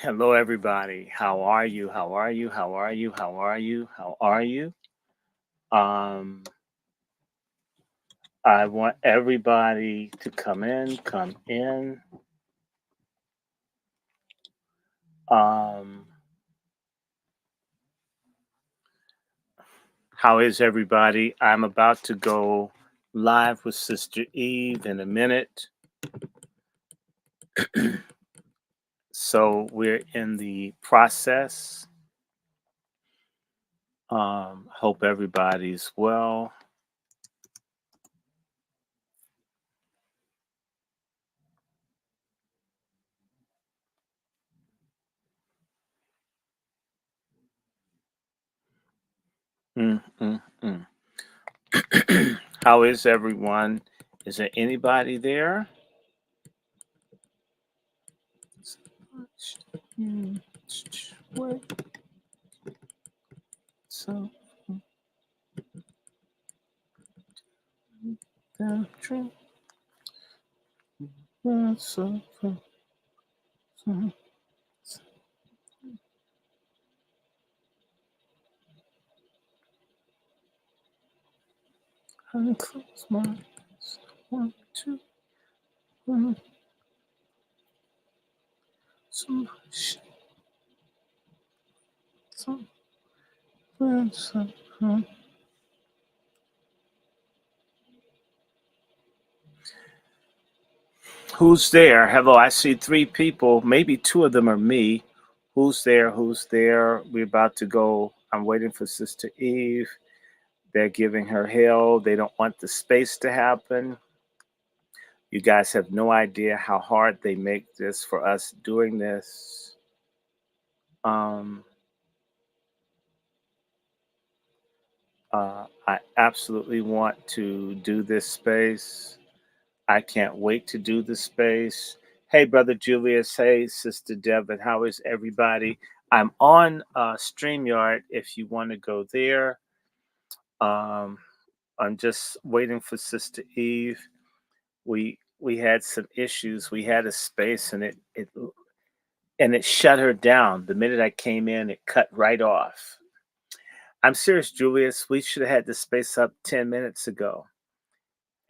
Hello, everybody. How are you? How are you? How are you? How are you? How are you? Um, I want everybody to come in, come in. Um, how is everybody? I'm about to go live with Sister Eve in a minute. So we're in the process. Hope everybody's well. Mm, mm, mm. How is everyone? Is there anybody there? Mm, what? So the true so I close my eyes. One, two, one, so much, so so. Who's there? Hello, I see three people. Maybe two of them are me. Who's there? Who's there? We're about to go. I'm waiting for Sister Eve. They're giving her hell. They don't want the space to happen. You guys have no idea how hard they make this for us doing this. Um, I absolutely want to do this space. I can't wait to do the space. Hey, Brother Julius. Hey, Sister Devin. How is everybody? I'm on StreamYard if you want to go there. Um, I'm just waiting for Sister Eve. We had some issues. We had a space and it shut her down. The minute I came in, it cut right off. I'm serious, Julius. We should have had this space up 10 minutes ago,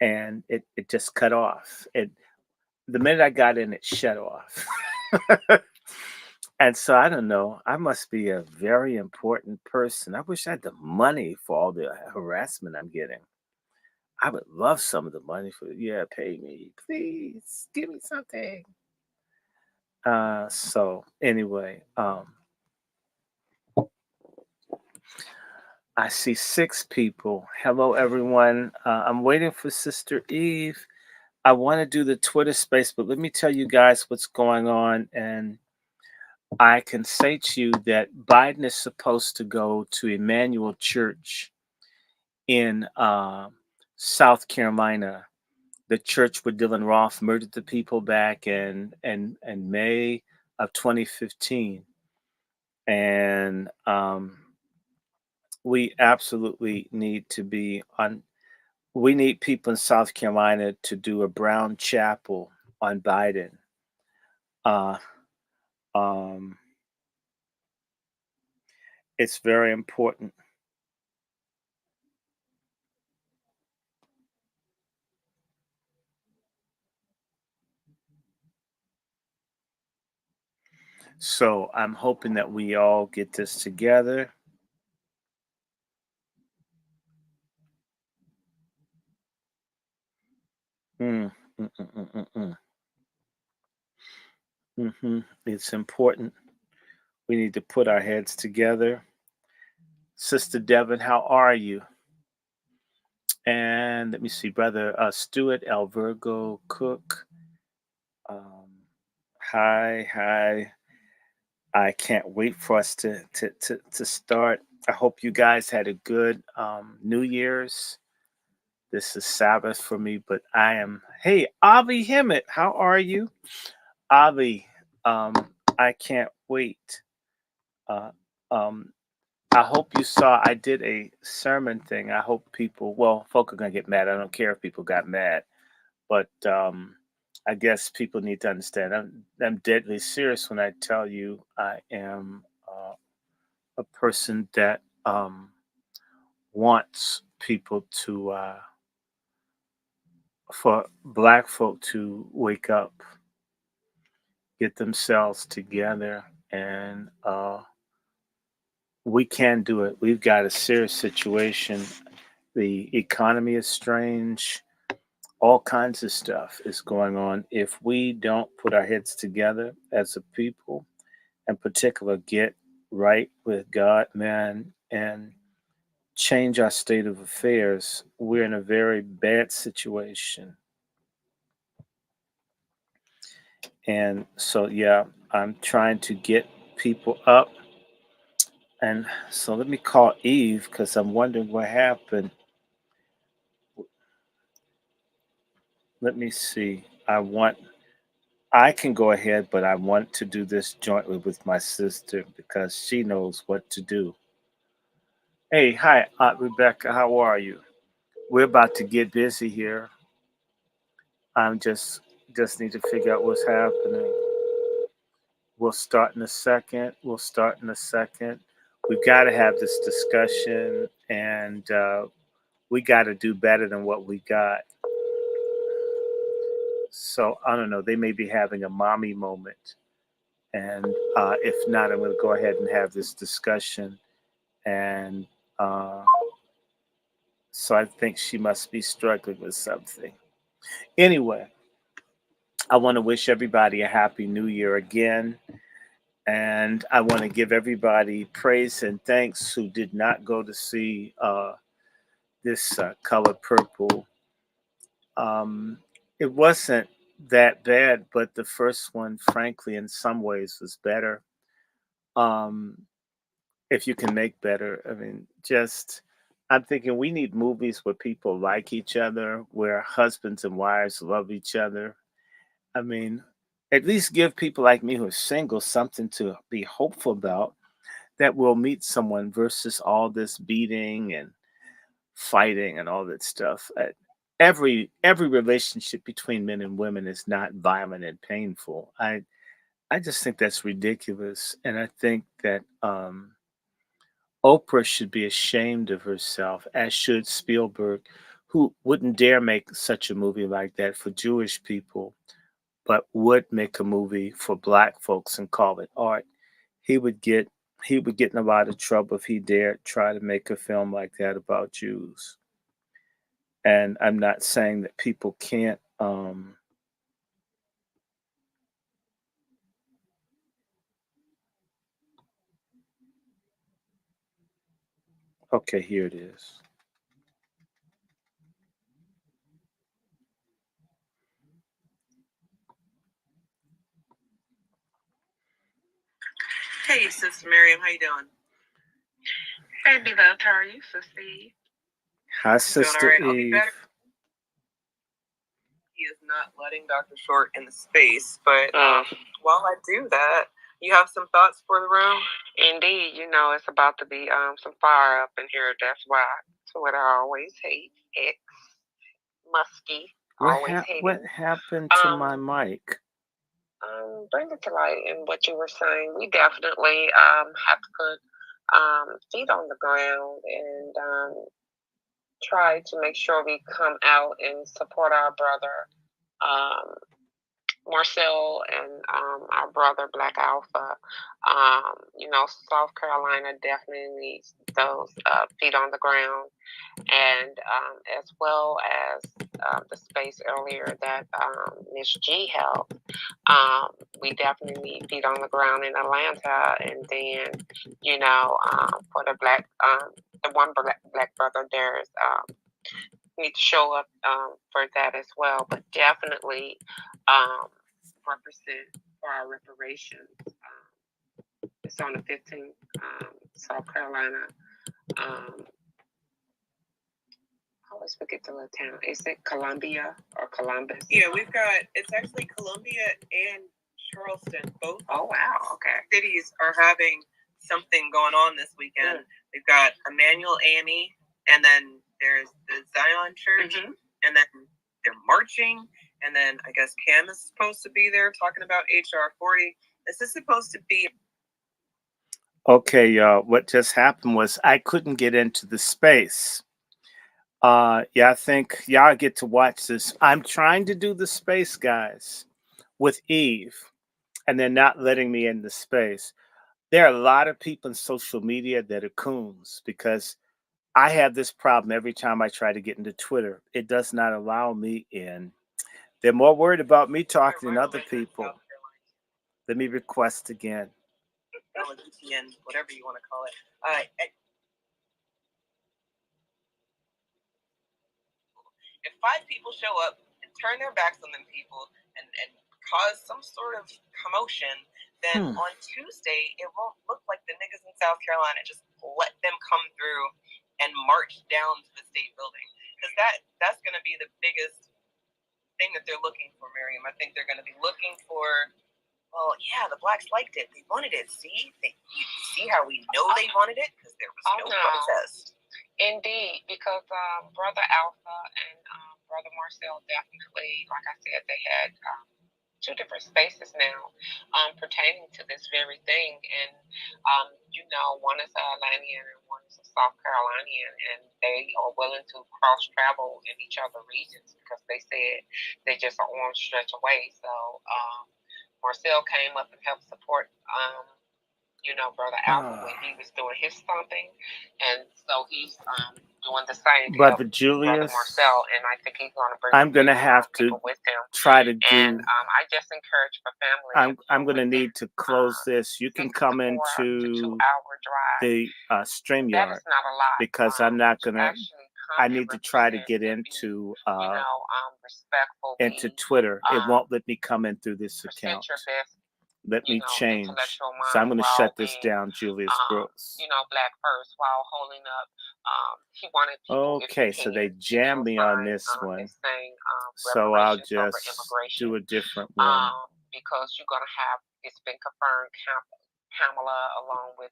and it just cut off. The minute I got in, it shut off. And so I don't know. I must be a very important person. I wish I had the money for all the harassment I'm getting. I would love some of the money for, yeah, pay me. Please give me something. So anyway, I see six people. Hello, everyone. I'm waiting for Sister Eve. I want to do the Twitter space, but let me tell you guys what's going on. And I can say to you that Biden is supposed to go to Emmanuel Church in South Carolina, the church where Dylan Roth murdered the people back in May of 2015. And we absolutely need to be on. We need people in South Carolina to do a brown chapel on Biden. Uh, um, it's very important. So I'm hoping that we all get this together. Mm, mm, mm, mm, mm, mm. It's important. We need to put our heads together. Sister Devon, how are you? And let me see, Brother Stuart Alvergo Cook. Um, hi, hi. I can't wait for us to start. I hope you guys had a good New Year's. This is Sabbath for me, but I am. Hey, Avi Hemmett, how are you? Avi, um, I can't wait. Uh, um, I hope you saw I did a sermon thing. I hope people, well, folk are going to get mad. I don't care if people got mad, but I guess people need to understand. I'm deadly serious when I tell you I am a person that wants people to for black folk to wake up, get themselves together, and we can do it. We've got a serious situation. The economy is strange. All kinds of stuff is going on. If we don't put our heads together as a people, in particular, get right with God, man, and change our state of affairs, we're in a very bad situation. And so, yeah, I'm trying to get people up. And so let me call Eve because I'm wondering what happened. Let me see. I can go ahead, but I want to do this jointly with my sister because she knows what to do. Hey, hi, Aunt Rebecca. How are you? We're about to get busy here. I'm just need to figure out what's happening. We'll start in a second. We'll start in a second. We've got to have this discussion, and we got to do better than what we got. So I don't know. They may be having a mommy moment, and if not, I'm going to go ahead and have this discussion. And uh, so I think she must be struggling with something. Anyway, I want to wish everybody a happy new year again. And I want to give everybody praise and thanks who did not go to see this Color Purple. Um, it wasn't that bad, but the first one, frankly, in some ways was better. Um, if you can make better, I mean, just I'm thinking we need movies where people like each other, where husbands and wives love each other. I mean, at least give people like me who are single something to be hopeful about that we'll meet someone versus all this beating and fighting and all that stuff. Every relationship between men and women is not violent and painful. I just think that's ridiculous, and I think that Oprah should be ashamed of herself, as should Spielberg, who wouldn't dare make such a movie like that for Jewish people, but would make a movie for black folks and call it art. He would get he would get in a lot of trouble if he dared try to make a film like that about Jews. And I'm not saying that people can't. Okay, here it is. Hey, Sister Miriam, how you doing? Baby love, how are you, Sister Eve? Hi, I'm doing all Sister right. I'll be Eve. better. He is not letting Dr. Short in the space, but while I do that, you have some thoughts for the room? Indeed, you know it's about to be some fire up in here. That's why. That's what I always hate. Ex Muskie. What happened to my mic? Bring it to light in what you were saying. We definitely have to put feet on the ground and try to make sure we come out and support our brother Marcel and our brother Black Alpha. You know, South Carolina definitely needs those feet on the ground, and as well as the space earlier that Miss G held. We definitely need feet on the ground in Atlanta, and then you know, for the one black brother, there's need to show up for that as well, but definitely represent for our reparations. It's on the 15th, South Carolina. I always forget the little town. Is it Columbia or Columbus? Yeah, it's actually Columbia and Charleston. Both. Oh, wow. Okay. Cities are having something going on this weekend. We've got Emmanuel AME, and then there's the Zion Church, and then they're marching, And then I guess Cam is supposed to be there talking about HR 40. Is this supposed to be? Okay, y'all. What just happened was I couldn't get into the space. Yeah, I think y'all get to watch this. I'm trying to do the space, guys, with Eve, and they're not letting me in the space. There are a lot of people in social media that are coons because I have this problem every time I try to get into Twitter. It does not allow me in. They're more worried about me talking than other people. Let me request again. Whatever you want to call it. If 5 people show up and turn their backs on them people and cause some sort of commotion, then on Tuesday it won't look like the niggas in South Carolina just let them come through and march down to the state building, because that's going to be the biggest thing that they're looking for, Miriam. I think they're going to be looking for, well, yeah, the blacks liked it. They wanted it. See how we know they wanted it? Because there was no protest. Indeed, because Brother Alpha and Brother Marcel definitely, like I said, they had 2 different spaces now pertaining to this very thing. And, one is Atlantean and one is a South Carolinian, and they are willing to cross-travel in each other regions because they said they just are one stretch away. So Marcel came up and helped support Brother Alpha when he was doing his stomping, and so he's doing the same. Brother Julius, Brother Marcel, and I think he's going to bring. I'm going to have to with him. Try to do. And I just encourage for family. I'm going to need to close this. You can come into the StreamYard because I'm not going to. I need to try to get into Twitter. It won't let me come in through this account. Let me change. So I'm going to shut this down, Julius Brooks. Black first while holding up. He wanted people. Okay, so they jammed me on this one. So I'll just do a different one. Because you're going to have, it's been confirmed, Pamela, along with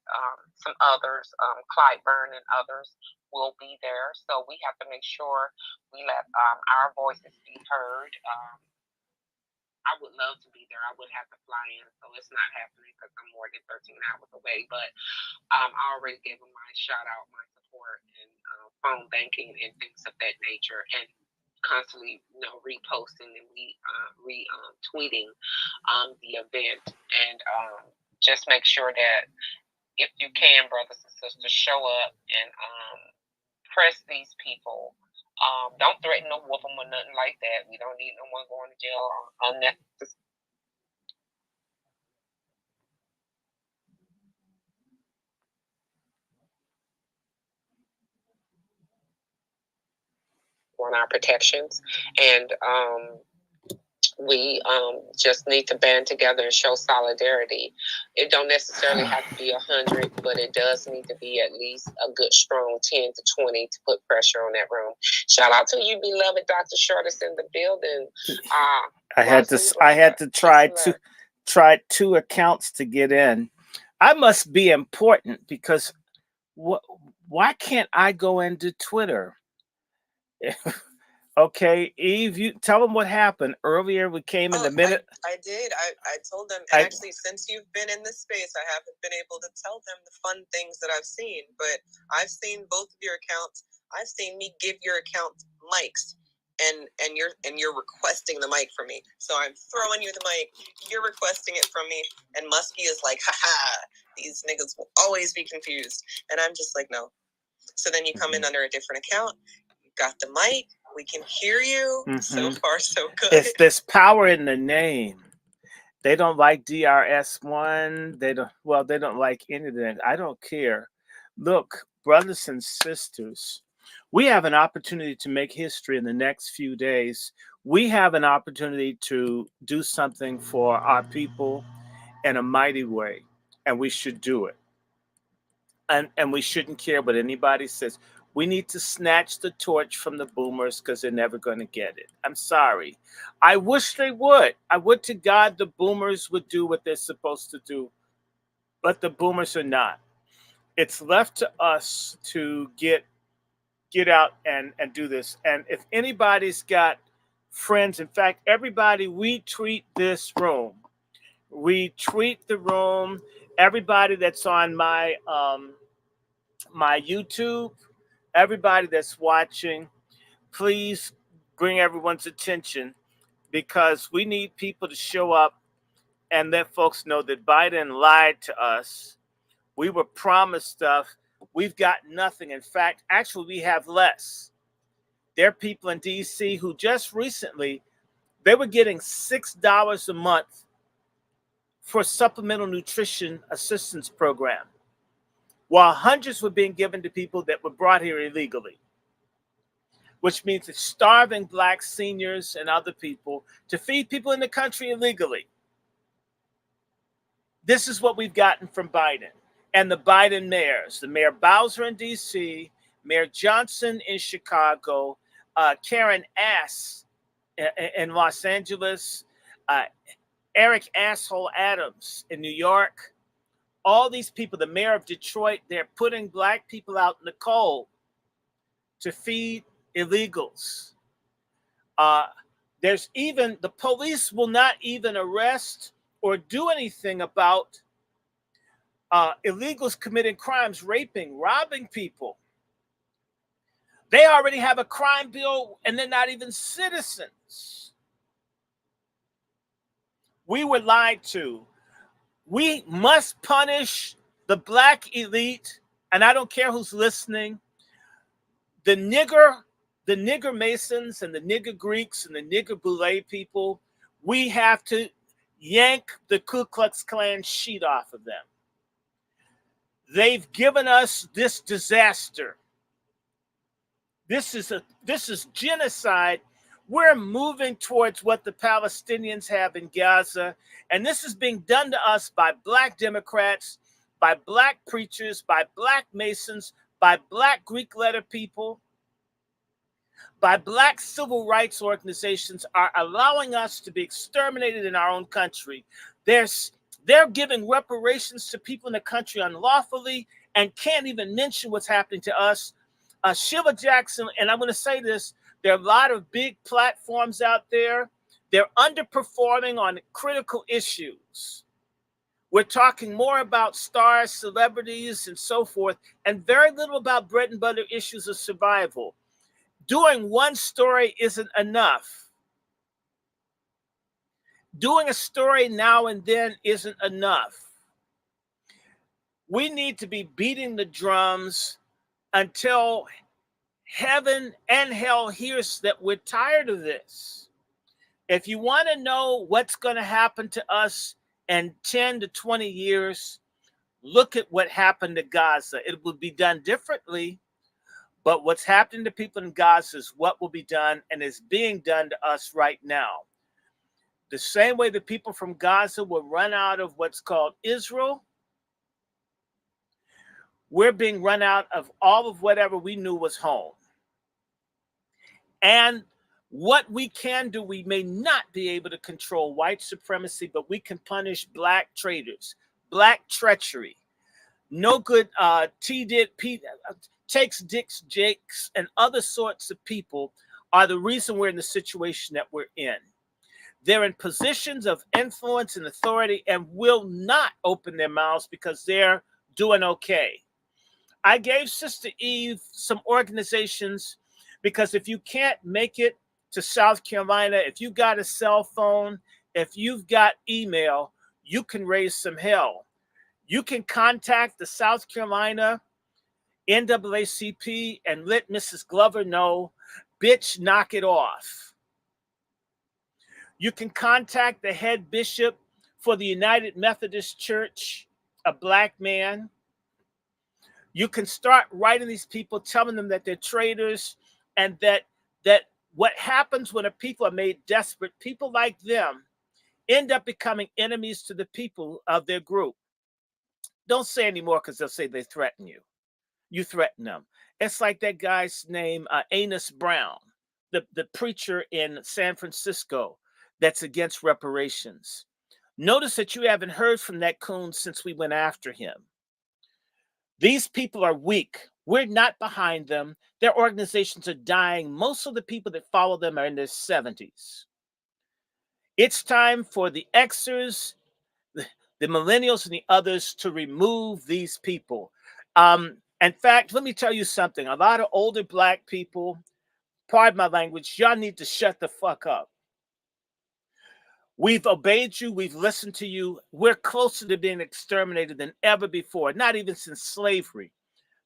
some others, Clyburn and others will be there. So we have to make sure we let our voices be heard. I would love to be there. I would have to fly in, so it's not happening because I'm more than 13 hours away. But I already gave them my shout out, my support, and phone banking and things of that nature, and constantly, reposting and retweeting the event, and just make sure that if you can, brothers and sisters, show up and press these people. Don't threaten no whoop them or nothing like that. We don't need no one going to jail unnecessarily. On our protections, and we just need to band together and show solidarity. It don't necessarily have to be 100, but it does need to be at least a good strong 10 to 20 to put pressure on that room. Shout out to you, beloved Dr. Short is in the building. I had to try 2 accounts to get in. I must be important because why can't I go into Twitter? Okay, Eve, you tell them what happened earlier. We came in the minute. I did. I told them. And actually, since you've been in this space, I haven't been able to tell them the fun things that I've seen. But I've seen both of your accounts. I've seen me give your account mics, and you're requesting the mic from me. So I'm throwing you the mic. You're requesting it from me, and Muskie is like, haha, these niggas will always be confused. And I'm just like, no. So then you come in under a different account. You got the mic. We can hear you. So far, so good. There's power in the name. They don't like DRS1. They don't like anything. I don't care. Look, brothers and sisters, we have an opportunity to make history in the next few days. We have an opportunity to do something for our people in a mighty way, and we should do it. And we shouldn't care what anybody says. We need to snatch the torch from the boomers because they're never going to get it. I'm sorry. I wish they would. I would to God the boomers would do what they're supposed to do. But the boomers are not. It's left to us to get out and do this. And if anybody's got friends. In fact, everybody, retweet this room. Retweet the room. Everybody that's on my YouTube, everybody that's watching, please bring everyone's attention, because we need people to show up and let folks know that Biden lied to us. We were promised stuff. We've got nothing. In fact, actually, we have less. There are people in D.C. who just recently, they were getting $6 a month for a supplemental nutrition assistance program, while hundreds were being given to people that were brought here illegally, which means it's starving Black seniors and other people to feed people in the country illegally. This is what we've gotten from Biden and the Biden mayors, the Mayor Bowser in D.C., Mayor Johnson in Chicago, Karen Ass in Los Angeles, Eric Asshole Adams in New York. All these people, the mayor of Detroit, they're putting Black people out in the cold to feed illegals. There's even, the police will not even arrest or do anything about illegals committing crimes, raping, robbing people. They already have a crime bill and they're not even citizens. We were lied to. We must punish the Black elite, and I don't care who's listening, the nigger Masons and the nigger Greeks and the nigger BOULE people. We have to yank the Ku Klux Klan sheet off of them. They've given us this disaster. This is genocide. We're moving towards what the Palestinians have in Gaza, and this is being done to us by Black Democrats, by Black preachers, by Black Masons, by Black Greek letter people, by Black civil rights organizations are allowing us to be exterminated in our own country. They're giving reparations to people in the country unlawfully and can't even mention what's happening to us. Sheila Jackson, and I'm going to say this, there are a lot of big platforms out there. They're underperforming on critical issues. We're talking more about stars, celebrities, and so forth, and very little about bread and butter issues of survival. Doing one story isn't enough. Doing a story now and then isn't enough. We need to be beating the drums until heaven and hell hears that we're tired of this. If you want to know what's going to happen to us in 10 to 20 years, look at what happened to Gaza. It will be done differently, but what's happening to people in Gaza is what will be done and is being done to us right now. The same way the people from Gaza will run out of what's called Israel, we're being run out of all of whatever we knew was home. And what we can do, we may not be able to control white supremacy, but we can punish Black traitors, Black treachery, no good takes, dicks, jakes, and other sorts of people are the reason we're in the situation that we're in. They're in positions of influence and authority and will not open their mouths because they're doing okay. I gave Sister Eve some organizations because if you can't make it to South Carolina, if you got a cell phone, if you've got email, you can raise some hell. You can contact the South Carolina NAACP and let Mrs. Glover know, bitch, knock it off. You can contact the head bishop for the United Methodist Church, a Black man. You can start writing these people, telling them that they're traitors, and that what happens when a people are made desperate, people like them end up becoming enemies to the people of their group. Don't say anymore because they'll say they threaten you. You threaten them. It's like that guy's name, Anus Brown, the preacher in San Francisco that's against reparations. Notice that you haven't heard from that coon since we went after him. These people are weak. We're not behind them. Their organizations are dying. Most of the people that follow them are in their 70s. It's time for the Xers, the millennials, and the others to remove these people. In fact, let me tell you something. A lot of older black people, pardon my language, y'all need to shut the fuck up. We've obeyed you. We've listened to you. We're closer to being exterminated than ever before, not even since slavery.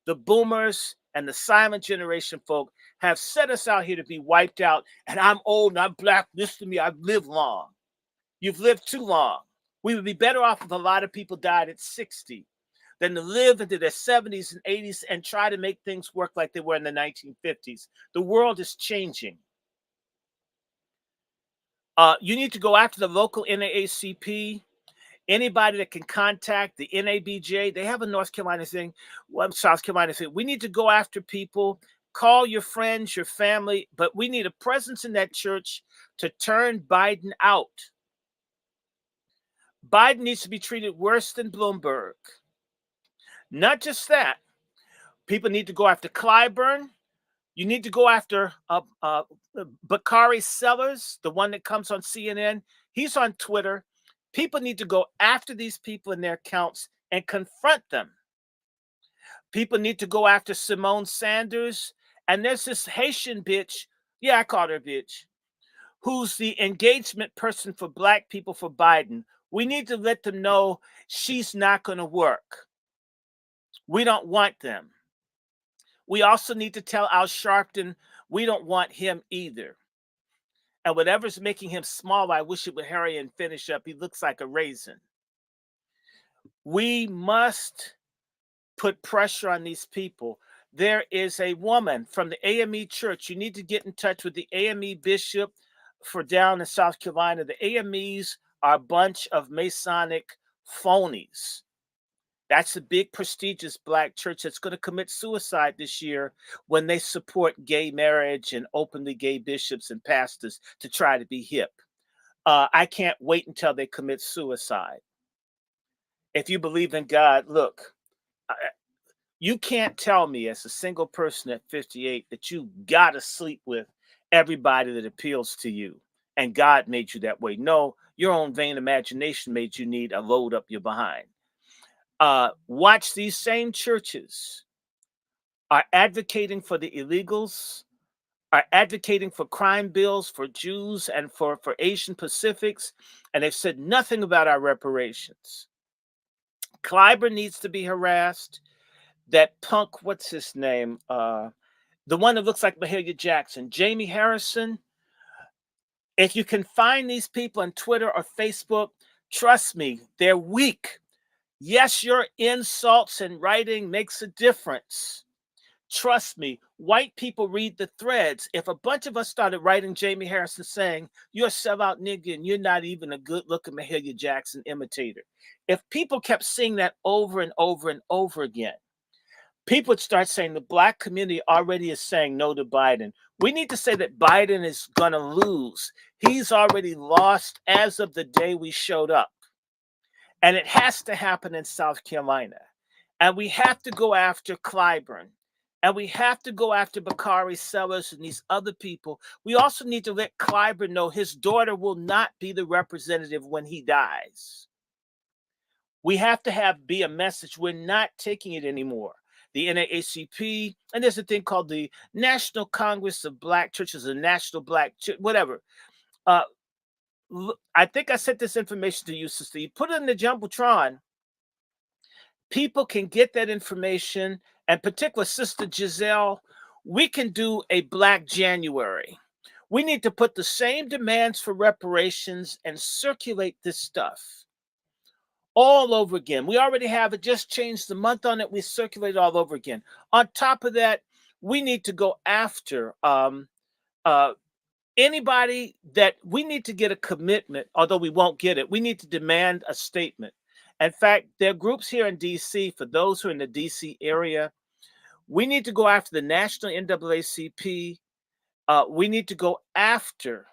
The boomers and the silent generation folk have set us out here to be wiped out. And I'm old and I'm black. Listen to me. I've lived long. You've lived too long. We would be better off if a lot of people died at 60 than to live into their 70s and 80s and try to make things work like they were in the 1950s. The world is changing. You need to go after the local NAACP. Anybody that can contact the NABJ, they have a North Carolina thing, South Carolina thing. We need to go after people, call your friends, your family, but we need a presence in that church to turn Biden out. Biden needs to be treated worse than Bloomberg. Not just that. People need to go after Clyburn. You need to go after Bakari Sellers, the one that comes on CNN. He's on Twitter. People need to go after these people in their accounts and confront them. People need to go after Simone Sanders. And there's this Haitian bitch, yeah, I called her a bitch, who's the engagement person for black people for Biden. We need to let them know she's not going to work. We don't want them. We also need to tell Al Sharpton we don't want him either. And whatever's making him small, I wish it would hurry and finish up. He looks like a raisin. We must put pressure on these people. There is a woman from the AME church. You need to get in touch with the AME bishop for down in South Carolina. The AMEs are a bunch of Masonic phonies. That's a big, prestigious black church that's going to commit suicide this year when they support gay marriage and openly gay bishops and pastors to try to be hip. I can't wait until they commit suicide. If you believe in God, look, you can't tell me as a single person at 58 that you got to sleep with everybody that appeals to you and God made you that way. No, your own vain imagination made you need a load up your behind. Watch these same churches are advocating for the illegals, are advocating for crime bills for Jews and for Asian Pacifics, and they've said nothing about our reparations. Clyburn needs to be harassed. That punk, what's his name? The one that looks like Mahalia Jackson, Jamie Harrison. If you can find these people on Twitter or Facebook, trust me, they're weak. Yes, your insults and writing makes a difference. Trust me, white people read the threads. If a bunch of us started writing Jamie Harrison saying, you're a sellout nigga and you're not even a good-looking Mahalia Jackson imitator. If people kept seeing that over and over and over again, people would start saying the black community already is saying no to Biden. We need to say that Biden is going to lose. He's already lost as of the day we showed up. And it has to happen in South Carolina. And we have to go after Clyburn. And we have to go after Bakari Sellers and these other people. We also need to let Clyburn know his daughter will not be the representative when he dies. We have to be a message. We're not taking it anymore. The NAACP, and there's a thing called the National Congress of Black Churches, the National Black Church, whatever. I think I sent this information to you, sister. You put it in the Jumbotron. People can get that information, and particular Sister Giselle, we can do a Black January. We need to put the same demands for reparations and circulate this stuff all over again. We already have it, just changed the month on it. We circulate all over again. On top of that, we need to go after anybody that we need to get a commitment, although we won't get it. We need to demand a statement. In fact, there are groups here in D.C., for those who are in the D.C. area. We need to go after the National NAACP. We need to go after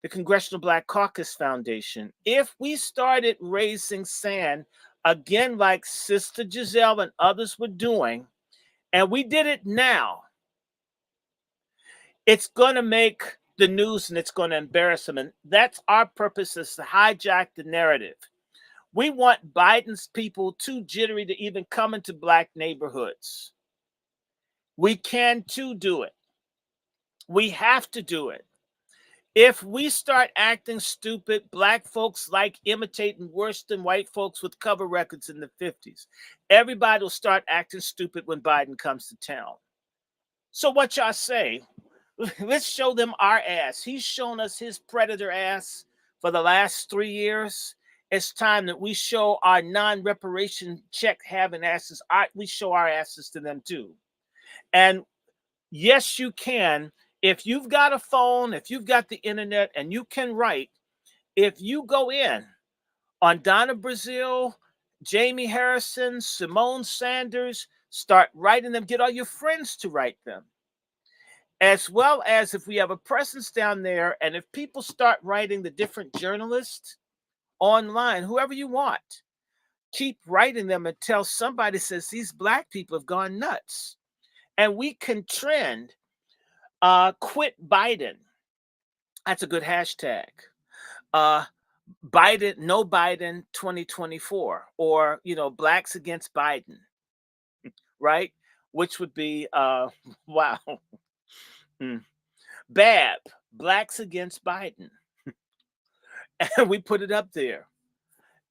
the Congressional Black Caucus Foundation. If we started raising sand, again, like Sister Giselle and others were doing, and we did it now, It's going to make the news and it's going to embarrass them. And that's our purpose, is to hijack the narrative. We want Biden's people too jittery to even come into black neighborhoods. We can too do it. We have to do it. If we start acting stupid, black folks like imitating worse than white folks with cover records in the 50s. Everybody will start acting stupid when Biden comes to town. So what y'all say? Let's show them our ass. He's shown us his predator ass for the last 3 years. It's time that we show our non-reparation check having asses. We show our asses to them too. And yes, you can. If you've got a phone, if you've got the internet and you can write, if you go in on Donna Brazile, Jamie Harrison, Simone Sanders, start writing them, get all your friends to write them. As well as if we have a presence down there, and if people start writing the different journalists online, whoever you want, keep writing them until somebody says these black people have gone nuts. And we can trend quit Biden. That's a good hashtag. Biden, no Biden 2024, or, blacks against Biden, right? Which would be, wow. BAB, blacks against Biden. And we put it up there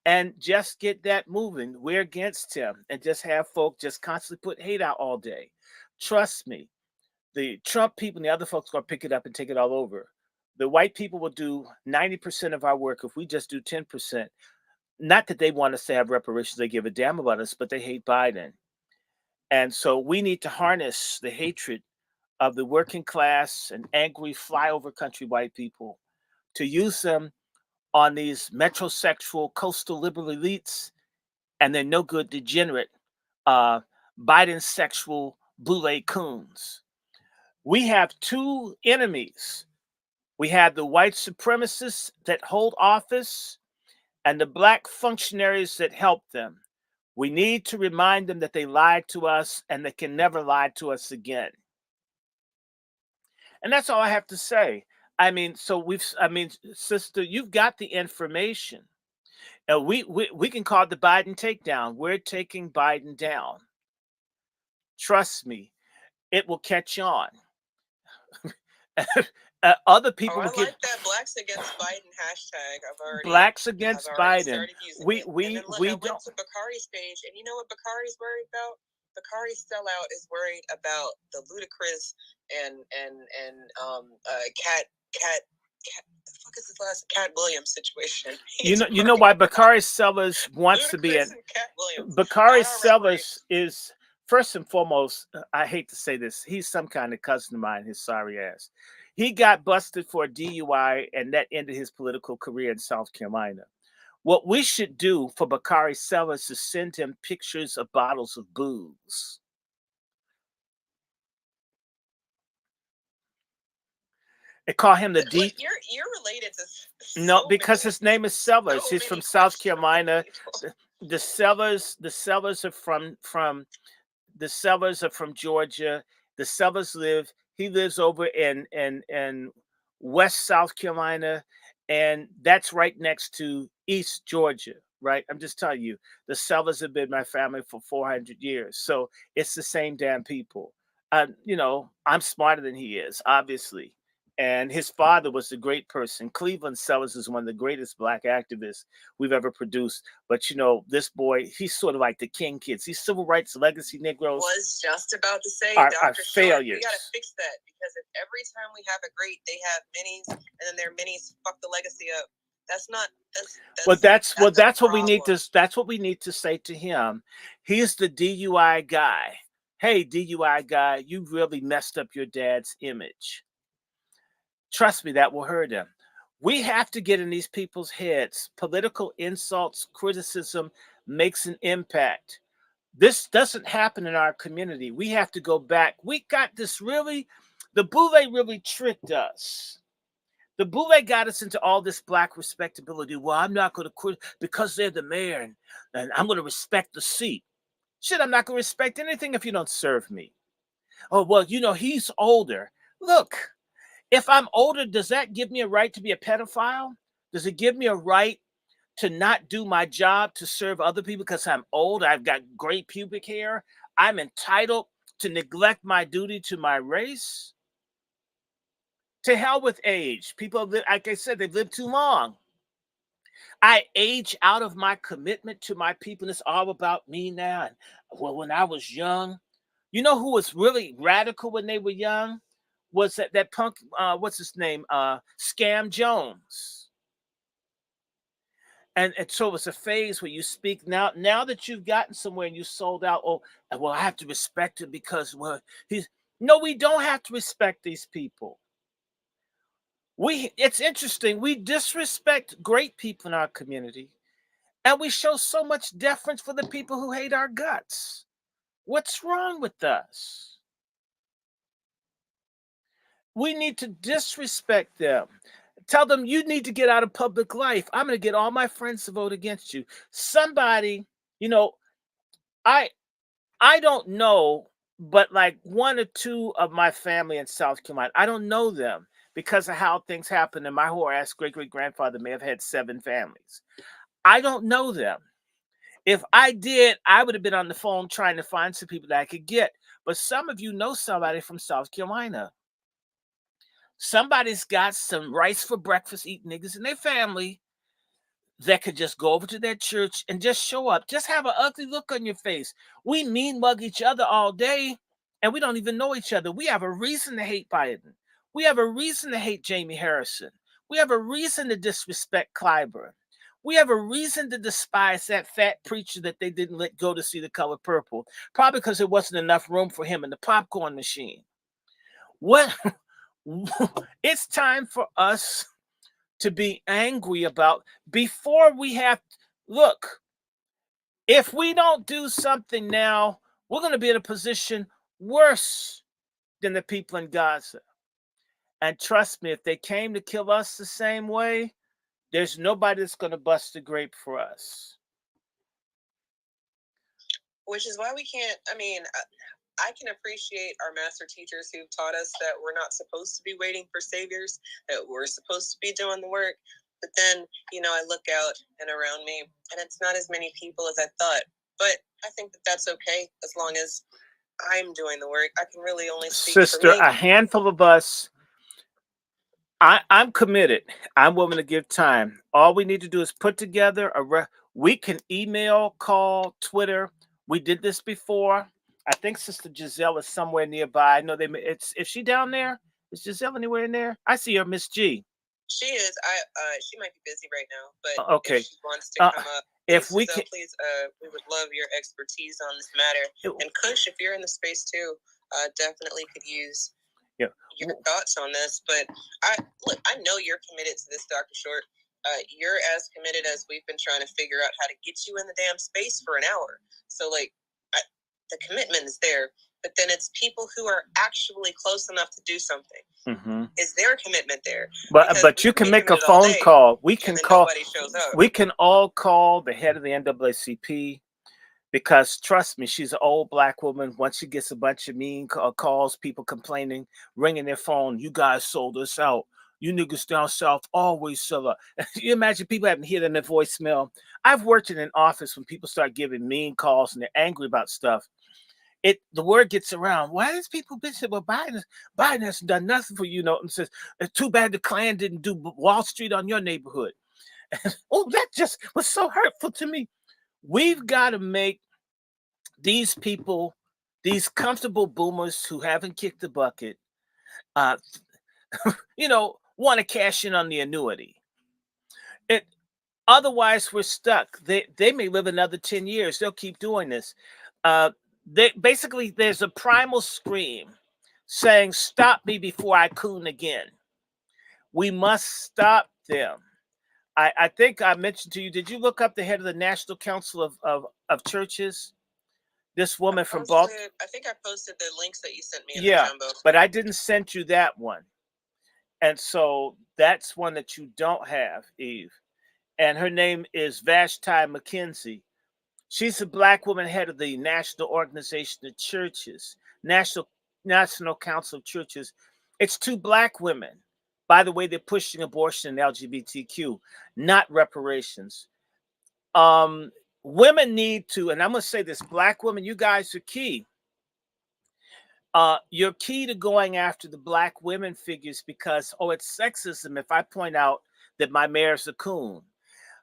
and just get that moving. We're against him, and just have folk just constantly put hate out all day. Trust me, the Trump people and the other folks are going to pick it up and take it all over. The white people will do 90% of our work if we just do 10%. Not that they want us to have reparations, they give a damn about us, but they hate Biden. And so we need to harness the hatred of the working class and angry flyover country white people to use them on these metrosexual coastal liberal elites and their no good degenerate Biden sexual boule coons. We have two enemies. We have the white supremacists that hold office and the black functionaries that help them. We need to remind them that they lied to us and they can never lie to us again. And that's all I have to say. Sister, you've got the information. And we can call it the Biden takedown. We're taking Biden down. Trust me, it will catch on. Other people will like that Blacks Against Biden hashtag. Blacks Against Biden. We went to Bakari's page, and you know what Bakari's worried about? Bakari's sellout is worried about the Ludacris and Cat the fuck is his last Cat Williams situation. You know why Bakari Sellers wants to be in Bakari Sellers is, first and foremost, I hate to say this, he's some kind of cousin of mine, his sorry ass. He got busted for a DUI, and that ended his political career in South Carolina. What we should do for Bakari Sellers is send him pictures of bottles of booze. They call him the D. You're related to. No, because his name is Sellers. He's from South Carolina. The Sellers are from the Sellers are from Georgia. The Sellers he lives over in West South Carolina, and that's right next to East Georgia, right? I'm just telling you, the Sellers have been my family for 400 years. So it's the same damn people. I'm smarter than he is, obviously. And his father was a great person. Cleveland Sellers is one of the greatest black activists we've ever produced. But, this boy, he's sort of like the King kids. These civil rights legacy Negroes was just about to say, are We failures. got to fix that, because if every time we have a great, they have minis, and then their minis fuck the legacy up. That's not. That's what we need to. That's what we need to say to him. He's the DUI guy. Hey, DUI guy, you really messed up your dad's image. Trust me, that will hurt him. We have to get in these people's heads. Political insults, criticism makes an impact. This doesn't happen in our community. We have to go back. We got this the BOULE really tricked us. The BOULE got us into all this black respectability. Well, I'm not going to quit because they're the mayor, and I'm going to respect the seat. Shit, I'm not going to respect anything if you don't serve me. Oh, well, he's older. Look, If I'm older, does that give me a right to be a pedophile? Does it give me a right to not do my job to serve other people because I'm old? I've got gray pubic hair. I'm entitled to neglect my duty to my race? To hell with age. People, like I said, they've lived too long. I age out of my commitment to my people. It's all about me now. And well, when I was young, you know who was really radical when they were young? Was that punk, what's his name? Scam Jones. And so it's a phase where you speak now that you've gotten somewhere and you sold out. Oh, well, I have to respect him because, well, he's no, we don't have to respect these people. It's interesting. We disrespect great people in our community, and we show so much deference for the people who hate our guts. What's wrong with us? We need to disrespect them. Tell them you need to get out of public life. I'm going to get all my friends to vote against you. Somebody, you know, I I don't know, but like one or two of my family in South Carolina, I don't know them because of how things happen. And my whole ass great great grandfather may have had 7 families. I don't know them. If I did, I would have been on the phone trying to find some people that I could get. But some of you know somebody from South Carolina. Somebody's got some rice for breakfast eating niggas in their family that could just go over to their church and just show up. Just have an ugly look on your face. We mean mug each other all day and we don't even know each other. We have a reason to hate Biden. We have a reason to hate Jamie Harrison. We have a reason to disrespect Clyburn. We have a reason to despise that fat preacher that they didn't let go to see The Color Purple, probably because there wasn't enough room for him in the popcorn machine. What? It's time for us to be angry about before we have. Look, if we don't do something now, we're going to be in a position worse than the people in Gaza. And trust me, if they came to kill us the same way, there's nobody that's going to bust the grape for us. Which is why we can't, I can appreciate our master teachers who've taught us that we're not supposed to be waiting for saviors, that we're supposed to be doing the work. But then, I look out and around me, and it's not as many people as I thought. But I think that that's okay, as long as I'm doing the work. I can really only speak Sister, for me. A handful of us, I'm committed. I'm willing to give time. All we need to do is put together we can email, call, Twitter. We did this before. I think Sister Giselle is somewhere nearby. I know is she down there? Is Giselle anywhere in there? I see her, Miss G. She is. She might be busy right now, but okay. If she wants to come up, if we can, please, we would love your expertise on this matter. And Kush, if you're in the space too, definitely could use your thoughts on this. But I know you're committed to this, Dr. Short. You're as committed as we've been trying to figure out how to get you in the damn space for an hour. So the commitment is there, but then it's people who are actually close enough to do something. Mm-hmm. Is there commitment there? But you can make a phone call. We can call. We can all call the head of the NAACP, because trust me, she's an old Black woman. Once she gets a bunch of mean calls, people complaining, ringing their phone, you guys sold us out. You niggas down south always sell out. You imagine people having to hear it in their voicemail. I've worked in an office when people start giving mean calls and they're angry about stuff. The word gets around. Why does people bitch about Biden hasn't done nothing for you? And says it's too bad the Klan didn't do Wall Street on your neighborhood. Oh, that just was so hurtful to me. We've got to make these people, these comfortable boomers who haven't kicked the bucket, want to cash in on the annuity. Otherwise, we're stuck. They may live another 10 years. They'll keep doing this. There's a primal scream saying, stop me before I coon again. We must stop them. I think I mentioned to you, did you look up the head of the National Council of Churches? This woman from Baltimore. I think I posted the links that you sent me. Yeah, but I didn't send you that one. And so that's one that you don't have, Eve. And her name is Vashti McKenzie. She's a Black woman head of the National Organization of Churches, National Council of Churches. It's 2 Black women. By the way, they're pushing abortion and LGBTQ, not reparations. Women need to, and I'm going to say this, Black women, you guys are key. You're key to going after the Black women figures because, it's sexism if I point out that my mayor's a coon.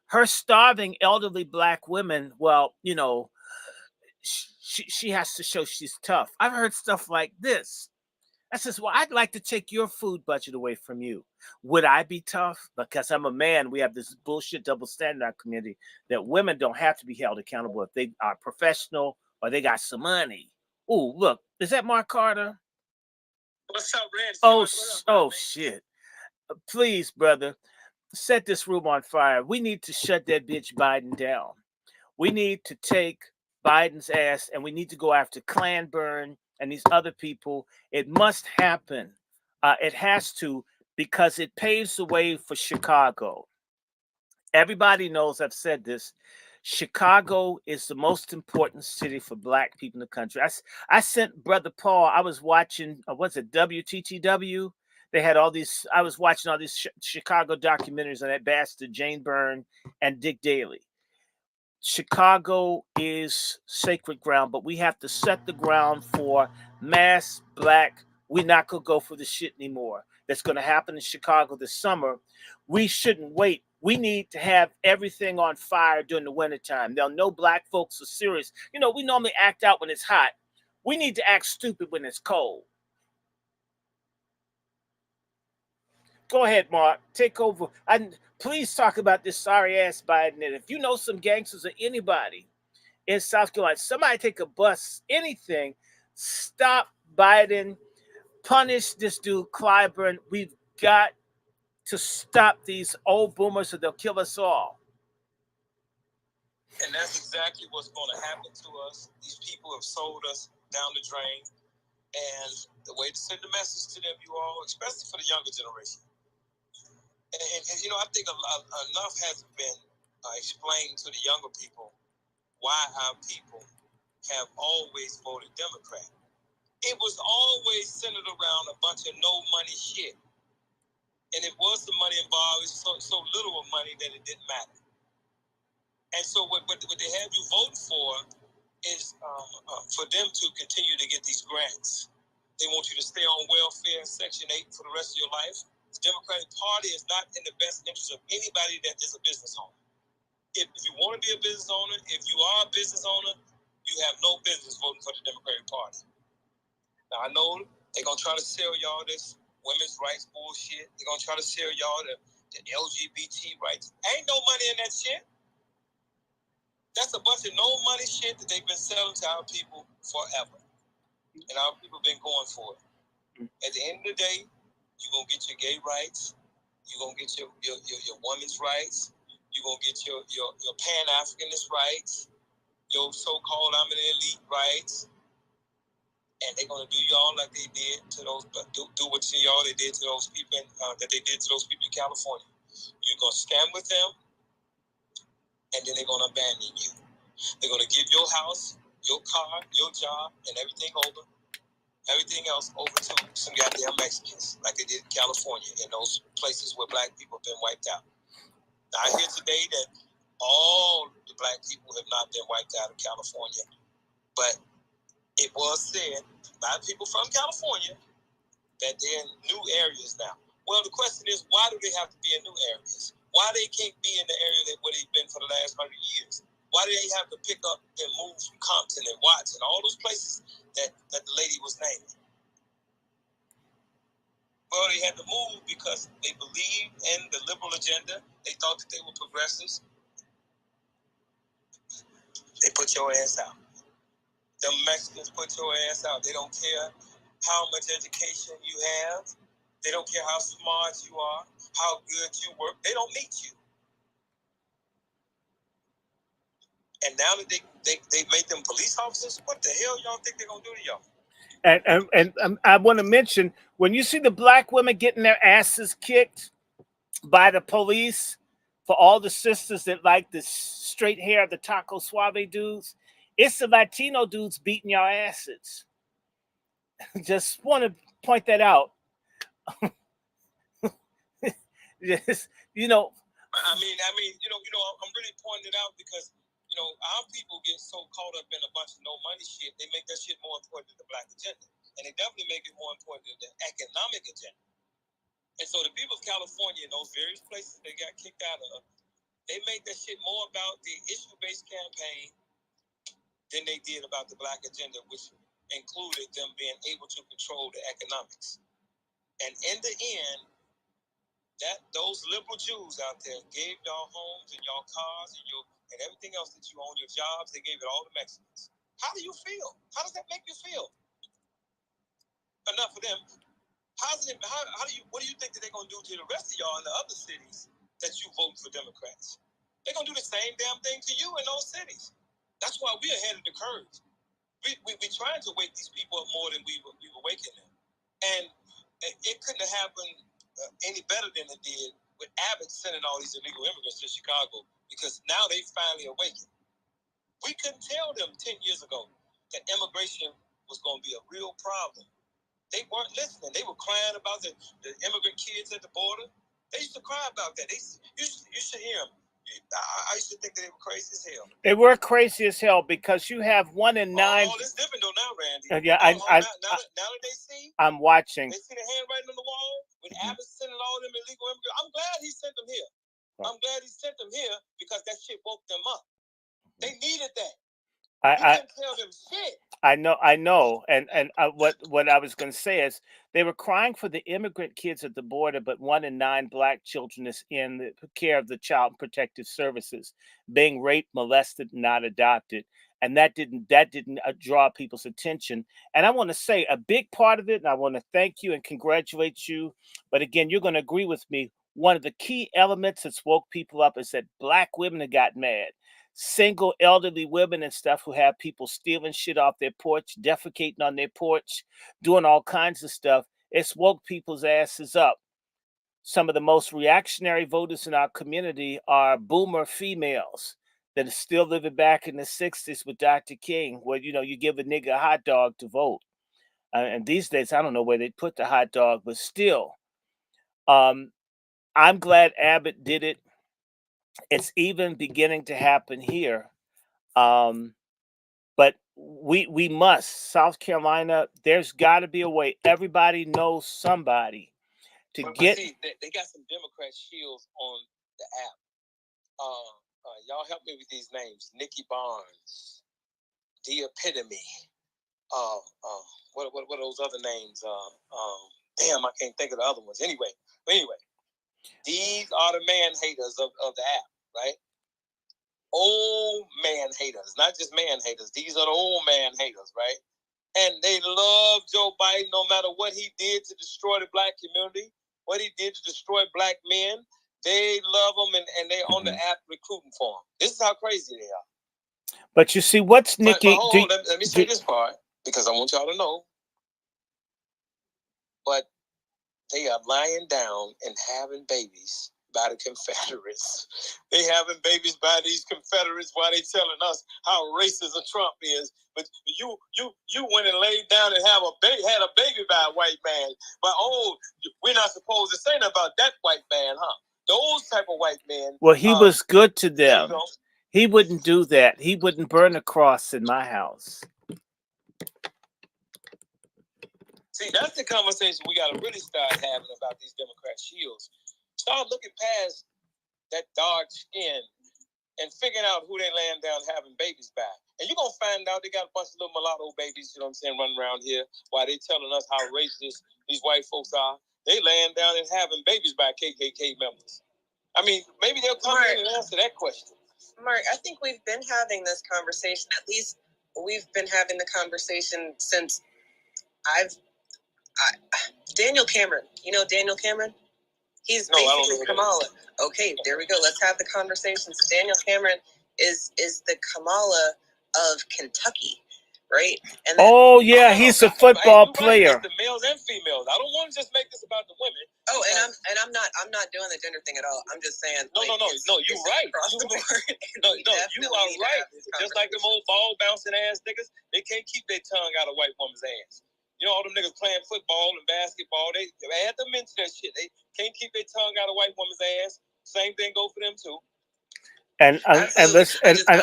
Her starving elderly Black women, well, she has to show she's tough. I've heard stuff like this. I says, well, I'd like to take your food budget away from you. Would I be tough? Because I'm a man. We have this bullshit double standard in our community that women don't have to be held accountable if they are professional or they got some money. Oh, look, is that Mark Carter? What's up, Red? Oh, shit. Please, brother, set this room on fire. We need to shut that bitch Biden down. We need to take Biden's ass and we need to go after Clanburn and these other people. It must happen. It has to, because it paves the way for Chicago. Everybody knows, I've said this, Chicago is the most important city for Black people in the country. I sent Brother Paul, I was watching, what's it, WTTW? They had all these, I was watching all these Chicago documentaries on that bastard Jane Byrne and Dick Daley. Chicago is sacred ground, but we have to set the ground for mass Black. We're not going to go for the shit anymore. That's going to happen in Chicago this summer. We shouldn't wait. We need to have everything on fire during the wintertime. They'll know Black folks are serious. We normally act out when it's hot. We need to act stupid when it's cold. Go ahead, Mark. Take over. And please talk about this sorry ass Biden. And if you know some gangsters or anybody in South Carolina, somebody take a bus, anything, stop Biden, punish this dude, Clyburn. We've got to stop these old boomers or they'll kill us all. And that's exactly what's going to happen to us. These people have sold us down the drain. And the way to send a message to them, you all, especially for the younger generation. And I think enough hasn't been explained to the younger people why our people have always voted Democrat. It was always centered around a bunch of no money shit. And it was the money involved. It's so little of money that it didn't matter. And so what they have you vote for is for them to continue to get these grants. They want you to stay on welfare, Section 8 for the rest of your life. The Democratic Party is not in the best interest of anybody that is a business owner. If you want to be a business owner, if you are a business owner, you have no business voting for the Democratic Party. Now, I know they're going to try to sell y'all this women's rights bullshit. They're going to try to sell y'all the LGBT rights. Ain't no money in that shit. That's a bunch of no money shit that they've been selling to our people forever. And our people have been going for it. At the end of the day, you're going to get your gay rights. You're going to get your women's rights. You're going to get your Pan-Africanist rights. Your so-called I'm an elite rights. And they're going to do y'all like they did to those, do what to y'all they did to those people, that they did to those people in California. You're going to stand with them, and then they're going to abandon you. They're going to give your house, your car, your job, and everything else over to some goddamn Mexicans, like they did in California, in those places where Black people have been wiped out. Now, I hear today that all the Black people have not been wiped out of California, but it was said by people from California that they're in new areas now. Well, the question is, why do they have to be in new areas? Why they can't be in the area where they've been for the last 100 years? Why do they have to pick up and move from Compton and Watts and all those places that the lady was naming? Well, they had to move because they believed in the liberal agenda. They thought that they were progressives. They put your ass out. The Mexicans put your ass out. They don't care how much education you have. They don't care how smart you are, how good you work. They don't need you. And now that they made them police officers, what the hell y'all think they're going to do to y'all? And I want to mention, when you see the Black women getting their asses kicked by the police, for all the sisters that like the straight hair of the Taco Suave dudes, it's the Latino dudes beating your asses. Just want to point that out. Yes, you know. I mean, I'm really pointing it out because our people get so caught up in a bunch of no money shit. They make that shit more important than the black agenda, and they definitely make it more important than the economic agenda. And so the people of California in those various places they got kicked out of, they make that shit more about the issue-based campaign than they did about the black agenda, which included them being able to control the economics. And in the end, those liberal Jews out there gave y'all homes and y'all cars and everything else that you own, your jobs, they gave it all to Mexicans. How do you feel? How does that make you feel? Enough of them. What do you think that they're gonna do to the rest of y'all in the other cities that you vote for Democrats? They're gonna do the same damn thing to you in those cities. That's why we're ahead of the curve. We're trying to wake these people up more than we were waking them. And it couldn't have happened any better than it did with Abbott sending all these illegal immigrants to Chicago, because now they finally awakened. We couldn't tell them 10 years ago that immigration was going to be a real problem. They weren't listening. They were crying about the immigrant kids at the border. They used to cry about that. You should hear them. I used to think that they were crazy as hell. They were crazy as hell because you have 1 in 9. Oh, it's different though now, Randy. Yeah, now that they see, I'm watching. They see the handwriting on the wall with Abbott sending all them illegal immigrants. I'm glad he sent them here. I'm glad he sent them here because that shit woke them up. They needed that. You couldn't tell them shit. I know, and what I was going to say is they were crying for the immigrant kids at the border, but 1 in 9 black children is in the care of the Child Protective Services, being raped, molested, not adopted, and that didn't draw people's attention. And I want to say a big part of it, and I want to thank you and congratulate you. But again, you're going to agree with me. One of the key elements that woke people up is that black women have got mad. Single elderly women and stuff who have people stealing shit off their porch, defecating on their porch, doing all kinds of stuff. It's woke people's asses up. Some of the most reactionary voters in our community are boomer females that are still living back in the 60s with Dr. King, where you give a nigga a hot dog to vote. And these days, I don't know where they put the hot dog, but still, I'm glad Abbott did it. It's even beginning to happen here. But we must. South Carolina, there's got to be a way. Everybody knows somebody to get. See, they got some Democrat shields on the app. Y'all help me with these names: Nikki Barnes, The Epitome. What are those other names? Damn, I can't think of the other ones. Anyway, these are the man haters of the app, right? Old man haters, not just man haters. These are the old man haters, right? And they love Joe Biden no matter what he did to destroy the black community, what he did to destroy black men. They love him, and they on the app recruiting for him. This is how crazy they are. But you see, what's Nikki? But hold on, let me say this part, because I want y'all to know. But they are lying down and having babies by the Confederates. They having babies by these Confederates while they telling us how racist a Trump is. But you went and laid down and had a baby by a white man. But we're not supposed to say nothing about that white man, huh? Those type of white men. Well, he was good to them. He wouldn't do that. He wouldn't burn a cross in my house. See, that's the conversation we got to really start having about these Democrat shields. Start looking past that dark skin and figuring out who they laying down having babies by. And you're going to find out they got a bunch of little mulatto babies, you know what I'm saying, running around here while they telling us how racist these white folks are. They laying down and having babies by KKK members. I mean, maybe they'll come in and answer that question. Mark, I think we've been having this conversation. At least we've been having the conversation since Daniel Cameron. You know Daniel Cameron? He's basically Kamala. Okay, there we go. Let's have the conversation. So Daniel Cameron is the Kamala of Kentucky, right? And then, he's a football player. The males and females. I don't want to just make this about the women. Oh, and I'm not doing the gender thing at all. I'm just saying. No. You're right. No, you are right. Just like them old ball bouncing ass niggas, they can't keep their tongue out of white woman's ass. You know, all them niggas playing football and basketball. They add them into that shit. They can't keep their tongue out of white woman's ass. Same thing go for them too. And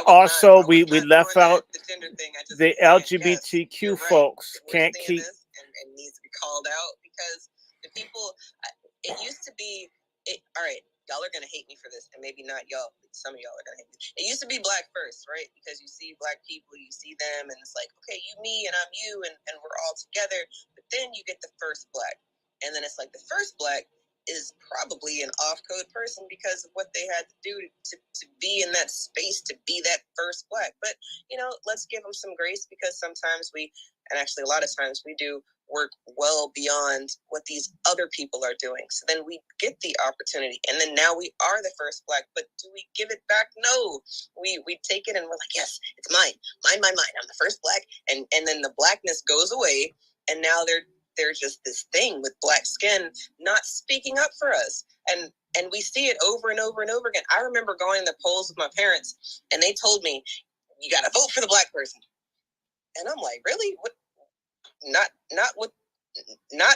also we left out the gender thing. the LGBTQ folks can't keep and needs to be called out because the people. It used to be. All right, y'all are gonna hate me for this, and maybe not y'all. But some of y'all are gonna hate me. It used to be black first, right? Because you see black people, you see them, and it's like, okay, you, me, and I'm you, and we're all together. But then you get the first black, and then it's like the first black is probably an off-code person because of what they had to do to be in that space, to be that first black. But, you know, let's give them some grace because sometimes and actually a lot of times we do work well beyond what these other people are doing. So then we get the opportunity and then now we are the first black, but do we give it back? No, we take it and we're like, yes, it's mine. I'm the first black. And then the blackness goes away and now they're just this thing with black skin not speaking up for us. And we see it over and over and over again. I remember going to the polls with my parents and they told me, you got to vote for the black person. And I'm like, really? What? Not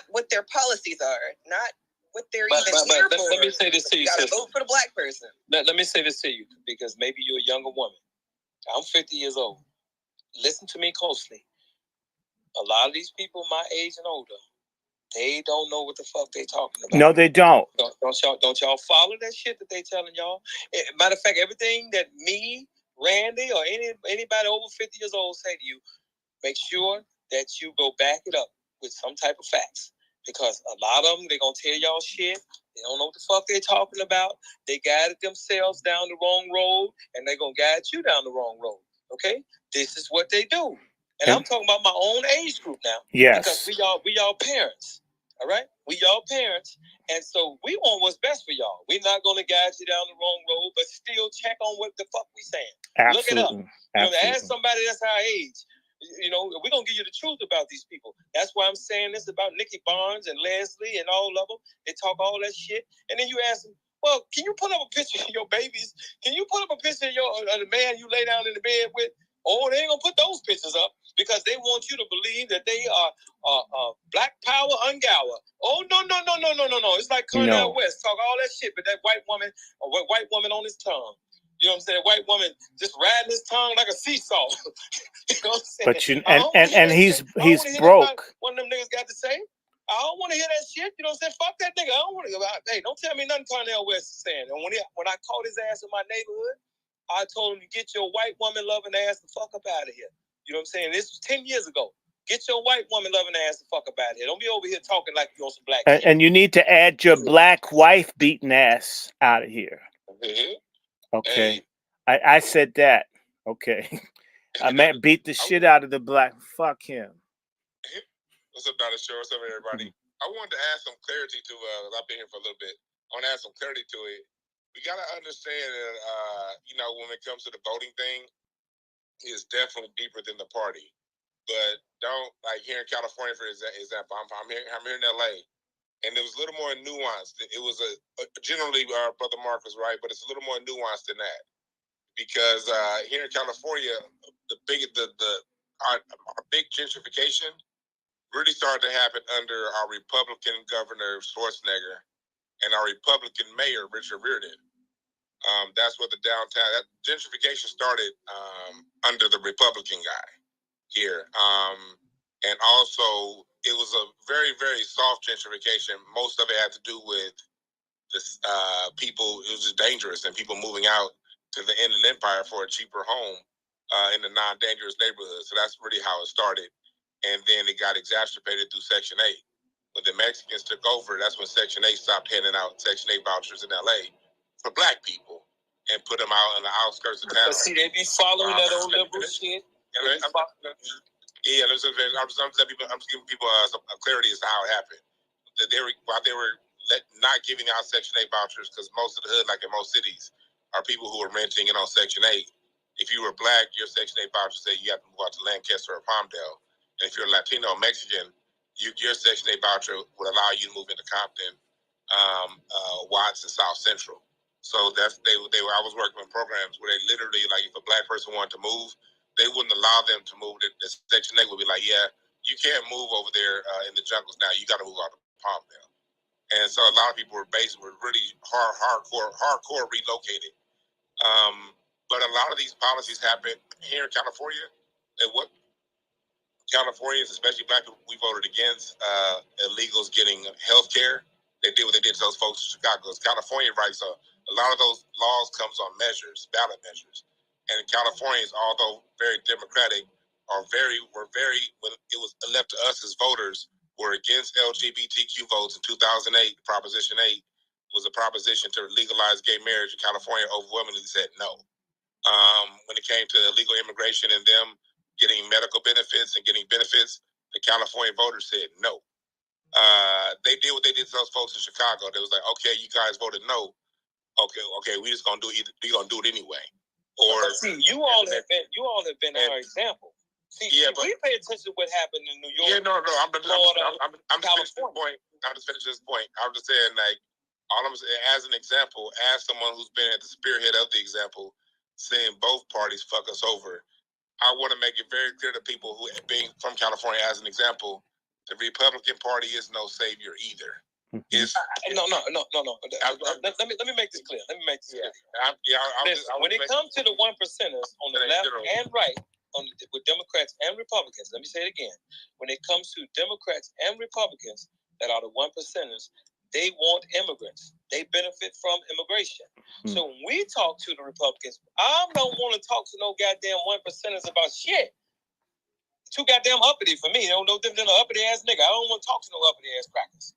what their policies are, not what they're here for. Let me say this to you. You got to vote for the black person. Let me say this to you because maybe you're a younger woman. I'm 50 years old. Listen to me closely. A lot of these people my age and older, they don't know what the fuck they talking about. No, they don't. Don't y'all follow that shit that they telling y'all? Matter of fact, everything that me, Randy, or anybody over 50 years old say to you, make sure that you go back it up with some type of facts. Because a lot of them, they're going to tell y'all shit. They don't know what the fuck they're talking about. They guided themselves down the wrong road, and they're going to guide you down the wrong road. Okay? This is what they do. And I'm talking about my own age group now. Yes. Because we y'all parents. All right? We y'all parents. And so we want what's best for y'all. We're not going to guide you down the wrong road, but still check on what the fuck we saying. Absolutely. Look it up. You know, ask somebody that's our age. You know, we're going to give you the truth about these people. That's why I'm saying this about Nikki Barnes and Leslie and all of them. They talk all that shit. And then you ask them, well, can you put up a picture of your babies? Can you put up a picture of the man you lay down in the bed with? Oh, they ain't going to put those pictures up because they want you to believe that they are black power ungower. Oh, no. It's like Cornel West talk all that shit, but that white woman on his tongue. You know what I'm saying? White woman just riding his tongue like a seesaw. You know what I'm saying? But and he's broke. One of them niggas got to say. I don't want to hear that shit. You know what I'm saying? Fuck that nigga. I don't want to. Hey, don't tell me nothing Cornel West is saying. And when I caught his ass in my neighborhood, I told him to get your white woman loving ass the fuck up out of here. You know what I'm saying? This was 10 years ago. Get your white woman loving ass the fuck up out of here. Don't be over here talking like you on some black shit. And you need to add your black wife beating ass out of here. Mm-hmm. Okay. Hey. I said that. Okay. I meant beat the shit out of the black. Fuck him. What's up, Dr. Show? What's up, everybody? I wanted to add some clarity to, I've been here for a little bit. I want to add some clarity to it. We got to understand that, you know, when it comes to the voting thing, it's definitely deeper than the party. But don't, like here in California, for example, I'm here in LA. And it was a little more nuanced. It was generally, Brother Mark was right, but it's a little more nuanced than that. Because here in California, our big gentrification really started to happen under our Republican Governor Schwarzenegger and our Republican Mayor Richard Riordan. That's what the downtown that gentrification started under the Republican guy here, and also it was a very, very soft gentrification. Most of it had to do with this people. It was just dangerous, and people moving out to the Inland Empire for a cheaper home in a non-dangerous neighborhood. So that's really how it started. And then it got exacerbated through Section 8. When the Mexicans took over, that's when Section 8 stopped handing out Section 8 vouchers in LA for black people and put them out on the outskirts of town. But see, they be following that old liberal shit. I'm just giving people some clarity as to how it happened. While they were not giving out Section 8 vouchers, because most of the hood, like in most cities, are people who are renting it on Section 8. If you were black, your Section 8 voucher said you have to move out to Lancaster or Palmdale. And if you're Latino or Mexican, your Section 8 voucher would allow you to move into Compton, Watts, and South Central. So I was working in programs where they literally, like, if a black person wanted to move, they wouldn't allow them to move. The Section 8 would be like, yeah, you can't move over there in the jungles now. You got to move out of Palmdale. And so a lot of people were really hardcore relocated. But a lot of these policies happen here in California. And what Californians, especially Black people, we voted against illegals getting health care. They did what they did to those folks in Chicago. It's California rights. A lot of those laws comes on measures, ballot measures. And Californians, although very democratic, were very, when it was left to us as voters, were against LGBTQ votes in 2008. Proposition 8 was a proposition to legalize gay marriage in California. Overwhelmingly said no. When it came to illegal immigration and them getting medical benefits and getting benefits, the California voters said no. They did what they did to those folks in Chicago. They was like, okay, you guys voted no. Okay, we just gonna do it. We gonna do it anyway. Or see, you all have been our example. See, we pay attention to what happened in New York. Yeah, no. I'm just finishing this point. I'm just finishing this point. I'm just saying, like, all I'm saying, as an example, as someone who's been at the spearhead of the example, seeing both parties fuck us over, I want to make it very clear to people who, being from California, as an example, the Republican Party is no savior either. No. Let me make this clear. When it comes to the 1%ers on the left and right, with Democrats and Republicans, let me say it again. When it comes to Democrats and Republicans that are the 1%ers, they want immigrants. They benefit from immigration. So when we talk to the Republicans, I don't want to talk to no goddamn 1%ers about shit. Too goddamn uppity for me. No different than an uppity ass nigga. I don't want to talk to no uppity ass crackers.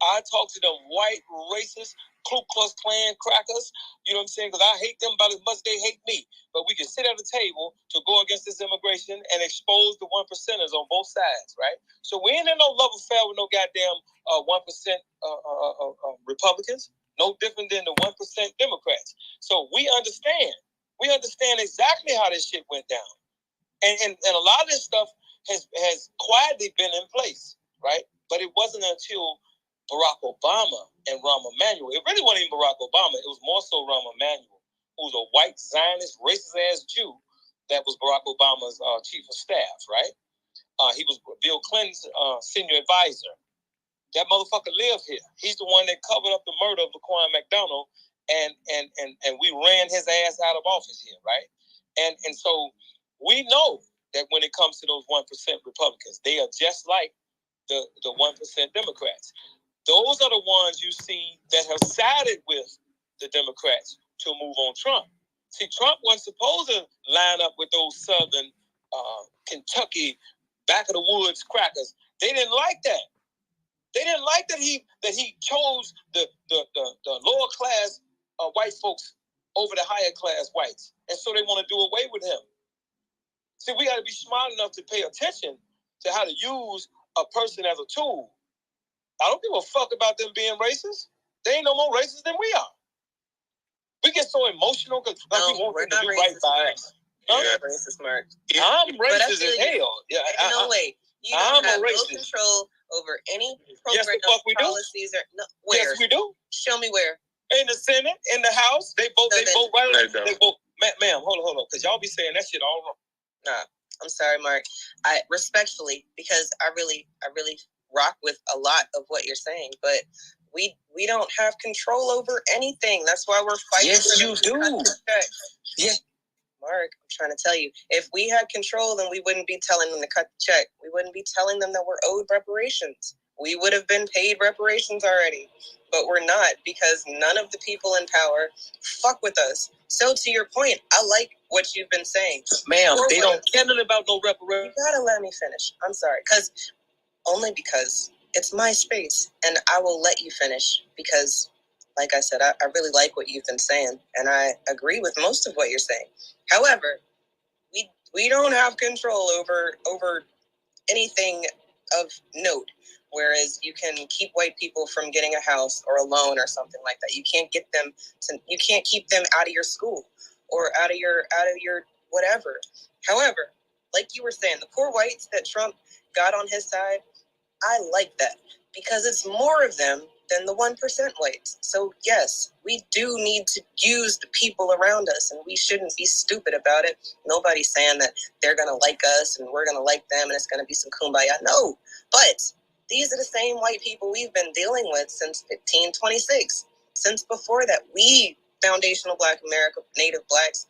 I talk to them white, racist, Ku Klux Klan crackers. You know what I'm saying? Because I hate them about as much as they hate me. But we can sit at a table to go against this immigration and expose the 1%ers on both sides, right? So we ain't in no love affair with no goddamn 1% Republicans. No different than the 1% Democrats. So we understand. We understand exactly how this shit went down. And a lot of this stuff has quietly been in place, right? But it wasn't until Barack Obama and Rahm Emanuel. It really wasn't even Barack Obama. It was more so Rahm Emanuel, who was a white Zionist, racist-ass Jew that was Barack Obama's chief of staff, right? He was Bill Clinton's senior advisor. That motherfucker lived here. He's the one that covered up the murder of Laquan McDonald, and we ran his ass out of office here, right? And so we know that when it comes to those 1% Republicans, they are just like the 1% Democrats. Those are the ones you see that have sided with the Democrats to move on Trump. See, Trump wasn't supposed to line up with those Southern Kentucky back of the woods crackers. They didn't like that. They didn't like that he chose the lower class white folks over the higher class whites, and so they want to do away with him. See, we got to be smart enough to pay attention to how to use a person as a tool. I don't give a fuck about them being racist. They ain't no more racist than we are. We get so emotional because we want them to do right by us. You're not racist, Mark. I'm racist as hell. Yeah, no way. You don't have no control over any program policies. Where? Yes, we do. Show me where. In the Senate, in the House, they vote. They vote right. They vote. Ma'am, hold on, because y'all be saying that shit all wrong. Nah, I'm sorry, Mark. I respectfully, because I really rock with a lot of what you're saying, but we don't have control over anything. That's why we're fighting. Yes, you do. Yeah, Mark, I'm trying to tell you, if we had control, then we wouldn't be telling them to cut the check. We wouldn't be telling them that we're owed reparations. We would have been paid reparations already, but we're not, because none of the people in power fuck with us. So to your point, I like what you've been saying. Ma'am, they don't care about no reparations. You gotta let me finish. I'm sorry, because it's my space, and I will let you finish, because, like I said, I really like what you've been saying, and I agree with most of what you're saying. However, we don't have control over anything of note, whereas you can keep white people from getting a house or a loan or something like that. You can't keep them out of your school or out of your whatever. However, like you were saying, the poor whites that Trump got on his side, I like that, because it's more of them than the 1% whites. So yes, we do need to use the people around us, and we shouldn't be stupid about it. Nobody's saying that they're going to like us and we're going to like them and it's going to be some kumbaya. No, but these are the same white people we've been dealing with since 1526. Since before that, we, foundational Black America, Native Blacks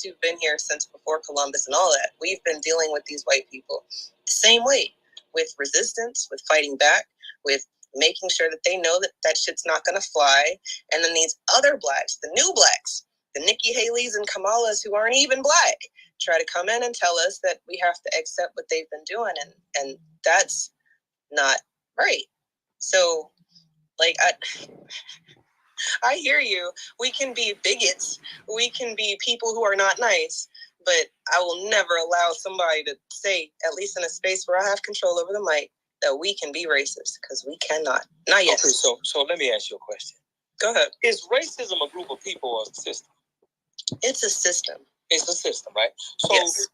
who've been here since before Columbus and all that, we've been dealing with these white people the same way, with resistance, with fighting back, with making sure that they know that that shit's not going to fly. And then these other Blacks, the new Blacks, the Nikki Haley's and Kamalas who aren't even Black, try to come in and tell us that we have to accept what they've been doing. And that's not right. So, like, I hear you. We can be bigots. We can be people who are not nice. But I will never allow somebody to say, at least in a space where I have control over the mic, that we can be racist, because we cannot. Not yet. Okay, so let me ask you a question. Go ahead. Is racism a group of people or a system? It's a system. It's a system, right? So, yes.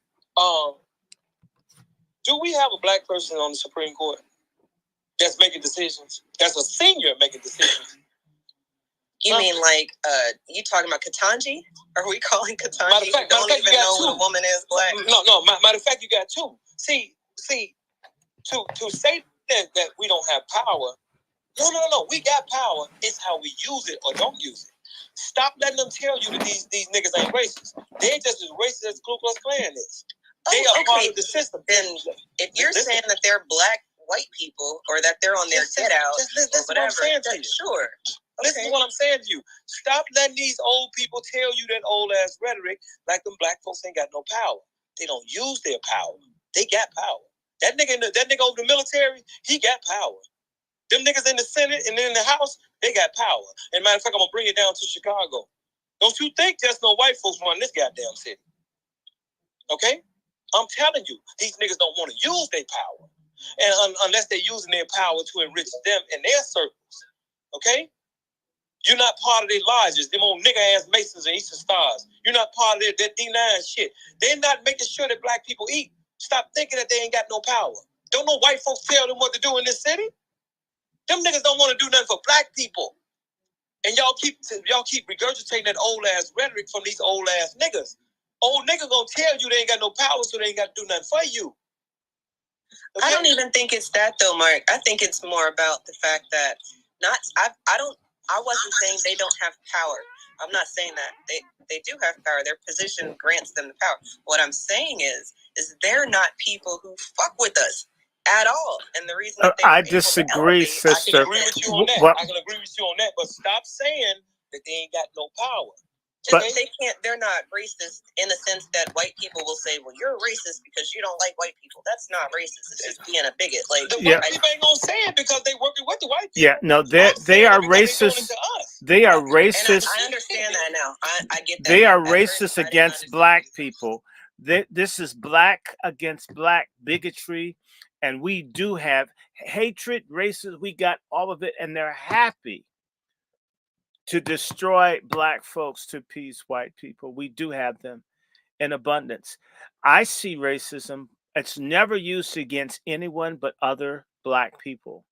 Do we have a Black person on the Supreme Court that's making decisions? That's a senior making decisions? You mean like, you talking about Ketanji? Are we calling Ketanji? Matter of fact, don't even know what a woman is Black? No. Matter of fact, you got two. See, to say that we don't have power, no. We got power. It's how we use it or don't use it. Stop letting them tell you that these niggas ain't racist. They just as racist as the Ku Klux Klan is. They are part of the system. Then if you're saying that they're Black white people or that they're on their get out, that's what I'm saying to you. Sure. Listen to what I'm saying to you. Stop letting these old people tell you that old ass rhetoric like them Black folks ain't got no power. They don't use their power. They got power. That nigga over the military, he got power. Them niggas in the Senate and in the House, they got power. And matter of fact, I'm gonna bring it down to Chicago. Don't you think just no white folks run this goddamn city? Okay? I'm telling you, these niggas don't want to use their power. And unless they're using their power to enrich them and their circles. Okay? You're not part of their lodges, them old nigga-ass Masons and Eastern Stars. You're not part of their D9 shit. They're not making sure that Black people eat. Stop thinking that they ain't got no power. Don't no white folks tell them what to do in this city? Them niggas don't want to do nothing for Black people. And y'all keep regurgitating that old-ass rhetoric from these old-ass niggas. Old nigga gonna tell you they ain't got no power, so they ain't got to do nothing for you. Okay? I don't even think it's that, though, Mark. I think it's more about the fact that I wasn't saying they don't have power. I'm not saying that. They do have power. Their position grants them the power. What I'm saying is they're not people who fuck with us at all. And the reason that I disagree, sister. I can agree with you on that. I can agree with you on that. But stop saying that they ain't got no power. But they're not racist in the sense that white people will say, well, you're racist because you don't like white people. That's not racist. It's just being a bigot. Like, the white people ain't gonna say it because they working with the white people. Yeah, no, they are racist. They are racist. I understand that now. I get that. They are racist against Black people. This is Black against Black bigotry. And we do have hatred, racism. We got all of it. And they're happy to destroy Black folks to appease white people. We do have them in abundance. I see racism. It's never used against anyone but other Black people.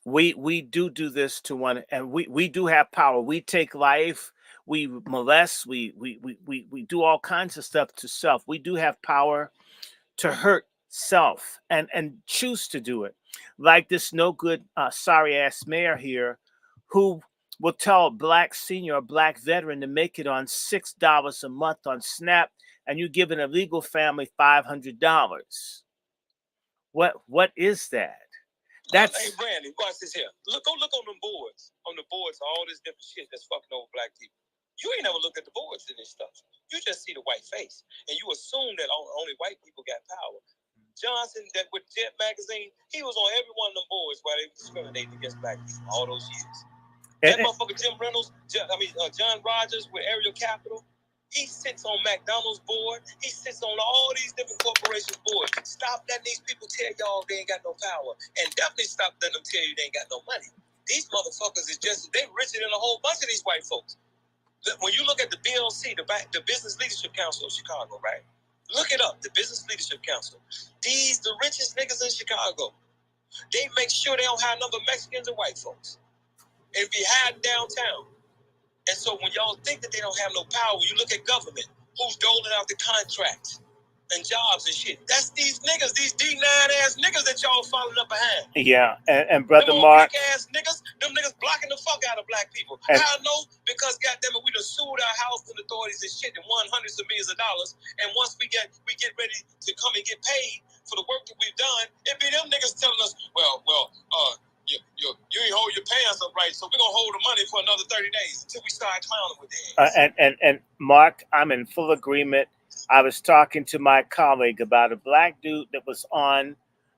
We do this to one, and we do have power. We take life. We molest. We do all kinds of stuff to self. We do have power to hurt self and choose to do it. Like this no good, sorry ass mayor here, who will tell a Black senior or Black veteran to make it on $6 a month on SNAP, and you give an illegal family $500. What is that? That's hey Brandy, watch this here. Go look on them boards. On the boards, all this different shit that's fucking over Black people. You ain't never looked at the boards in this stuff. You just see the white face, and you assume that only white people got power. Johnson, that with Jet magazine, he was on every one of them boards while they were discriminating against Black people all those years. That motherfucker Jim Reynolds, John Rogers with Ariel Capital, he sits on McDonald's board. He sits on all these different corporations boards. Stop letting these people tell y'all they ain't got no power, and definitely stop letting them tell you they ain't got no money. These motherfuckers they richer than a whole bunch of these white folks. When you look at the BLC, the Business Leadership Council of Chicago, right? Look it up, the Business Leadership Council. The richest niggas in Chicago. They make sure they don't have number Mexicans and white folks. And be hiding downtown. And so when y'all think that they don't have no power, when you look at government, who's doling out the contracts and jobs and shit, that's these niggas, these D9 ass niggas that y'all following up behind. Yeah, and Brother them Mark. Ass niggas, them niggas blocking the fuck out of black people. How I know? Because goddamn it, we done sued our housing authorities and shit and won hundreds of millions of dollars. And once we get ready to come and get paid for the work that we've done, it be them niggas telling us, you ain't hold your pants up right, so we're gonna hold the money for another 30 days until we start clowning with that. And Mark, I'm in full agreement. I was talking to my colleague about a black dude that was on.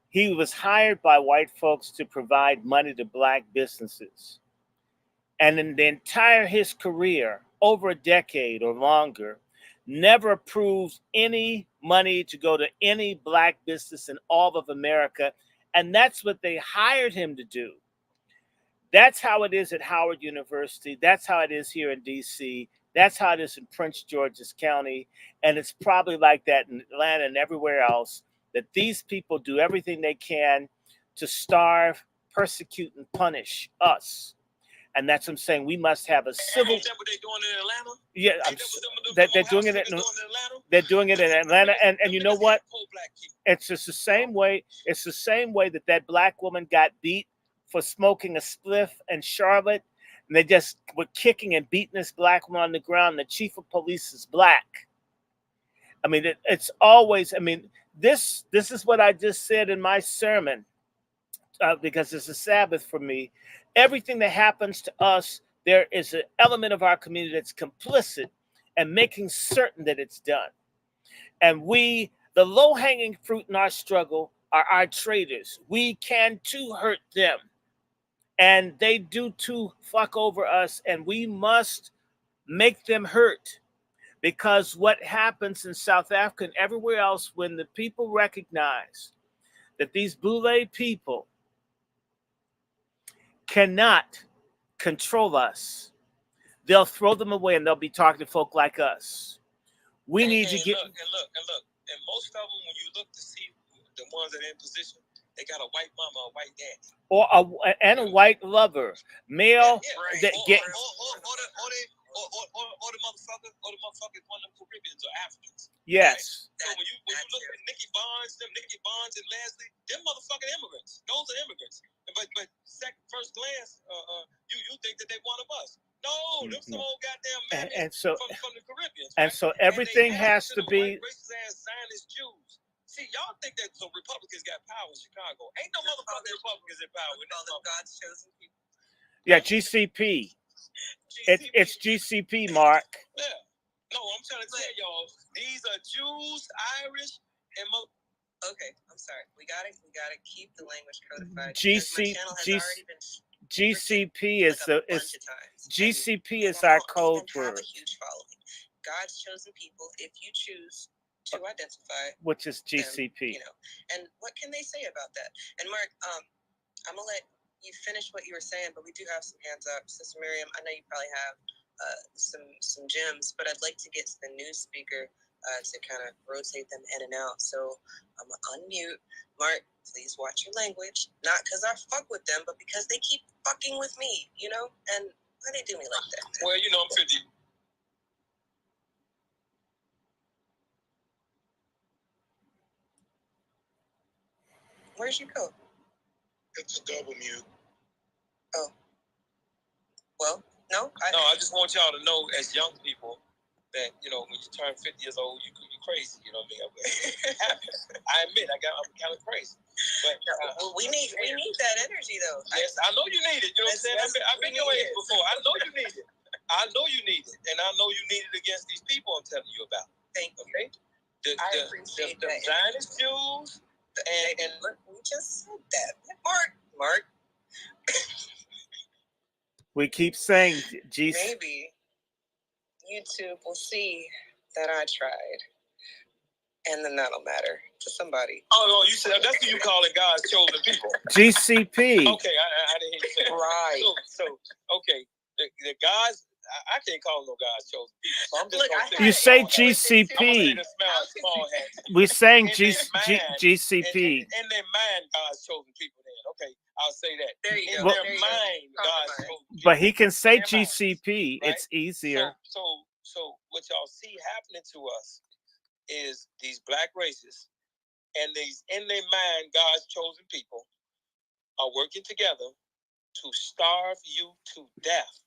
He was hired by white folks to provide money to black businesses. And in the entire his career, over a decade or longer, never approved any money to go to any black business in all of America. And that's what they hired him to do. That's how it is at Howard University. That's how it is here in D.C. That's how it is in Prince George's County. And it's probably like that in Atlanta and everywhere else, that these people do everything they can to starve, persecute, and punish us. And that's what I'm saying. We must have a civil. Is that what they're doing in Atlanta? Yeah, they're doing it. They're doing it in Atlanta, and you know what? It's just the same way. It's the same way that black woman got beat for smoking a spliff in Charlotte, and they just were kicking and beating this black woman on the ground. And the chief of police is black. I mean, it's always. I mean, this is what I just said in my sermon, because it's a Sabbath for me. Everything that happens to us, there is an element of our community that's complicit and making certain that it's done. And the low-hanging fruit in our struggle are our traitors. We can too hurt them. And they do too fuck over us, and we must make them hurt. Because what happens in South Africa and everywhere else, when the people recognize that these BOULE people cannot control us, they'll throw them away and they'll be talking to folk like us. We need to get. Look. And most of them, when you look to see the ones that are in position, they got a white mama, a white daddy, or a white lover, male. That get. Or the motherfuckers, one of them Caribbeans or Africans. Yes. Right? So when you look at Nicky Barnes and Leslie, them motherfucking immigrants. Those are immigrants. But first glance, you think that they one of us. No, them some old goddamn men from the Caribbean. Right? And so everything has to be racist ass Zionist Jews. See, y'all think that some Republicans got power in Chicago. Ain't no motherfucking Republicans in power. God's chosen people. Yeah, GCP. It's GCP, Mark. Yeah. No, I'm trying to tell y'all, these are Jews, Irish, and okay, I'm sorry. We gotta keep the language codified. GCP is our code word. Have a huge following. God's chosen people. If you choose to identify, which is GCP, them, and what can they say about that? And Mark, I'm gonna let you finish what you were saying, but we do have some hands up. Sister Miriam, I know you probably have some gems, but I'd like to get to the new speaker to kind of rotate them in and out. So I'm gonna unmute. Mark, please watch your language. Not because I fuck with them, but because they keep fucking with me, and why they do me like that? Well, I'm 50. Where's your code? It's a double mute. Oh. Well, no. I just want y'all to know, as young people, that when you turn 50 years old, you're crazy. You know what I mean? I admit, I'm kind of crazy. But we need that energy, though. Yes, I know you need it. You know what I'm saying? I've been your age before. I know you need it. I know you need it, and I know you need it against these people I'm telling you about. Thank you. Okay? I appreciate the Zionist Jews. And look, we just said that. Mark. We keep saying maybe YouTube will see that I tried, and then that'll matter to somebody. Oh no, you said that's what you call it, God's chosen people. GCP. Okay, I didn't hear you say that. Right. So okay, the God's. I can't call them no God's chosen people. So I'm just you say GCP. We saying GCP. In their mind, God's chosen people. Then I'll say that. There you In go. their mind, God's chosen people. But he can say In their minds, GCP. right? It's easier. So what y'all see happening to us is these black races and these in their mind God's chosen people are working together to starve you to death,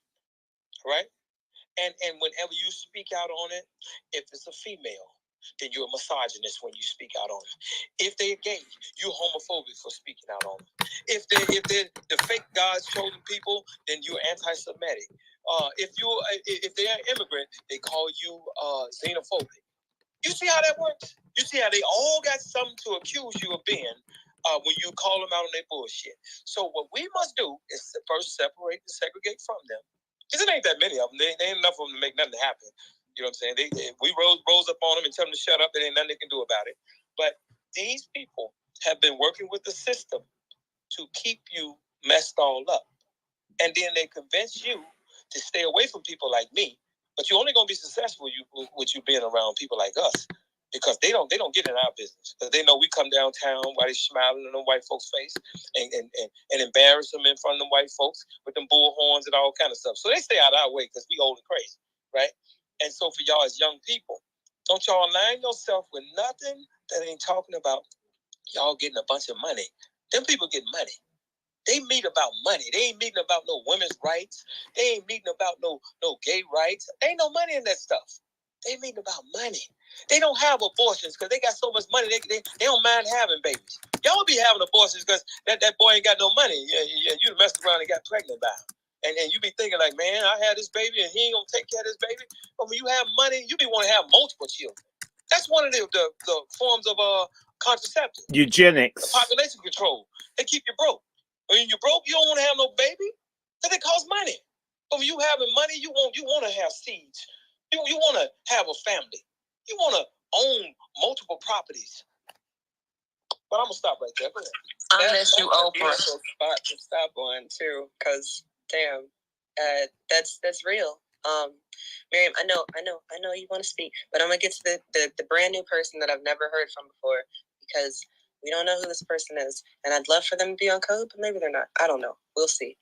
right? And whenever you speak out on it, if it's a female, then you're a misogynist when you speak out on it. If they're gay, you're homophobic for speaking out on it. If they're the fake God's chosen people, then you're anti-Semitic. If they're an immigrant, they call you xenophobic. You see how that works? You see how they all got something to accuse you of being when you call them out on their bullshit. So what we must do is first separate and segregate from them. Because it ain't that many of them. They ain't enough of them to make nothing happen. You know what I'm saying? We rose up on them and tell them to shut up. There ain't nothing they can do about it. But these people have been working with the system to keep you messed all up. And then they convince you to stay away from people like me. But you're only going to be successful with you being around people like us. Because they don't get in our business. Because they know we come downtown while they smiling in them white folks' face and embarrass them in front of them white folks with them bull horns and all kind of stuff. So they stay out of our way because we old and crazy, right? And so for y'all as young people, don't y'all align yourself with nothing that ain't talking about y'all getting a bunch of money. Them people get money. They meet about money. They ain't meeting about no women's rights. They ain't meeting about no gay rights. There ain't no money in that stuff. They meeting about money. They don't have abortions because they got so much money. They don't mind having babies. Y'all be having abortions because that boy ain't got no money. Yeah, you messed around and got pregnant by him. And you be thinking like, man, I had this baby and he ain't gonna take care of this baby. But when you have money, you be want to have multiple children. That's one of the forms of contraceptive. Eugenics. The population control. They keep you broke. When you're broke, you don't want to have no baby because it costs money. But when you having money, you want to have seeds. You want to have a family. You want to own multiple properties. But I'm gonna stop right there. Unless you Oprah. Spot to stop on too, because damn, that's real. Miriam, I know you want to speak, but I'm gonna get to the brand new person that I've never heard from before because we don't know who this person is, and I'd love for them to be on code, but maybe they're not. I don't know. We'll see.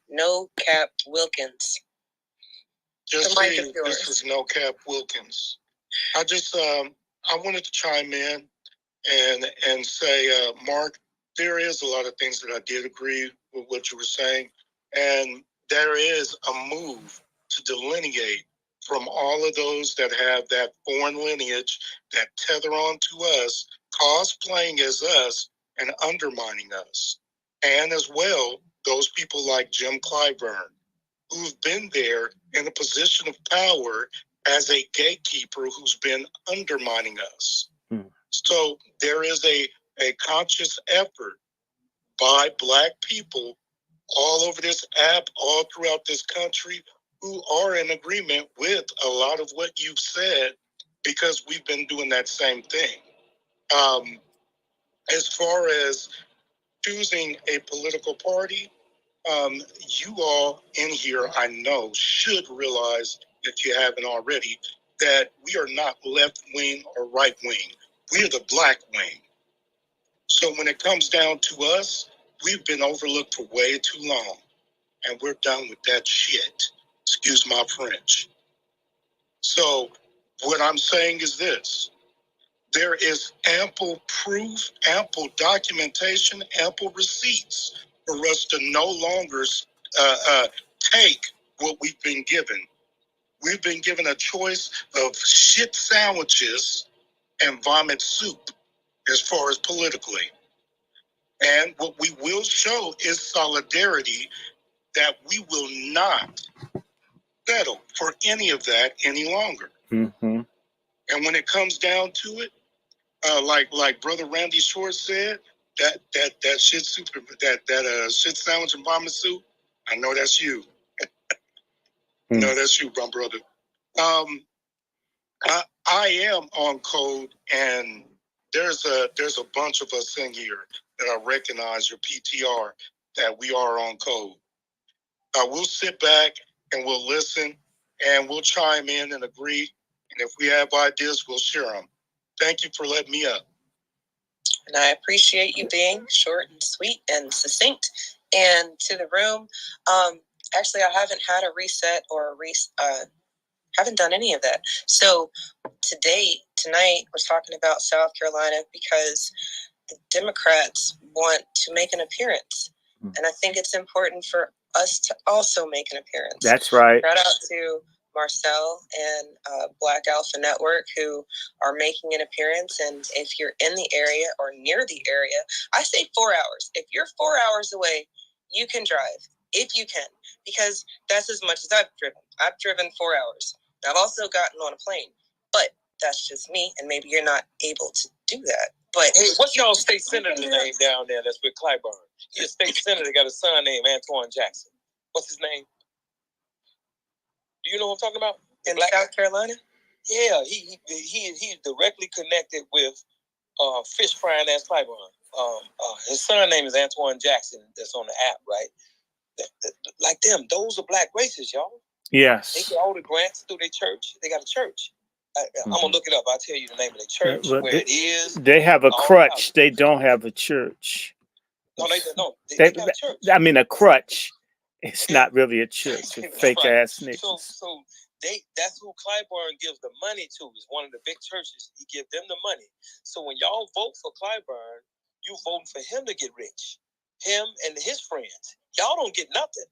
No Cap Wilkins. Just saying, this is No Cap Wilkins. I just I wanted to chime in and say, Mark, there is a lot of things that I did agree with what you were saying, and there is a move to delineate from all of those that have that foreign lineage that tether on to us, cosplaying as us and undermining us. And as well, those people like Jim Clyburn, who've been there in a position of power as a gatekeeper who's been undermining us. So there is a conscious effort by Black people all over this app, all throughout this country, who are in agreement with a lot of what you've said, because we've been doing that same thing. As far as choosing a political party, you all in here, I know, should realize, if you haven't already, that we are not left wing or right wing. We are the black wing. So when it comes down to us, we've been overlooked for way too long. And we're done with that shit. Excuse my French. So what I'm saying is this. There is ample proof, ample documentation, ample receipts for us to no longer take what we've been given. We've been given a choice of shit sandwiches and vomit soup as far as politically. And what we will show is solidarity, that we will not settle for any of that any longer. Mm-hmm. And when it comes down to it, like Brother Randy Short said, that shit soup, that shit sandwich and vomit soup, I know that's you. No, that's you, my brother. I am on code, and there's a bunch of us in here that I recognize your PTR that we are on code. We'll sit back and we'll listen and we'll chime in and agree. And if we have ideas, we'll share them. Thank you for letting me up. And I appreciate you being short and sweet and succinct. And to the room, actually, I haven't had a reset or haven't done any of that. So tonight, we're talking about South Carolina because the Democrats want to make an appearance. And I think it's important for us to also make an appearance. That's right. Shout out to Marcel and Black Alpha Network who are making an appearance. And if you're in the area or near the area, I say 4 hours. If you're 4 hours away, you can drive, if you can, because that's as much as I've driven. I've driven 4 hours. I've also gotten on a plane, but that's just me, and maybe you're not able to do that. But hey, what's y'all state senator's name down there that's with Clyburn? He's a state senator, got a son named Antoine Jackson. What's his name? Do you know what I'm talking about? In South Carolina? Yeah, he's directly connected with fish frying ass Clyburn. His son name is Antoine Jackson. That's on the app, right? Like them, those are black racists, y'all. Yes. They get all the grants through their church. They got a church. I'm gonna look it up. I'll tell you the name of the church, where it is. They have a crutch. They don't have a church. No, they got a church. I mean, a crutch. It's not really a church. Fake right. Ass niggas. So that's who Clyburn gives the money to. Is one of the big churches. He gives them the money. So when y'all vote for Clyburn, you voting for him to get rich. Him and his friends. Y'all don't get nothing.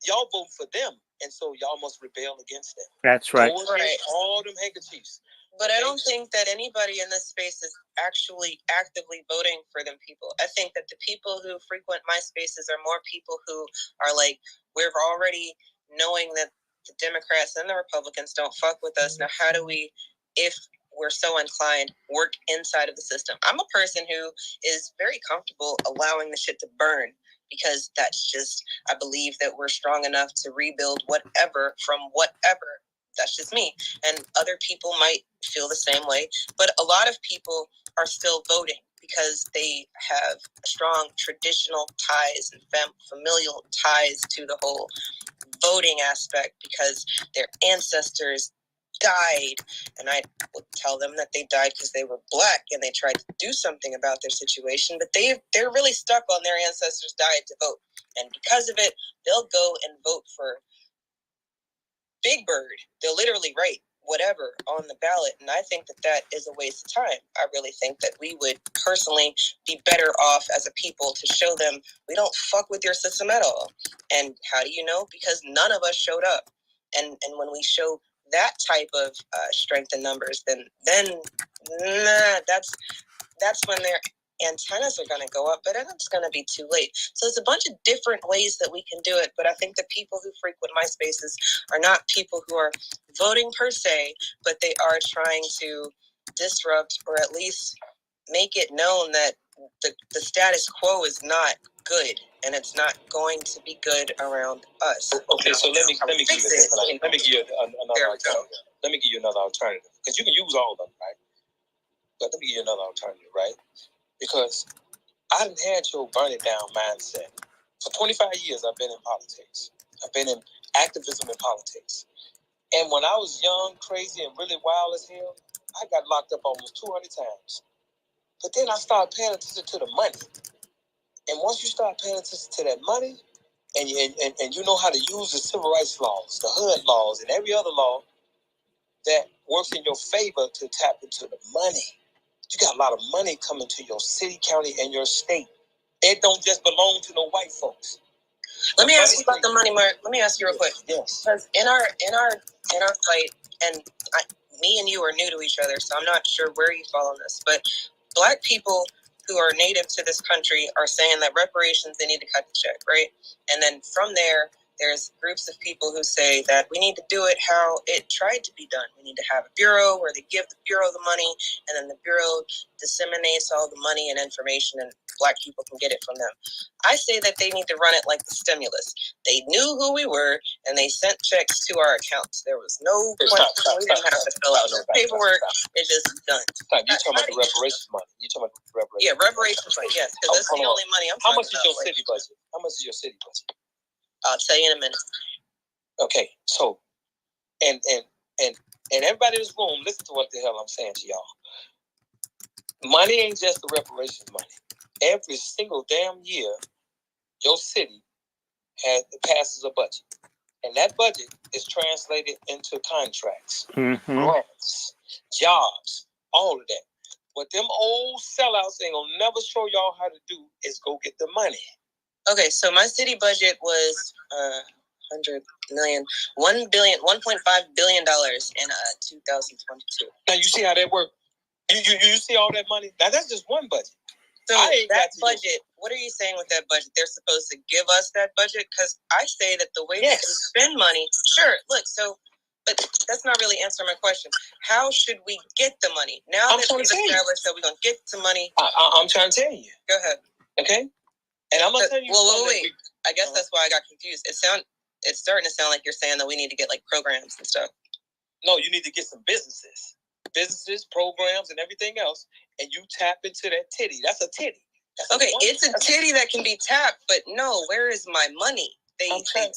Y'all vote for them. And so y'all must rebel against them. That's right. All them handkerchiefs. But I don't think that anybody in this space is actually actively voting for them people. I think that the people who frequent my spaces are more people who are like, we're already knowing that the Democrats and the Republicans don't fuck with us. Now, how do we, if we're so inclined, work inside of the system? I'm a person who is very comfortable allowing the shit to burn. Because that's just, I believe that we're strong enough to rebuild whatever from whatever. That's just me. And other people might feel the same way. But a lot of people are still voting because they have strong traditional ties and familial ties to the whole voting aspect because their ancestors died, and I would tell them that they died because they were black and they tried to do something about their situation, but they're really stuck on their ancestors died to vote, and because of it, they'll go and vote for Big Bird. They'll literally write whatever on the ballot, and I think that is a waste of time. I really think that we would personally be better off as a people to show them we don't fuck with your system at all. And how do you know? Because none of us showed up, and when we show that type of strength in numbers, then that's when their antennas are going to go up, but then it's going to be too late. So there's a bunch of different ways that we can do it, but I think the people who frequent my spaces are not people who are voting per se, but they are trying to disrupt or at least make it known that the status quo is not good, and it's not going to be good around us. Okay, so let me give you another alternative. Let me give you another alternative, because you can use all of them, right? But let me give you another alternative, right? Because I done had your burn it down mindset. For 25 years, I've been in politics. I've been in activism in politics. And when I was young, crazy, and really wild as hell, I got locked up almost 200 times. But then I started paying attention to the money. And once you start paying attention to that money, and you know how to use the civil rights laws, the HUD laws, and every other law that works in your favor to tap into the money. You got a lot of money coming to your city, county, and your state. It don't just belong to no white folks. Let me ask you about the money, Mark. Let me ask you real quick. Yes. Because in our fight, and me and you are new to each other, so I'm not sure where you fall on this, but Black people who are native to this country are saying that reparations, they need to cut the check, right? And then from there, there's groups of people who say that we need to do it how it tried to be done. We need to have a bureau where they give the bureau the money, and then the bureau disseminates all the money and information, and Black people can get it from them. I say that they need to run it like the stimulus. They knew who we were, and they sent checks to our accounts. There was no question. We didn't have to fill out no paperwork. It's just done. You're talking about the reparations money. You're talking about reparations. Yeah, reparations money. Yes, because that's the only money I'm talking about. How much is your city budget? How much is your city budget? I'll tell you in a minute. Okay, so and everybody in this room, listen to what the hell I'm saying to y'all. Money ain't just the reparations money. Every single damn year, your city passes a budget. And that budget is translated into contracts, grants, jobs, all of that. What them old sellouts ain't gonna never show y'all how to do is go get the money. Okay, so my city budget was $100 million, $1.5 billion in 2022. Now you see how that works? You see all that money? Now that's just one budget. So that budget, what are you saying with that budget? They're supposed to give us that budget? Because I say that the way that they spend money, sure, look, so, but that's not really answering my question. How should we get the money? Now that we've established that we're going to get the money. I'm trying to tell you. Go ahead. Okay? And I'm going to tell you. Well, wait. I guess that's why I got confused. It's starting to sound like you're saying that we need to get like programs and stuff. No, you need to get some businesses, programs, and everything else, and you tap into that titty. That's a titty. It's a titty that can be tapped, but no, where is my money? They took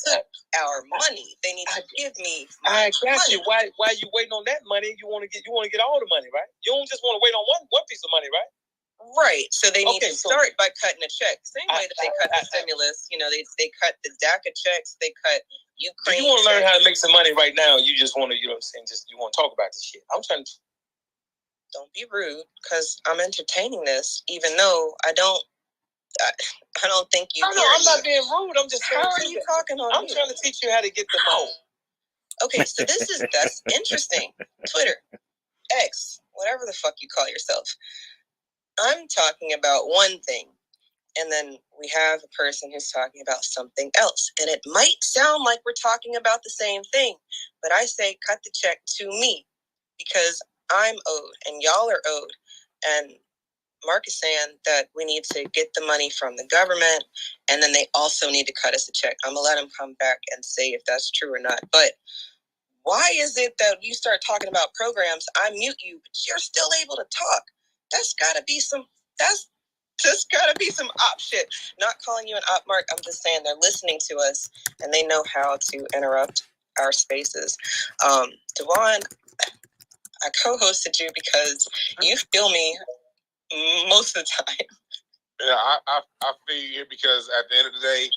our money. They need to give me my money. You. Why are you waiting on that money? You want to get all the money, right? You don't just want to wait on one piece of money, right? Right. So they need to start by cutting a check. Same way that they cut the stimulus. You know, they cut the DACA checks. They cut Ukraine. You want to learn how to make some money right now? You just want to, you know what I'm saying? Just you want to talk about this shit. I'm trying to. Don't be rude, because I'm entertaining this, even though I don't think you. No, I'm not being rude. I'm just. How are you talking on? I'm trying to teach you how to get the money. Okay, so that's interesting. Twitter, X, whatever the fuck you call yourself. I'm talking about one thing, and then we have a person who's talking about something else, and it might sound like we're talking about the same thing, but I say cut the check to me, because I'm owed and y'all are owed. And Mark is saying that we need to get the money from the government, and then they also need to cut us a check. I'm going to let him come back and say if that's true or not. But why is it that you start talking about programs, I mute you, but you're still able to talk? That's got to be some op shit. Not calling you an op, Mark. I'm just saying they're listening to us, and they know how to interrupt our spaces. Devon, I co-hosted you because you feel me most of the time. Yeah, I feel you here because at the end of the day,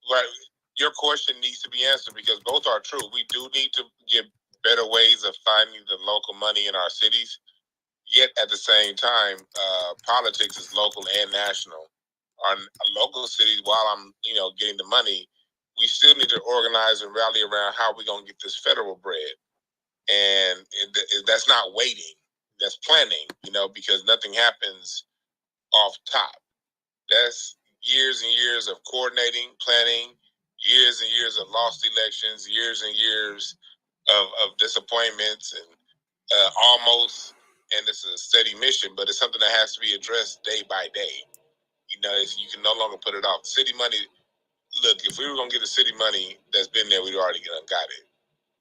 like, your question needs to be answered because both are true. We do need to get better ways of finding the local money in our cities. Yet at the same time, politics is local and national. Our local cities, while I'm getting the money, we still need to organize and rally around how we're gonna get this federal bread. And that's not waiting. That's planning, because nothing happens off top. That's years and years of coordinating, planning, years and years of lost elections, years and years of disappointments and almost, and it's a steady mission, but it's something that has to be addressed day by day. You can no longer put it off. City money, look, if we were going to get the city money that's been there, we'd already got it.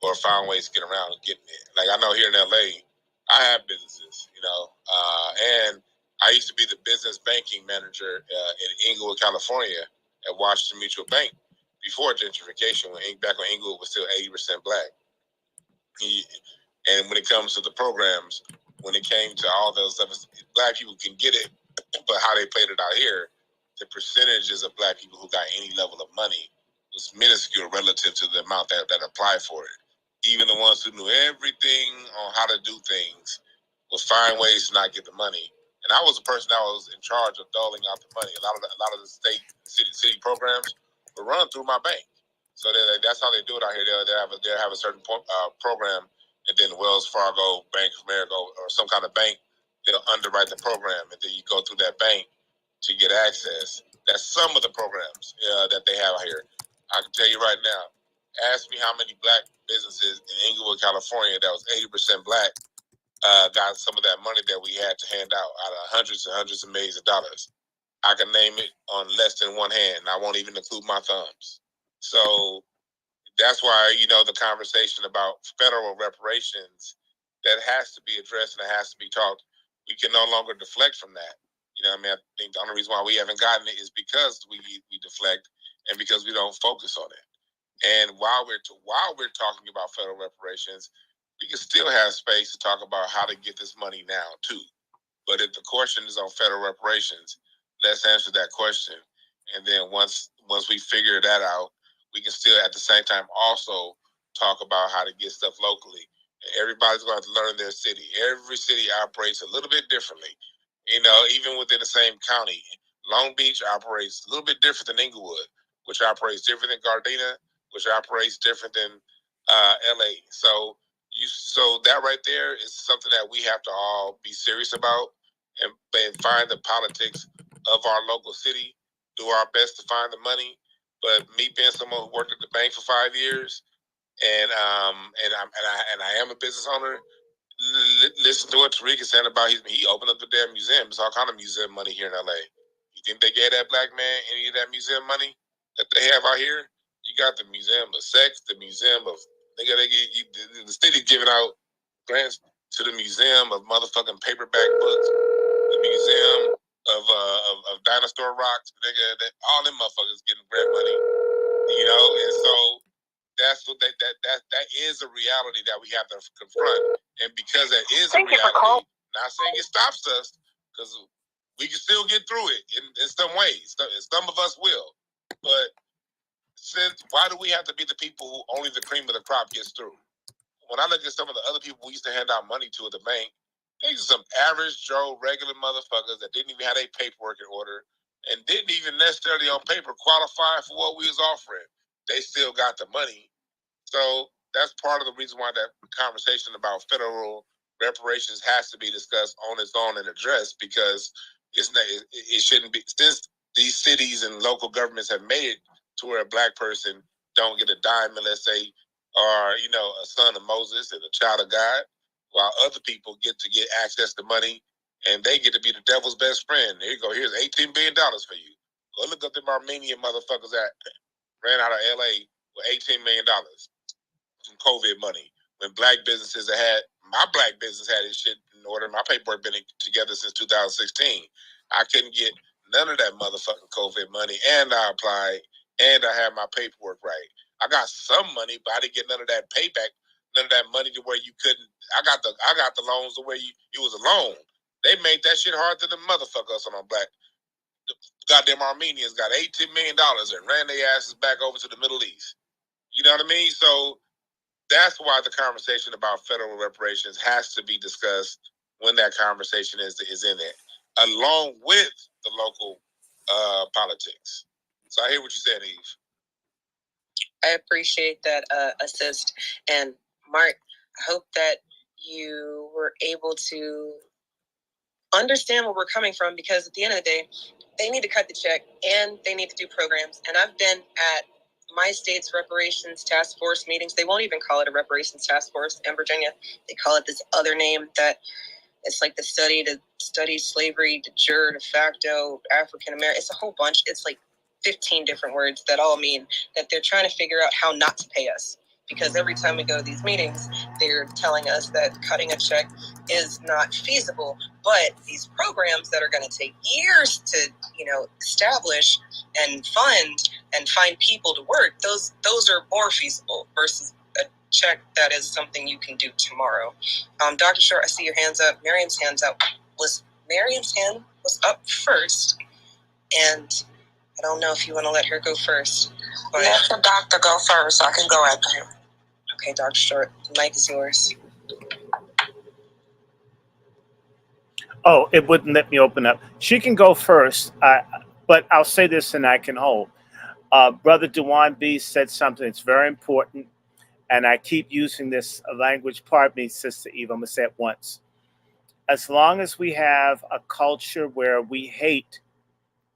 Or found ways to get around and getting it. Like I know here in LA, I have businesses, and I used to be the business banking manager in Inglewood, California, at Washington Mutual Bank before gentrification, back when Inglewood was still 80% black. And when it comes to the programs, when it came to all those stuff, black people can get it, but how they played it out here, the percentages of black people who got any level of money was minuscule relative to the amount that applied for it. Even the ones who knew everything on how to do things would find ways to not get the money. And I was the person that was in charge of doling out the money. A lot of the state city programs were run through my bank. So that's how they do it out here. They'll have a certain program, and then Wells Fargo, Bank of America, or some kind of bank, they'll underwrite the program, and then you go through that bank to get access. That's some of the programs that they have out here. I can tell you right now, ask me how many black businesses in Inglewood, California, that was 80% black, got some of that money that we had to hand out of hundreds and hundreds of millions of dollars. I can name it on less than one hand, and I won't even include my thumbs. So that's why, the conversation about federal reparations, that has to be addressed and it has to be talked. We can no longer deflect from that. I think the only reason why we haven't gotten it is because we deflect and because we don't focus on it. And while we're talking about federal reparations, we can still have space to talk about how to get this money now too. But if the question is on federal reparations, let's answer that question. And then once we figure that out, we can still at the same time also talk about how to get stuff locally. And everybody's going to have to learn their city. Every city operates a little bit differently. You know, even within the same county. Long Beach operates a little bit different than Inglewood, which operates different than Gardena, which operates different than LA. So that right there is something that we have to all be serious about and find the politics of our local city, do our best to find the money. But me being someone who worked at the bank for 5 years, and I am a business owner. Listen to what Tariq is saying about he opened up the damn museum. There's all kind of museum money here in LA. You think they gave that black man any of that museum money that they have out here? You got the museum of sex, the museum of the city's giving out grants to the museum of motherfucking paperback books, the museum of dinosaur rocks. All them motherfuckers getting grant money, you know, and so that's what that is a reality that we have to confront. And because that is a reality, not saying it stops us, because we can still get through it in some ways. Some of us will. But why do we have to be the people who only the cream of the crop gets through? When I look at some of the other people we used to hand out money to at the bank, these are some average Joe, regular motherfuckers that didn't even have their paperwork in order and didn't even necessarily on paper qualify for what we was offering. They still got the money. So that's part of the reason why that conversation about federal reparations has to be discussed on its own and addressed, because it shouldn't be, since these cities and local governments have made it to where a black person don't get a dime unless they are, you know, a son of Moses and a child of God, while other people get access to money and they get to be the devil's best friend. There you go. Here's $18 billion for you. Go look up them Armenian motherfuckers that ran out of LA with $18 million from COVID money. When black businesses my black business had its shit in order. My paperwork been together since 2016. I couldn't get none of that motherfucking COVID money, and I applied, and I had my paperwork right. I got some money, but I didn't get none of that payback, none of that money to where you couldn't. I got the loans to where it was a loan. They made that shit hard to the motherfuckers on black. The goddamn Armenians got $18 million and ran their asses back over to the Middle East. You know what I mean? So that's why the conversation about federal reparations has to be discussed when that conversation is in it, along with the local politics. So I hear what you said, Eve. I appreciate that assist. And Mark, I hope that you were able to understand where we're coming from, because at the end of the day, they need to cut the check and they need to do programs. And I've been at my state's reparations task force meetings. They won't even call it a reparations task force in Virginia. They call it this other name that it's like the study to study slavery, de jure, de facto, African American. It's a whole bunch. It's like 15 different words that all mean that they're trying to figure out how not to pay us. Because every time we go to these meetings, they're telling us that cutting a check is not feasible. But these programs that are going to take years to, establish and fund and find people to work, those are more feasible versus a check that is something you can do tomorrow. Dr. Short, I see your hands up. Miriam's hands up. Miriam's hand was up first, and I don't know if you want to let her go first. But let the doctor go first. I can go after him. Okay, Dr. Short, the mic is yours. Oh, it wouldn't let me open up. She can go first, but I'll say this and I can hold. Brother Dewan B said something that's very important, and I keep using this language. Pardon me, Sister Eva, I'm going to say it once. As long as we have a culture where we hate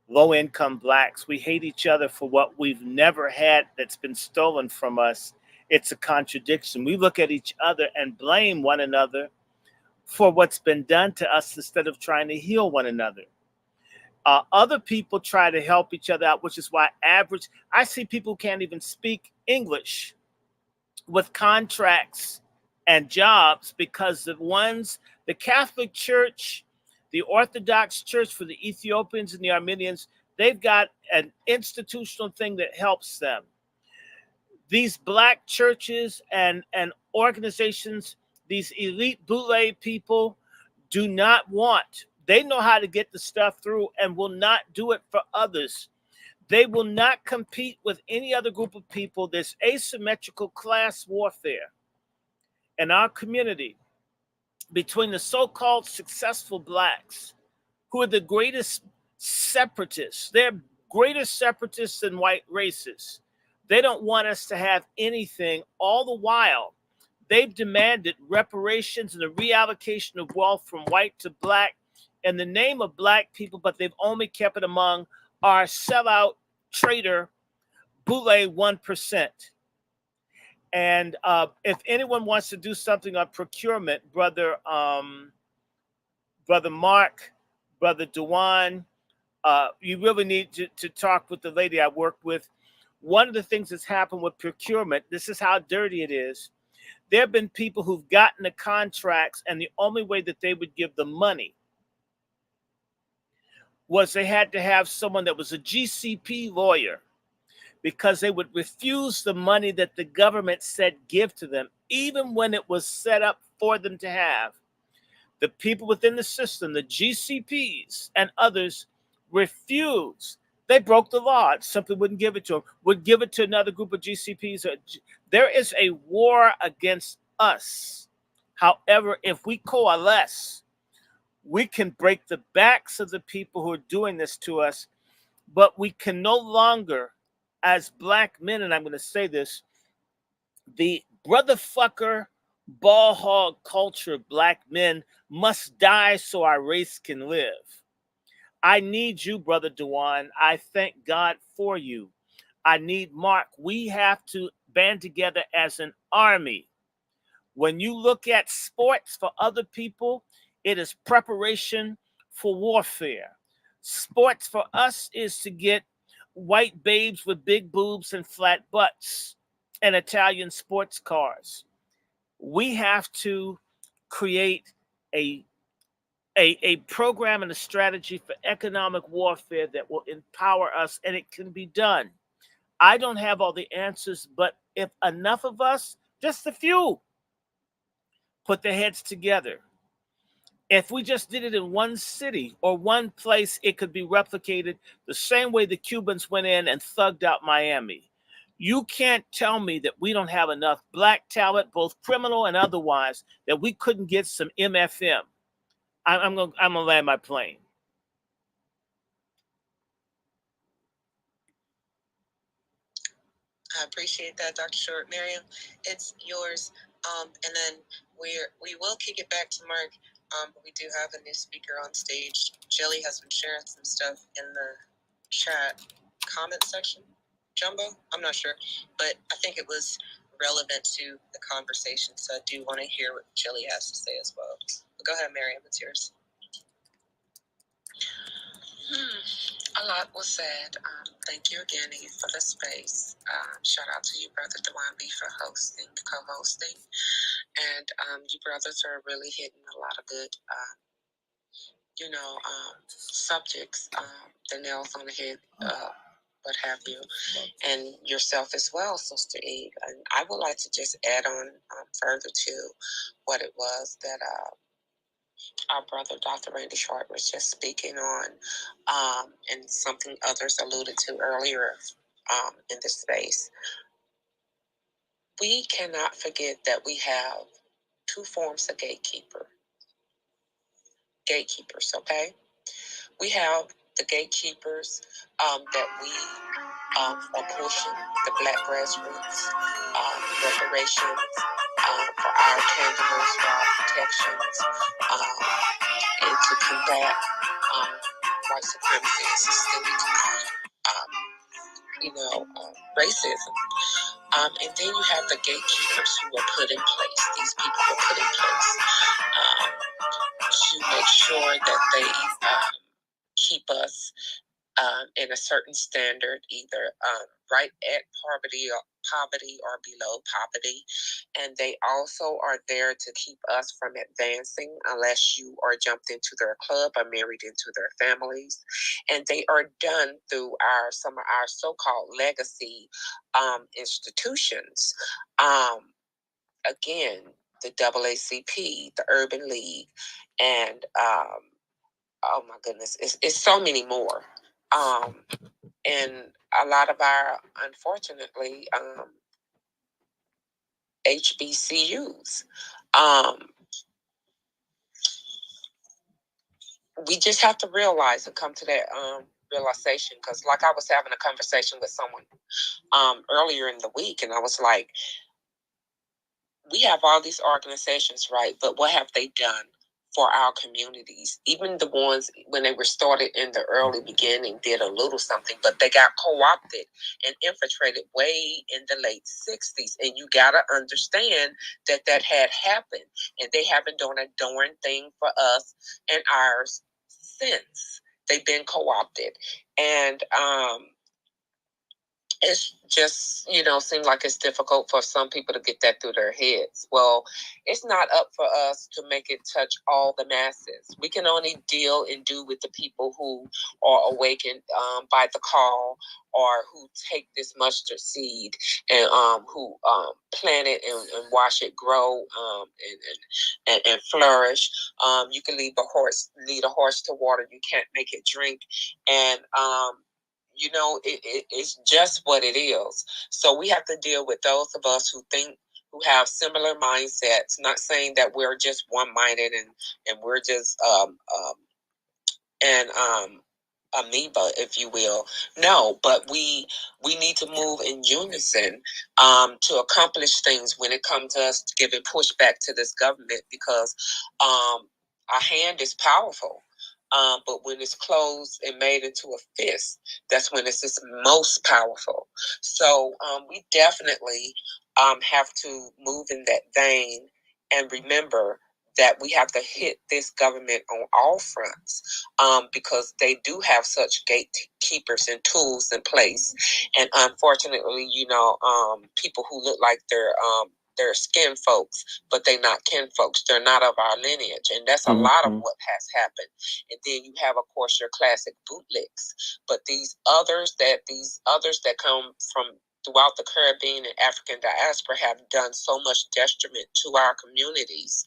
low-income blacks, we hate each other for what we've never had that's been stolen from us, it's a contradiction. We look at each other and blame one another for what's been done to us instead of trying to heal one another. Other people try to help each other out, which is why I see people who can't even speak English with contracts and jobs because the Catholic Church, the Orthodox Church for the Ethiopians and the Armenians, they've got an institutional thing that helps them. These black churches and organizations, these elite BOULE people do not want They know how to get the stuff through and will not do it for others. They will not compete with any other group of people. There's asymmetrical class warfare in our community between the so-called successful blacks, who are the greatest separatists. They're greater separatists than white racists. They don't want us to have anything. All the while, they've demanded reparations and the reallocation of wealth from white to black in the name of black people, but they've only kept it among our sellout traitor BOULE 1%. And if anyone wants to do something on procurement, brother Mark, brother Dewan, you really need to talk with the lady I work with. One of the things that's happened with procurement, this is how dirty it is. There have been people who've gotten the contracts, and the only way that they would give the money was they had to have someone that was a GCP lawyer, because they would refuse the money that the government said give to them, even when it was set up for them to have. The people within the system, the GCPs and others, refused. They broke the law. Simply wouldn't give it to them. Would give it to another group of GCPs. There is a war against us. However, if we coalesce, we can break the backs of the people who are doing this to us, but we can no longer, as black men, and I'm going to say this, the brotherfucker, ball hog culture of black men must die so our race can live. I need you, Brother Dewan. I thank God for you. I need Mark. We have to band together as an army. When you look at sports for other people, it is preparation for warfare. Sports for us is to get white babes with big boobs and flat butts and Italian sports cars. We have to create a program and a strategy for economic warfare that will empower us, and it can be done. I don't have all the answers, but if enough of us, just a few, put their heads together, if we just did it in one city or one place, it could be replicated the same way the Cubans went in and thugged out Miami. You can't tell me that we don't have enough black talent, both criminal and otherwise, that we couldn't get some MFM. I'm gonna land my plane. I appreciate that, Dr. Short. Miriam, it's yours. And then we will kick it back to Mark. But we do have a new speaker on stage. Jelly has been sharing some stuff in the chat comment section. Jumbo, I'm not sure, but I think it was relevant to the conversation. So I do want to hear what Jelly has to say as well. But go ahead, Miriam, it's yours. A lot was said. Thank you again, Eve, for the space. Shout out to you, Brother Dewan B, for co-hosting. And you brothers are really hitting a lot of good, subjects, the nails on the head, what have you, and yourself as well, Sister Eve. And I would like to just add on further to what it was that our brother, Dr. Randy Short, was just speaking on, and something others alluded to earlier in this space. We cannot forget that we have two forms of gatekeepers, okay? We have the gatekeepers that we apportion the black grassroots reparations for our tangibles, for our protections, and to combat white supremacy and systemic, racism. And then you have the gatekeepers who were put in place. These people were put in place to make sure that they keep us in a certain standard, either right at poverty or below poverty. And they also are there to keep us from advancing unless you are jumped into their club or married into their families. And they are done through some of our so-called legacy institutions. Again, the AACP, the Urban League, and oh my goodness, it's so many more. And a lot of our, unfortunately, HBCUs. We just have to realize and come to that realization, because like I was having a conversation with someone earlier in the week, and I was like, we have all these organizations, right? But what have they done for our communities? Even the ones when they were started in the early beginning did a little something, but they got co-opted and infiltrated way in the late 60s. And you got to understand that that had happened, and they haven't done a darn thing for us and ours since. They've been co-opted. And it's just, seems like it's difficult for some people to get that through their heads. Well, it's not up for us to make it touch all the masses. We can only deal and do with the people who are awakened by the call, or who take this mustard seed and who plant it and watch it grow and flourish. You can lead a horse to water. You can't make it drink. And it's just what it is. So we have to deal with those of us who have similar mindsets. Not saying that we're just one-minded and we're just amoeba, if you will. No, but we need to move in unison to accomplish things when it comes to us giving pushback to this government, because our hand is powerful. But when it's closed and made into a fist, that's when it's its most powerful. So we definitely have to move in that vein and remember that we have to hit this government on all fronts, because they do have such gatekeepers and tools in place. And unfortunately, people who look like they're skin folks, but they're not kin folks. They're not of our lineage. And that's a lot of what has happened. And then you have, of course, your classic bootlicks. But these others that come from throughout the Caribbean and African diaspora have done so much detriment to our communities,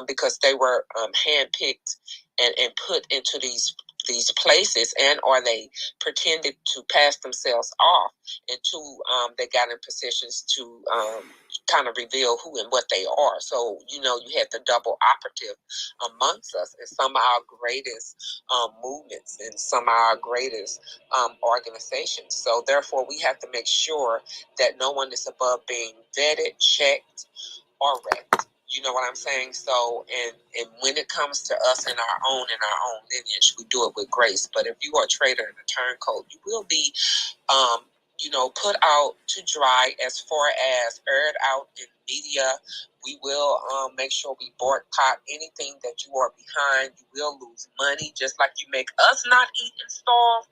because they were handpicked and put into these places, and or they pretended to pass themselves off, and two, they got in positions to kind of reveal who and what they are. So you had the double operative amongst us, and some of our greatest movements and some of our greatest organizations. So therefore, we have to make sure that no one is above being vetted, checked, or wrecked. You know what I'm saying? So, and when it comes to us in our own lineage, we do it with grace. But if you are a traitor and a turncoat, you will be, put out to dry, as far as aired out in media. We will make sure we boycott anything that you are behind. You will lose money, just like you make us not eat and starve.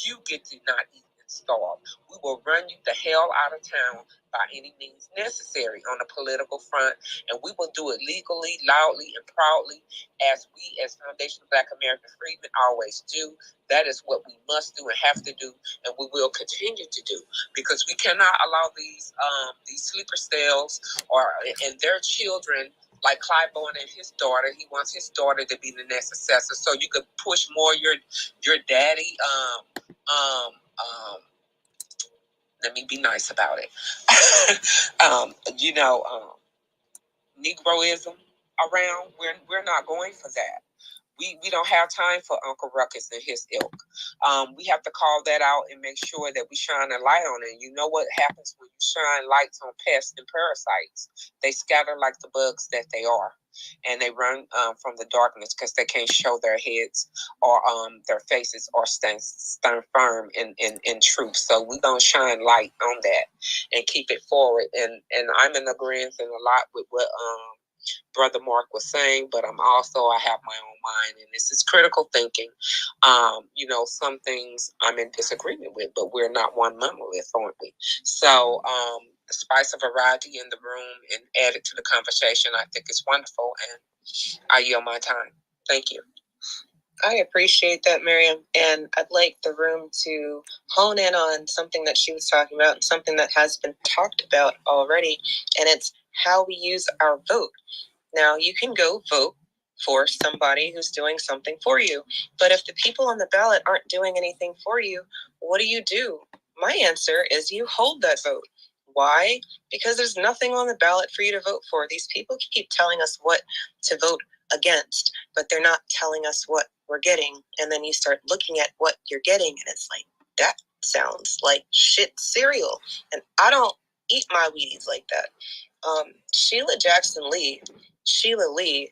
You get to not eat and starve. We will run you the hell out of town by any means necessary on the political front, and we will do it legally, loudly, and proudly, as we, as Foundation of Black American Freedmen, always do. That is what we must do and have to do, and we will continue to do, because we cannot allow these sleeper cells and their children, like Clyburn and his daughter. He wants his daughter to be the next successor, so you could push more your daddy. Let me be nice about it. Negroism around. We're not going for that. We don't have time for Uncle Ruckus and his ilk. We have to call that out and make sure that we shine a light on it. You know what happens when you shine lights on pests and parasites? They scatter like the bugs that they are. And they run from the darkness because they can't show their heads or their faces, or stand firm in truth. So we're going to shine light on that and keep it forward. And I'm in agreement a lot with what Brother Mark was saying, but I have my own mind, and this is critical thinking. Some things I'm in disagreement with, but we're not one monolith, aren't we? So the spice of variety in the room and add it to the conversation, I think is wonderful, and I yield my time. Thank you. I appreciate that, Miriam, and I'd like the room to hone in on something that she was talking about, and something that has been talked about already, and it's how we use our vote. Now, you can go vote for somebody who's doing something for you. But if the people on the ballot aren't doing anything for you, what do? My answer is you hold that vote. Why? Because there's nothing on the ballot for you to vote for. These people keep telling us what to vote against, but they're not telling us what we're getting. And then you start looking at what you're getting, and it's like, that sounds like shit cereal. And I don't eat my Wheaties like that. Sheila Lee,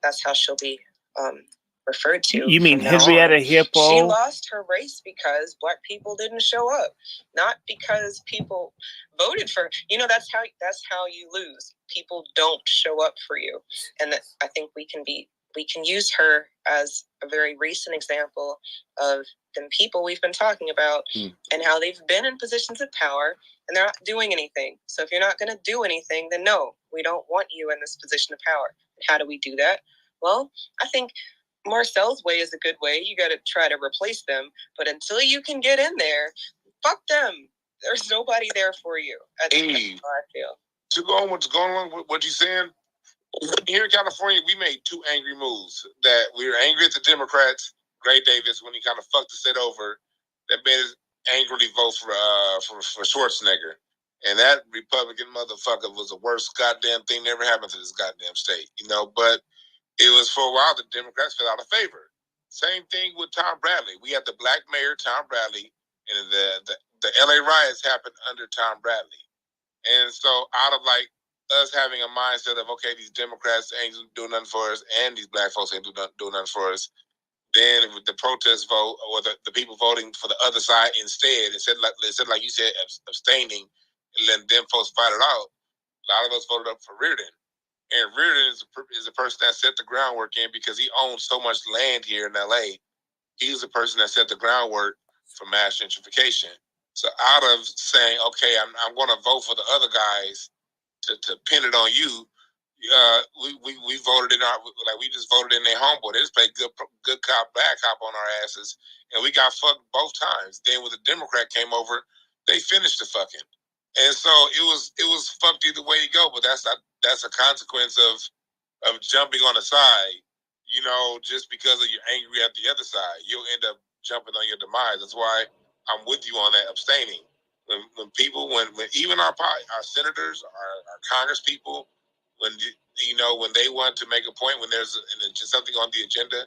that's how she'll be referred to. You mean Henrietta Hippo? She lost her race because Black people didn't show up, not because people voted for. That's how you lose. People don't show up for you, and I think we can use her as a very recent example of the people we've been talking about and how they've been in positions of power and they're not doing anything. So if you're not going to do anything, then no, we don't want you in this position of power. How do we do that? Well, I think Marcel's way is a good way. You got to try to replace them. But until you can get in there, fuck them. There's nobody there for you. That's how I feel. To go on what's going on with what you're saying, here in California, we made two angry moves. That we were angry at the Democrats, Gray Davis, when he kind of fucked the state over, that made us angrily vote for Schwarzenegger. And that Republican motherfucker was the worst goddamn thing that ever happened to this goddamn state, But it was for a while the Democrats fell out of favor. Same thing with Tom Bradley. We had the black mayor, Tom Bradley, and the LA riots happened under Tom Bradley. And so out of us having a mindset of, okay, these Democrats ain't doing nothing for us and these black folks ain't doing nothing for us, then with the protest vote or the people voting for the other side instead like you said, abstaining and letting them folks fight it out, a lot of us voted up for Reardon. And Reardon is a person that set the groundwork in because he owns so much land here in LA. He's the person that set the groundwork for mass gentrification. So out of saying, okay, I'm going to vote for the other guys to pin it on you, we voted in we just voted in their homeboy. They just played good cop, bad cop on our asses, and we got fucked both times. Then when the Democrat came over, they finished the fucking. And so it was fucked either way you go, but that's a consequence of jumping on the side, just because of you're angry at the other side. You'll end up jumping on your demise. That's why I'm with you on that abstaining. When people, when even our senators, our Congress people, when they want to make a point, when there's just something on the agenda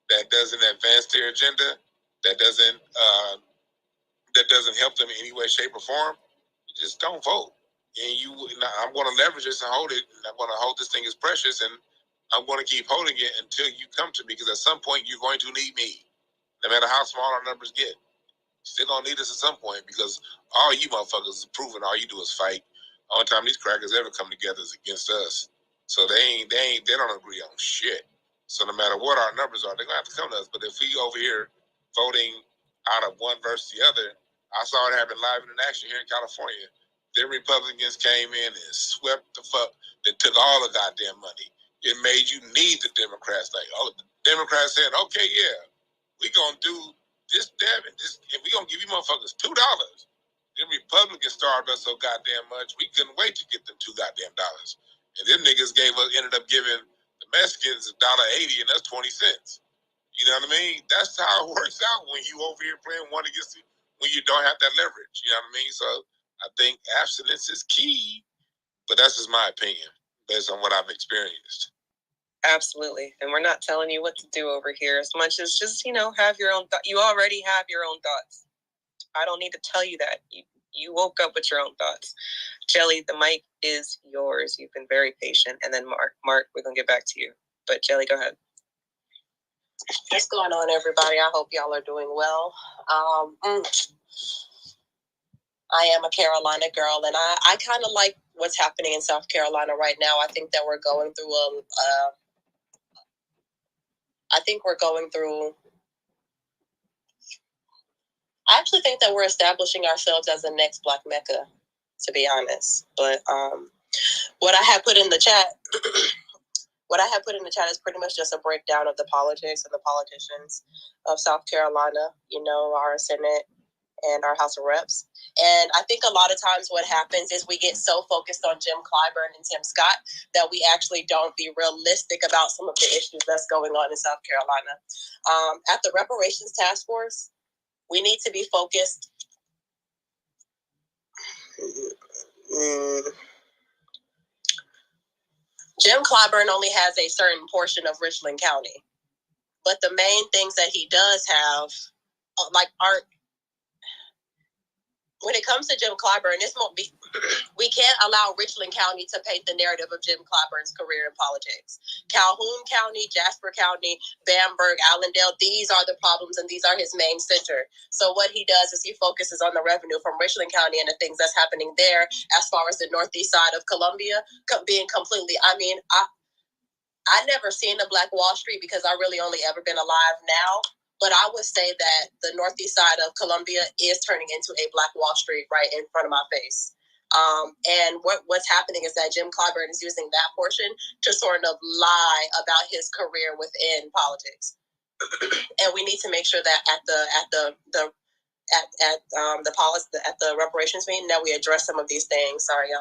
that doesn't advance their agenda, that doesn't help them in any way, shape, or form, just don't vote. And I'm going to leverage this and hold it. And I'm going to hold this thing as precious, and I'm going to keep holding it until you come to me, because at some point you're going to need me, no matter how small our numbers get. Still gonna need us at some point, because all you motherfuckers is proving all you do is fight. Only time these crackers ever come together is against us. So they don't agree on shit. So no matter what our numbers are, they're gonna have to come to us. But if we over here voting out of one versus the other, I saw it happen live in action here in California. The Republicans came in and swept the fuck. They took all the goddamn money. It made you need the Democrats. The Democrats said, okay, yeah, we gonna do this, that, and this, and we gonna give you motherfuckers $2. Them Republicans starved us so goddamn much, we couldn't wait to get them $2 goddamn. And them niggas ended up giving the Mexicans $1.80, and that's 20 cents. You know what I mean? That's how it works out when you over here playing one against the, when you don't have that leverage. You know what I mean? So I think abstinence is key, but that's just my opinion based on what I've experienced. Absolutely. And we're not telling you what to do over here as much as just, have your own you already have your own thoughts. I don't need to tell you that. You woke up with your own thoughts. Jelly, the mic is yours. You've been very patient. And then Mark, we're going to get back to you. But Jelly, go ahead. What's going on, everybody? I hope y'all are doing well. I am a Carolina girl, and I kind of like what's happening in South Carolina right now. I think that we're going through I actually think that we're establishing ourselves as the next Black Mecca, to be honest. But what I had put in the chat, is pretty much just a breakdown of the politics and the politicians of South Carolina. Our Senate and our House of Reps. And I think a lot of times what happens is we get so focused on Jim Clyburn and Tim Scott that we actually don't be realistic about some of the issues that's going on in South Carolina. At the Reparations Task Force, we need to be focused. Jim Clyburn only has a certain portion of Richland County, but the main things that he does have, aren't. When it comes to Jim Clyburn, we can't allow Richland County to paint the narrative of Jim Clyburn's career in politics. Calhoun County, Jasper County, Bamberg, Allendale, these are the problems and these are his main center. So what he does is he focuses on the revenue from Richland County and the things that's happening there as far as the northeast side of Columbia being completely, I never seen a Black Wall Street because I really only ever been alive now. But I would say that the northeast side of Columbia is turning into a Black Wall Street right in front of my face. And what's happening is that Jim Clyburn is using that portion to sort of lie about his career within politics. And we need to make sure that at the reparations meeting that we address some of these things. Sorry,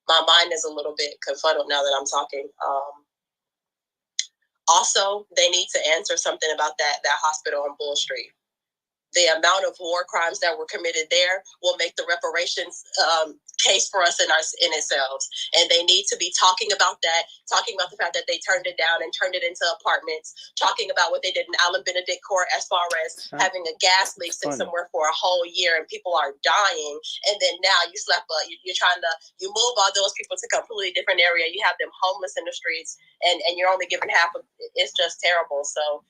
my mind is a little bit confuddled now that I'm talking. Also, they need to answer something about that hospital on Bull Street. The amount of war crimes that were committed there will make the reparations case for us in itself. And they need to be talking about that, talking about the fact that they turned it down and turned it into apartments, talking about what they did in Allen Benedict Court as far as having a gas leak somewhere for a whole year and people are dying. And then now you move all those people to a completely different area. You have them homeless in the streets and you're only giving half of it. It's just terrible. So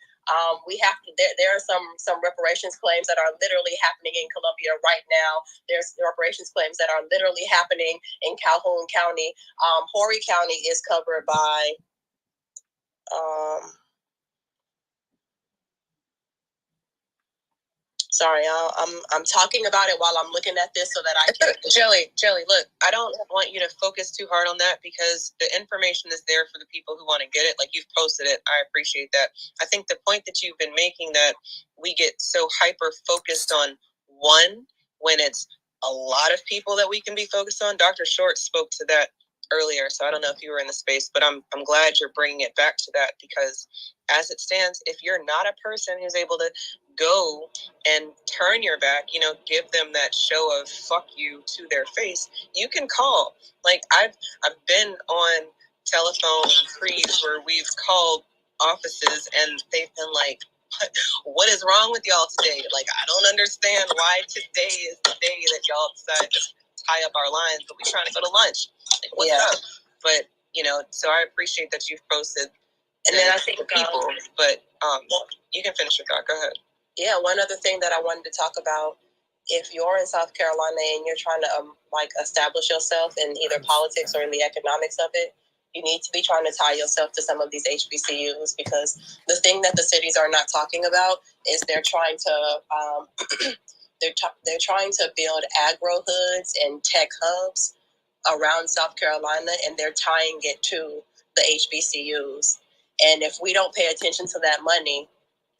we have to. There are some reparations claims that are literally happening in Columbia right now. There's reparations claims that are literally happening in Calhoun County. Horry County is covered by. Sorry, I'm talking about it while I'm looking at this so that I can. Jelly, look, I don't want you to focus too hard on that because the information is there for the people who want to get it. Like, you've posted it. I appreciate that. I think the point that you've been making, that we get so hyper focused on one when it's a lot of people that we can be focused on. Dr. Short spoke to that earlier, so I don't know if you were in the space, but I'm glad you're bringing it back to that, because as it stands, if you're not a person who's able to go and turn your back, give them that show of fuck you to their face, you can call. Like, I've been on telephone trees where we've called offices and they've been like, what is wrong with y'all today? Like, I don't understand why today is the day that y'all decide to tie up our lines, but we're trying to go to lunch. Like, what's up? But, so I appreciate that you've posted. And then I think people, but you can finish your thought. Go ahead. Yeah, one other thing that I wanted to talk about, if you're in South Carolina and you're trying to establish yourself in either politics or in the economics of it, you need to be trying to tie yourself to some of these HBCUs, because the thing that the cities are not talking about is they're trying to they're trying to build agro hoods and tech hubs around South Carolina, and they're tying it to the HBCUs. And if we don't pay attention to that money,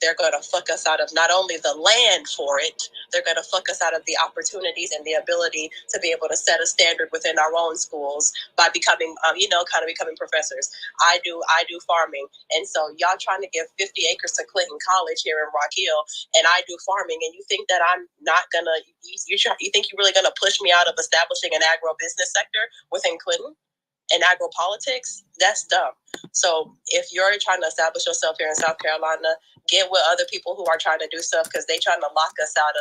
they're going to fuck us out of not only the land for it, they're going to fuck us out of the opportunities and the ability to be able to set a standard within our own schools by becoming, becoming professors. I do farming. And so y'all trying to give 50 acres to Clinton College here in Rock Hill, and I do farming, and you think that I'm not going to, you think you're really going to push me out of establishing an agro-business sector within Clinton? And agro-politics, that's dumb. So if you're trying to establish yourself here in South Carolina, get with other people who are trying to do stuff, because they're trying to lock us out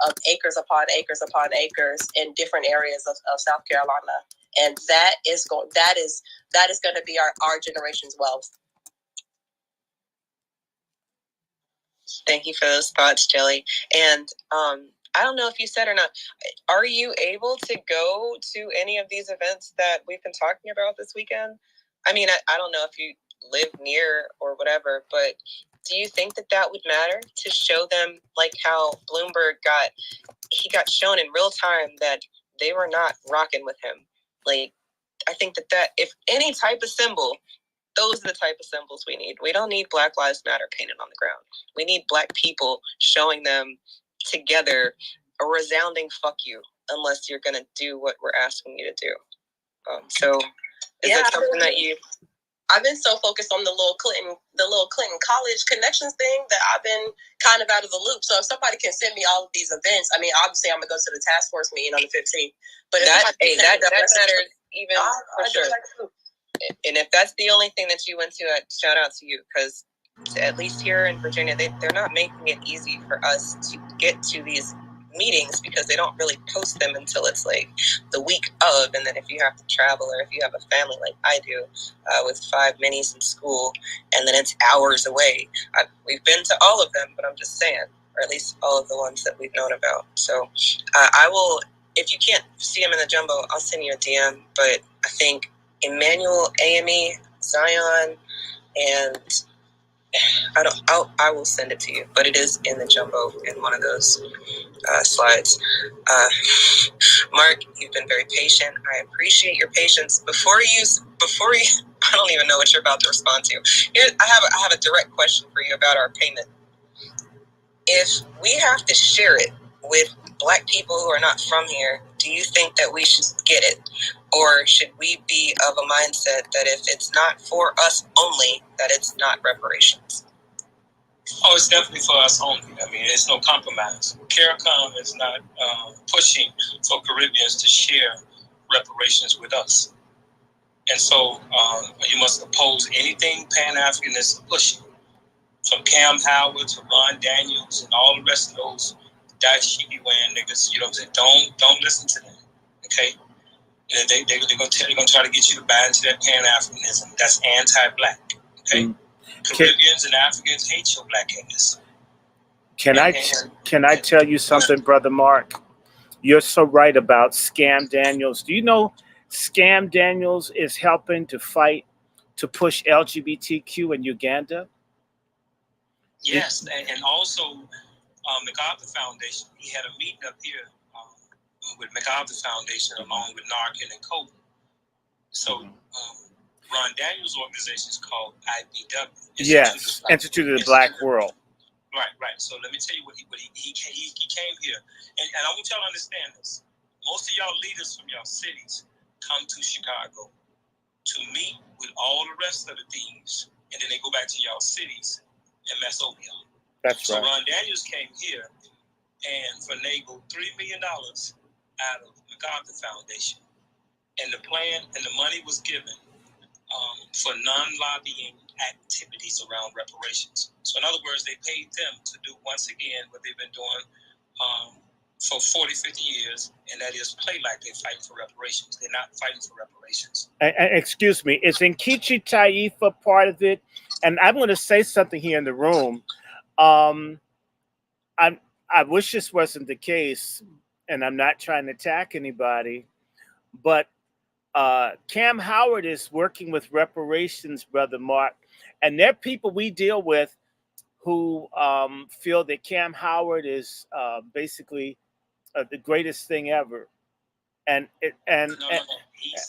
of acres upon acres upon acres in different areas of South Carolina. And that is going to be our generation's wealth. Thank you for those thoughts, Jelly. And I don't know if you said or not, are you able to go to any of these events that we've been talking about this weekend? I mean, I don't know if you live near or whatever, but do you think that would matter to show them, like how Bloomberg got shown in real time that they were not rocking with him? Like, I think that if any type of symbol, those are the type of symbols we need. We don't need Black Lives Matter painted on the ground. We need Black people showing them together a resounding fuck you unless you're going to do what we're asking you to do. So is that something that you... I've been so focused on the little Clinton college connections thing that I've been kind of out of the loop. So if somebody can send me all of these events, I mean, obviously I'm gonna go to the task force meeting on the 15th. But that matters even for sure. And if that's the only thing that you went to, shout out to you, because at least here in Virginia, they're not making it easy for us to get to these meetings because they don't really post them until it's like the week of, and then if you have to travel or if you have a family like I do with 5 minis in school, and then it's hours away. We've been to all of them, but I'm just saying, or at least all of the ones that we've known about. So I will, if you can't see them in the jumbo, I'll send you a DM. But I think Emmanuel, AME, Zion, and I will send it to you, but it is in the jumbo in one of those slides. Mark, you've been very patient. I appreciate your patience. Before you, I don't even know what you're about to respond to. Here, I have a direct question for you about our payment. If we have to share it with Black people who are not from here, do you think that we should get it? Or should we be of a mindset that if it's not for us only, that it's not reparations? Oh, it's definitely for us only. I mean, there's no compromise. CARICOM is not pushing for Caribbeans to share reparations with us. And so you must oppose anything Pan-African is pushing. From Cam Howard to Ron Daniels and all the rest of those dashiki wearing niggas, you know what I'm saying? Don't listen to them, okay? They're gonna try to get you to buy into that Pan-Africanism. That's anti-Black, okay? Caribbeans and Africans hate your Blackness. Can I tell you something, Brother Mark? You're so right about Scam Daniels. Do you know Scam Daniels is helping to fight to push LGBTQ in Uganda? Yes, and also MacArthur Foundation. He had a meeting up here with MacArthur Foundation along with Narcan and Kobe. So Ron Daniels' organization is called IBW. Yes, Institute of the Black World. Right. So let me tell you what he came here, and I want y'all to understand this. Most of y'all leaders from y'all cities come to Chicago to meet with all the rest of the thieves, and then they go back to y'all cities and mess over y'all. That's right. So Ron Daniels came here and finagled $3 million out of MacArthur Foundation, and the plan and the money was given for non-lobbying activities around reparations. So in other words, they paid them to do once again what they've been doing for 40, 50 years, and that is play like they're fighting for reparations. They're not fighting for reparations. Excuse me, is Nkechi Taifa part of it? And I'm going to say something here in the room. I wish this wasn't the case, and I'm not trying to attack anybody, but Cam Howard is working with reparations, Brother Mark, and there are people we deal with who feel that Cam Howard is basically the greatest thing ever. And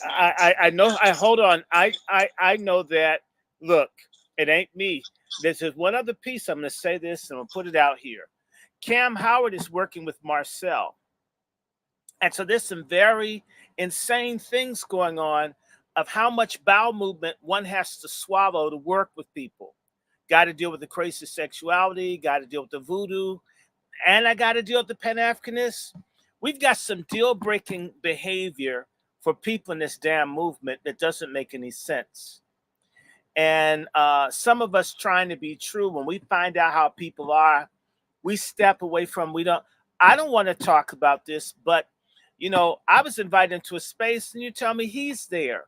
I know. Hold on. I know that. Look, it ain't me. There's one other piece. I'm going to say this, and I'll put it out here. Cam Howard is working with Marcel, and so there's some very insane things going on of how much bowel movement one has to swallow to work with people. Got to deal with the crazy sexuality. Got to deal with the voodoo, and I got to deal with the Pan-Africanists. We've got some deal-breaking behavior for people in this damn movement that doesn't make any sense. And some of us trying to be true, when we find out how people are, we step away from, I don't want to talk about this, but, you know, I was invited into a space and you tell me he's there.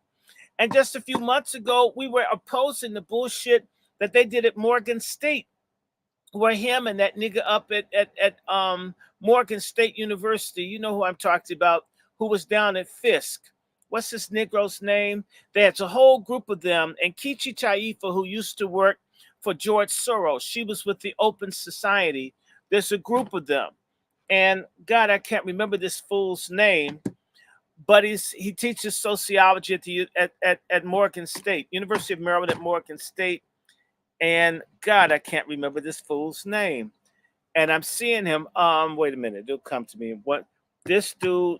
And just a few months ago, we were opposing the bullshit that they did at Morgan State, where him and that nigga up at Morgan State University, you know who I'm talking about, who was down at Fisk. What's this Negro's name? There's a whole group of them. And Nkechi Taifa, who used to work for George Soros, she was with the Open Society. There's a group of them. And God, I can't remember this fool's name, but he teaches sociology at Morgan State, University of Maryland at Morgan State. And God, I can't remember this fool's name. and I'm seeing him. Wait a minute, it'll come to me. What this dude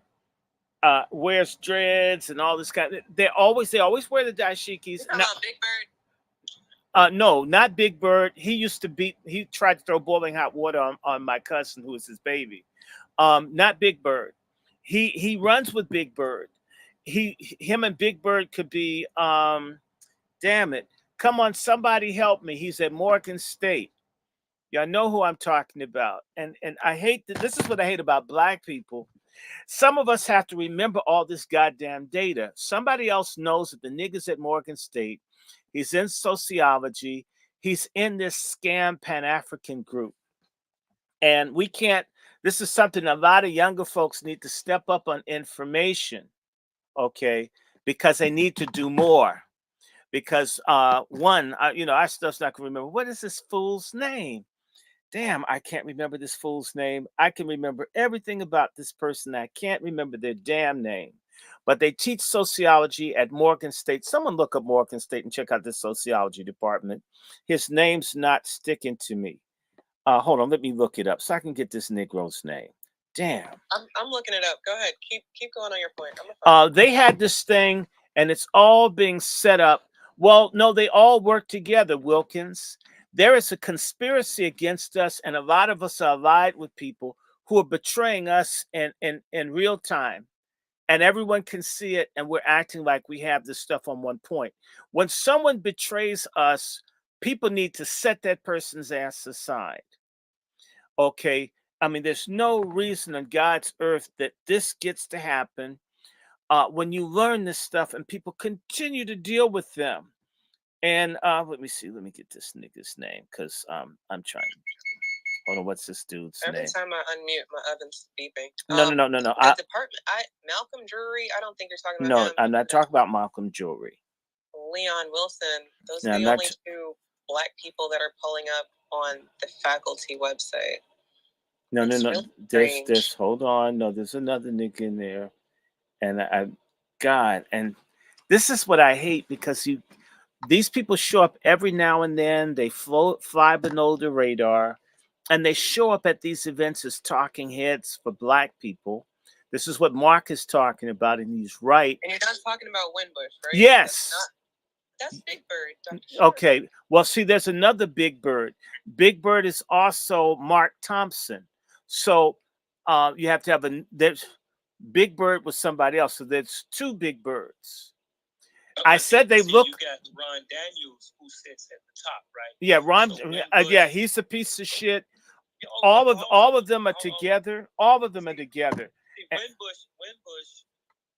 wears dreads and all this kind of, they always wear the dashikis. Now, Big Bird. No, not Big Bird. He tried to throw boiling hot water on my cousin who was his baby. Not Big Bird. He runs with Big Bird. Him and Big Bird could be damn it. Come on, somebody help me. He's at Morgan State. Y'all know who I'm talking about. And I hate this is what I hate about black people. Some of us have to remember all this goddamn data. Somebody else knows that the niggas at Morgan State, he's in sociology, he's in this scam Pan-African group. And we can't, this is something a lot of younger folks need to step up on information, okay? Because they need to do more. Because our stuff's not gonna remember. What is this fool's name? Damn, I can't remember this fool's name. I can remember everything about this person. I can't remember their damn name. But they teach sociology at Morgan State. Someone look up Morgan State and check out this sociology department. His name's not sticking to me. Hold on, let me look it up so I can get this Negro's name. Damn. I'm looking it up. Go ahead. Keep going on your point. They had this thing, and it's all being set up. Well, no, they all work together, Wilkins. There is a conspiracy against us, and a lot of us are allied with people who are betraying us in real time. And everyone can see it, and we're acting like we have this stuff on one point. When someone betrays us, people need to set that person's ass aside. Okay? I mean, there's no reason on God's earth that this gets to happen. When you learn this stuff and people continue to deal with them. And let me see. Let me get this nigga's name because I'm trying. Hold on. What's this dude's name? Every time I unmute, my oven's beeping. No. The department. Malcolm Drury. I don't think you're talking about him. No, I'm not talking about Malcolm Drury. Leon Wilson. Those are the only two black people that are pulling up on the faculty website. No. Really there's hold on. No, there's another nigga in there, and and this is what I hate because these people show up every now and then. They fly below the radar, and they show up at these events as talking heads for black people. This is what Mark is talking about, and he's right. And you're not talking about Winbush, right? Yes. That's Big Bird. Okay. Well, see, there's another Big Bird. Big Bird is also Mark Thompson. So you have to have there's Big Bird was somebody else. So there's two Big Birds. I said they look. You got Ron Daniels who sits at the top, right? Yeah, Ron. So he's a piece of shit. All of them are together. All of them are together. See, Winbush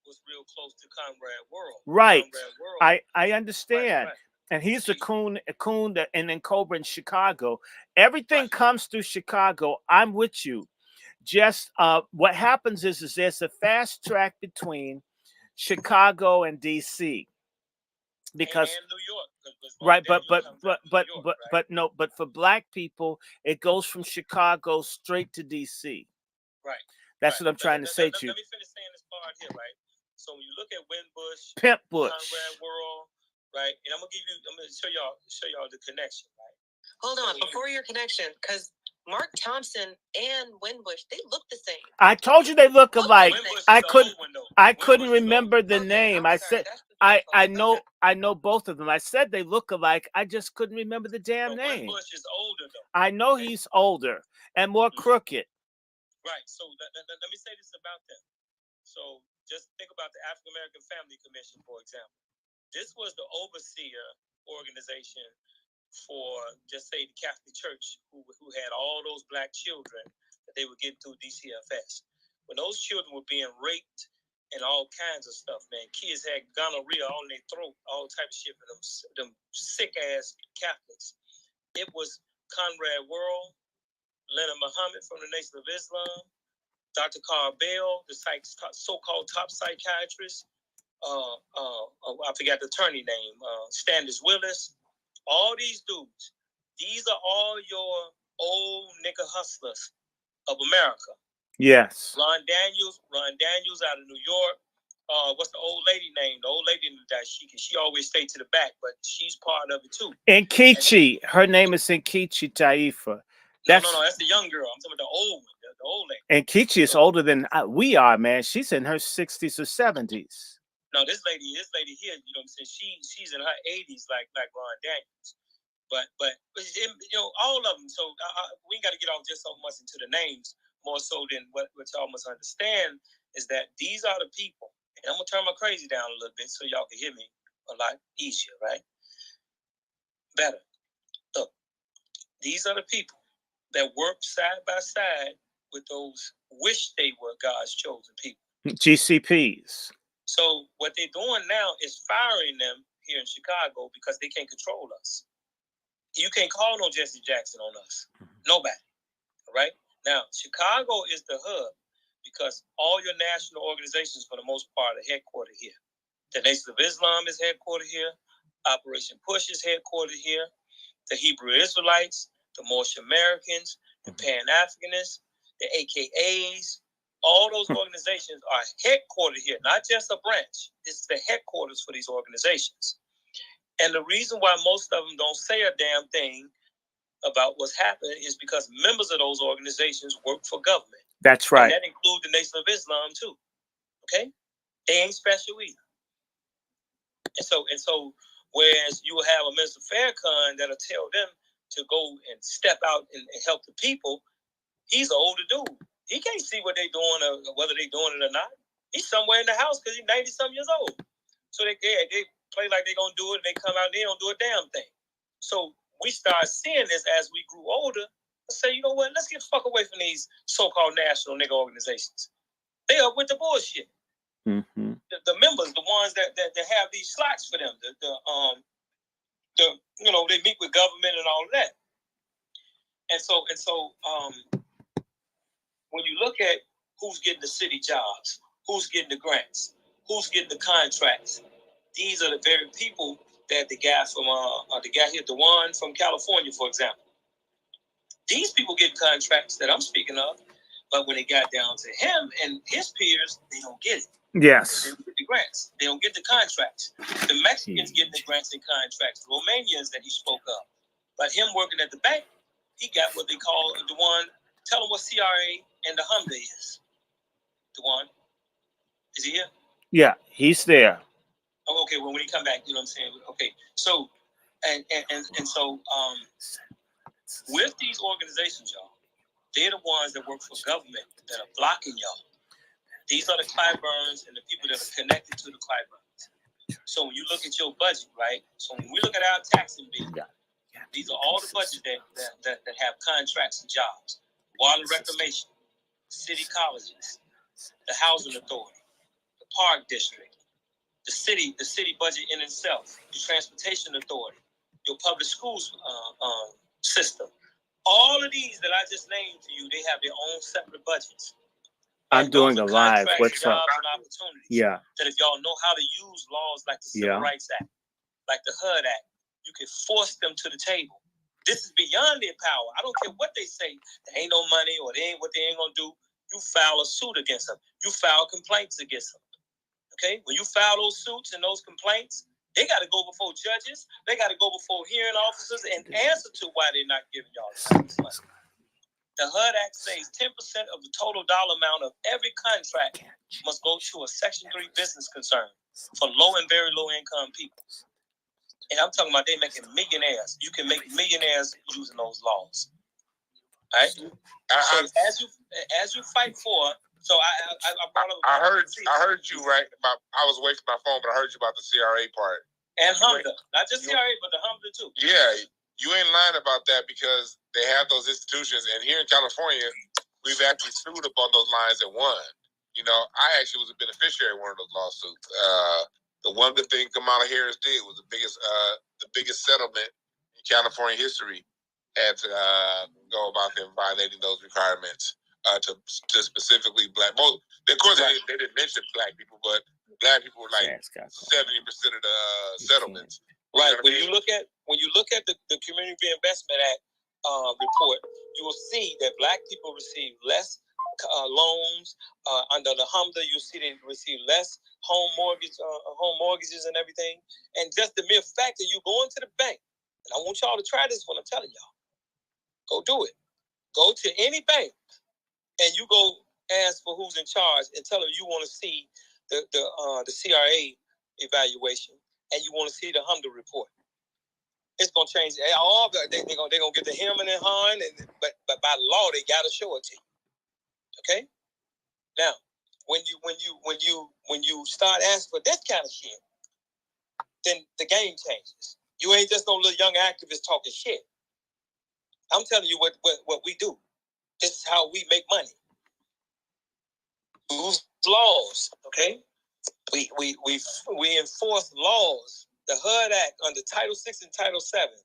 was real close to Conrad World. Right. Conrad World. I understand. Right. And he's a coon, and then Cobra in Chicago. Everything comes through Chicago. I'm with you. Just what happens is there's a fast track between Chicago and DC. Because and New York, right, but for black people, it goes from Chicago straight to DC. Right. That's what I'm trying to say to you. Let me finish saying this part here, right? So when you look at Winbush, Pimp Bush, Conrad World, right, and I'm gonna show y'all the connection, right? Hold on, before your connection, because Mark Thompson and Winbush, they look the same. I told you they look alike. I couldn't remember the name. I said I know both of them. I said they look alike. I just couldn't remember the damn name. Winbush is older though. I know he's older and more crooked. Right. So let me say this about them. So just think about the African American Family Commission, for example. This was the overseer organization for, just say, the Catholic Church, who had all those black children that they would get through DCFS. When those children were being raped and all kinds of stuff, man, kids had gonorrhea on their throat, all type of shit for them sick-ass Catholics. It was Conrad World, Leonard Muhammad from the Nation of Islam, Dr. Carl Bell, the so-called top psychiatrist, I forgot the attorney name, Standish Willis. All these dudes, these are all your old nigga hustlers of America. Yes. Ron Daniels out of New York. What's the old lady name? The old lady in the dashiki. She always stayed to the back, but she's part of it too. Nkechi. Her name is Nkechi Taifa. No, that's the young girl. I'm talking about the old one, the old lady. And Kichi is older than we are, man. She's in her 60s or 70s. No, this lady here, you know what I'm saying? She's in her 80s, like Ron Daniels. But all of them. So we ain't got to get off just so much into the names, more so than what y'all must understand is that these are the people. And I'm gonna turn my crazy down a little bit so y'all can hear me a lot easier, right? Better. Look, these are the people that work side by side with those wish they were God's chosen people. GCPs. So what they're doing now is firing them here in Chicago because they can't control us. You can't call no Jesse Jackson on us. Nobody. All right? Now, Chicago is the hub because all your national organizations, for the most part, are headquartered here. The Nation of Islam is headquartered here. Operation Push is headquartered here. The Hebrew Israelites, the Moorish Americans, the Pan-Africanists, the AKAs, all those organizations are headquartered here, not just a branch. This is the headquarters for these organizations. And the reason why most of them don't say a damn thing about what's happening is because members of those organizations work for government. That's right. And that includes the Nation of Islam too. Okay? They ain't special either. And so whereas you will have a Minister Farrakhan that'll tell them to go and step out and help the people, he's an older dude. He can't see what they're doing or whether they're doing it or not. He's somewhere in the house because he's 90-some years old. So they play like they're going to do it, and they come out and they don't do a damn thing. So we start seeing this as we grew older. Let's say, you know what, let's get the fuck away from these so-called national nigga organizations. They up with the bullshit. Mm-hmm. The members, the ones that have these slots for them, they meet with government and all of that. And so when you look at who's getting the city jobs, who's getting the grants, who's getting the contracts, these are the very people that the guy here, the one from California, for example. These people get contracts that I'm speaking of, but when it got down to him and his peers, they don't get it. Yes. They don't get the grants. They don't get the contracts. The Mexicans getting the grants and contracts. The Romanians that he spoke of. But him working at the bank, he got what they call the one. Tell him what CRA and the HMDA is. The one. Is he here? Yeah, he's there. Oh, okay. Well, when he come back, you know what I'm saying? Okay. So, and so, with these organizations, y'all, they're the ones that work for government that are blocking y'all. These are the Clyburns and the people that are connected to the Clyburns. So when you look at your budget, right? So when we look at our taxing bill, these are all the budgets that have contracts and jobs. Water reclamation, city colleges, the housing authority, the park district, the city budget in itself, the transportation authority, your public schools system. All of these that I just named to you, they have their own separate budgets. I'm doing a live. What's up? Yeah. That if y'all know how to use laws like the Civil Rights Act, like the HUD Act, you can force them to the table. This is beyond their power. I don't care what they say. There ain't no money or they ain't gonna do. You file a suit against them. You file complaints against them. Okay? When you file those suits and those complaints, they got to go before judges. They got to go before hearing officers and answer to why they're not giving y'all this money. The HUD Act says 10% of the total dollar amount of every contract must go to a Section 3 business concern for low and very low income people. And I'm talking about they making millionaires. You can make millionaires using those laws. All right? So as you fight for, so I brought up. I heard you right about. I was away from my phone, but I heard you about the CRA part and HMDA, not just CRA, but the HMDA too. Yeah, you ain't lying about that because they have those institutions, and here in California, we've actually sued up on those lines and won. You know, I actually was a beneficiary of one of those lawsuits. The one good thing Kamala Harris did was the biggest settlement in California history had to go about them violating those requirements to specifically black. Most, of course, they didn't mention black people, but black people were like 70% of the settlements. Right. When you look at the Community Reinvestment Act report, you will see that black people receive less loans under the HMDA. You'll see they receive less home mortgages and everything. And just the mere fact that you go into the bank, and I want y'all to try this when I'm telling y'all, go do it. Go to any bank and you go ask for who's in charge and tell them you want to see the CRA evaluation and you want to see the Humda report. It's gonna change. All they're gonna get the hem and the han, but by law they gotta show it to you. Okay. Now, when you start asking for this kind of shit, then the game changes. You ain't just no little young activist talking shit. I'm telling you what we do. This is how we make money. Use laws, okay? We enforce laws. The HUD Act under Title VI and Title VII.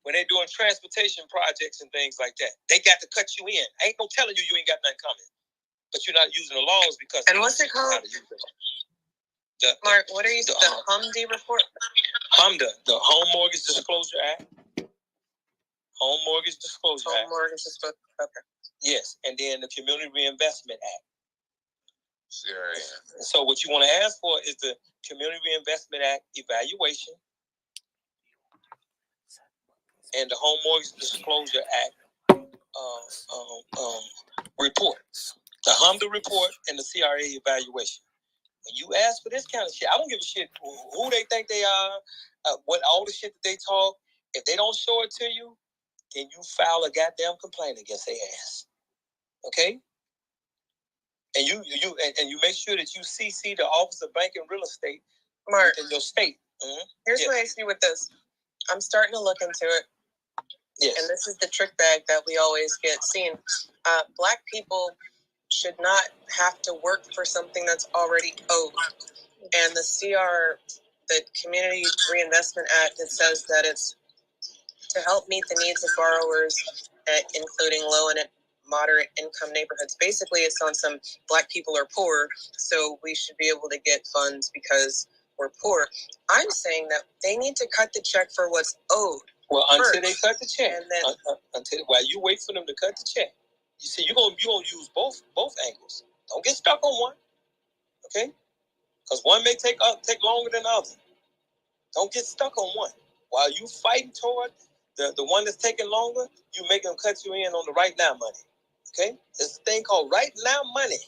When they're doing transportation projects and things like that, they got to cut you in. Ain't no telling you ain't got nothing coming. But you're not using the laws because... And what's it called? Mark, what are you... The HUMD report? HUMDA, the Home Mortgage Disclosure Act. Home Mortgage Disclosure Act. Home Mortgage Disclosure, okay. Yes, and then the Community Reinvestment Act. CRA. So what you want to ask for is the Community Reinvestment Act evaluation and the Home Mortgage Disclosure Act reports. The HUMDA report and the CRA evaluation. When you ask for this kind of shit, I don't give a shit who they think they are, what all the shit that they talk. If they don't show it to you, then you file a goddamn complaint against their ass. Okay? And you make sure that you CC the Office of Bank and Real Estate Mark, in your state. Mm-hmm. Here's what I see with this. I'm starting to look into it. Yes. And this is the trick bag that we always get seen. Black people should not have to work for something that's already owed. And the Community Reinvestment Act, it says that it's to help meet the needs of borrowers, including low and moderate income neighborhoods. Basically, it's on some Black people are poor, so we should be able to get funds because we're poor. I'm saying that they need to cut the check for what's owed. Well, until they cut the check, and then, while you wait for them to cut the check, you see, you're gonna use both angles. Don't get stuck on one, okay? Because one may take longer than the other. Don't get stuck on one. While you fighting toward the one that's taking longer, you make them cut you in on the right now money. Okay? There's a thing called right now money.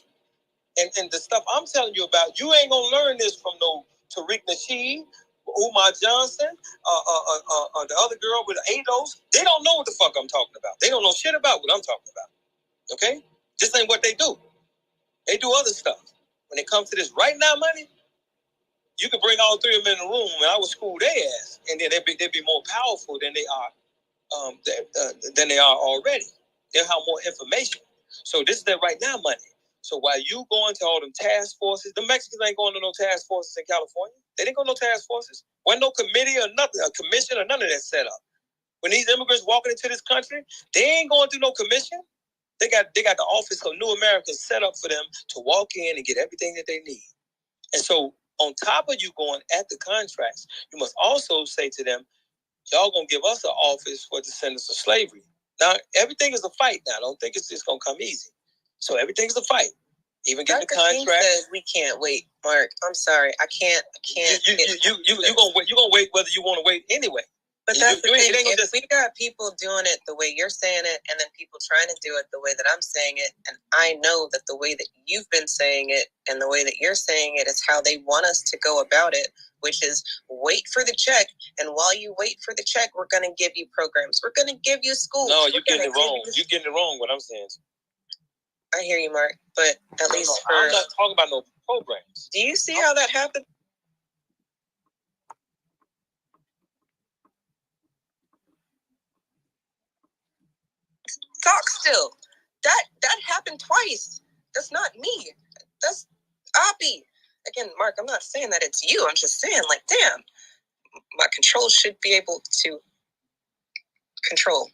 And the stuff I'm telling you about, you ain't gonna learn this from no Tariq Nasheed, Umar Johnson, the other girl with ADOS. They don't know what the fuck I'm talking about. They don't know shit about what I'm talking about. Okay? This ain't what they do. They do other stuff. When it comes to this right now money, you can bring all three of them in the room and I would school their ass. And then they'd be more powerful than they are already. They'll have more information. So this is their right now money. So while you going to all them task forces, the Mexicans ain't going to no task forces in California. They didn't go to no task forces. Wasn't no committee or nothing, a commission or none of that set up. When these immigrants walking into this country, they ain't going through no commission. They got the Office of New Americans set up for them to walk in and get everything that they need. And so on top of you going at the contracts, you must also say to them, y'all gonna give us an office for descendants of slavery. Now, everything is a fight now. Don't think it's just gonna come easy. So everything's a fight. Even getting the contract. Says we can't wait, Mark. I'm sorry. I can't. You're gonna wait whether you want to wait anyway. But that's the thing. If we got people doing it the way you're saying it, and then people trying to do it the way that I'm saying it, and I know that the way that you've been saying it and the way that you're saying it is how they want us to go about it, which is wait for the check. And while you wait for the check, we're going to give you programs. We're going to give you schools. No, you're getting it wrong. You're getting it wrong, what I'm saying. I hear you, Mark. But at least I'm not talking about no programs. Do you see how that happened? Talk still. That happened twice. That's not me. That's Abby. Again, Mark, I'm not saying that it's you. I'm just saying, like, damn, my control should be able to control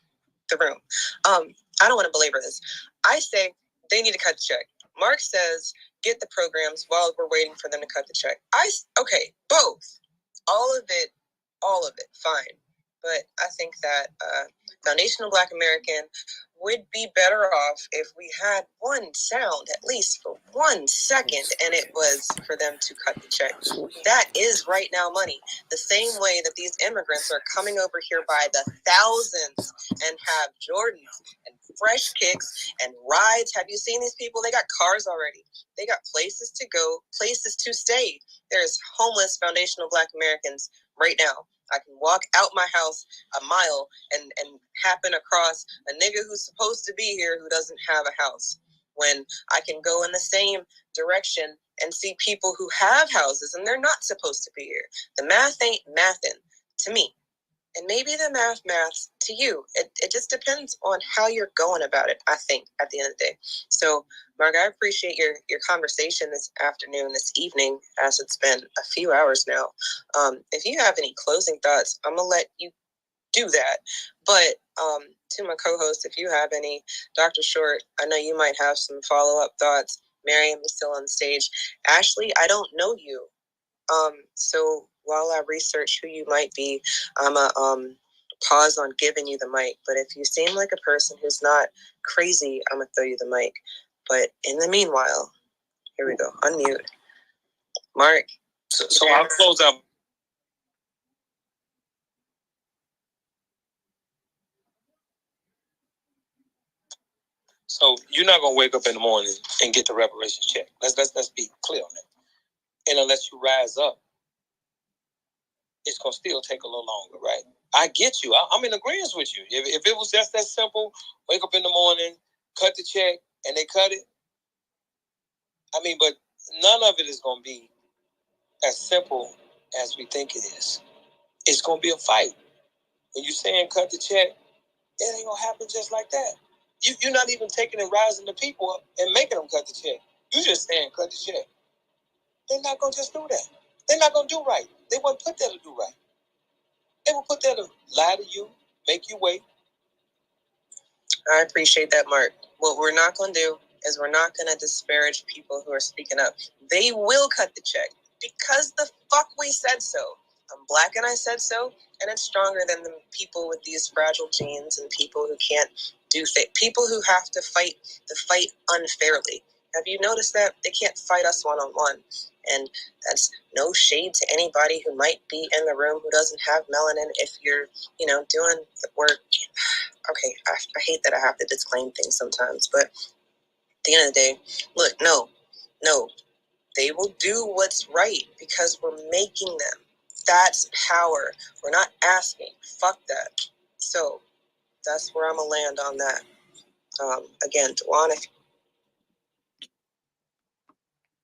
the room. I don't want to belabor this. I say they need to cut the check. Mark says get the programs while we're waiting for them to cut the check. Okay, both. All of it, fine. But I think that foundational Black American would be better off if we had one sound, at least for 1 second, and it was for them to cut the check. That is right now money. The same way that these immigrants are coming over here by the thousands and have Jordans and fresh kicks and rides. Have you seen these people? They got cars already. They got places to go, places to stay. There's homeless foundational Black Americans right now. I can walk out my house a mile and happen across a nigga who's supposed to be here who doesn't have a house. When I can go in the same direction and see people who have houses and they're not supposed to be here. The math ain't mathin' to me. And maybe the maths to you. It just depends on how you're going about it, I think, at the end of the day. So, Mark, I appreciate your conversation this afternoon, this evening, as it's been a few hours now. If you have any closing thoughts, I'm going to let you do that. But to my co-host, if you have any, Dr. Short, I know you might have some follow-up thoughts. Miriam is still on stage. Ashley, I don't know you. So while I research who you might be, I'm a pause on giving you the mic. But if you seem like a person who's not crazy, I'm gonna throw you the mic. But in the meanwhile, here we go. Unmute. Mark. So I'll close out. So you're not gonna wake up in the morning and get the reparations check. Let's be clear on that. And unless you rise up, it's gonna still take a little longer, right? I get you. I'm in agreement with you. If it was just that simple, wake up in the morning, cut the check, and they cut it. I mean, but none of it is gonna be as simple as we think it is. It's gonna be a fight. When you're saying cut the check, it ain't gonna happen just like that. You're not even taking and rising the people up and making them cut the check. You're just saying cut the check. They're not gonna just do that. They're not gonna do right. They weren't put there to do right. They were put there to lie to you, make you wait. I appreciate that, Mark. What we're not going to do is we're not going to disparage people who are speaking up. They will cut the check because the fuck we said so. I'm Black and I said so, and it's stronger than the people with these fragile genes and people who can't do people who have to fight the fight unfairly. Have you noticed that? They can't fight us one-on-one. And that's no shade to anybody who might be in the room who doesn't have melanin if you're, doing the work. Okay, I hate that I have to disclaim things sometimes, but at the end of the day, look, no, they will do what's right because we're making them. That's power. We're not asking. Fuck that. So that's where I'm going to land on that. Again, Dewan, if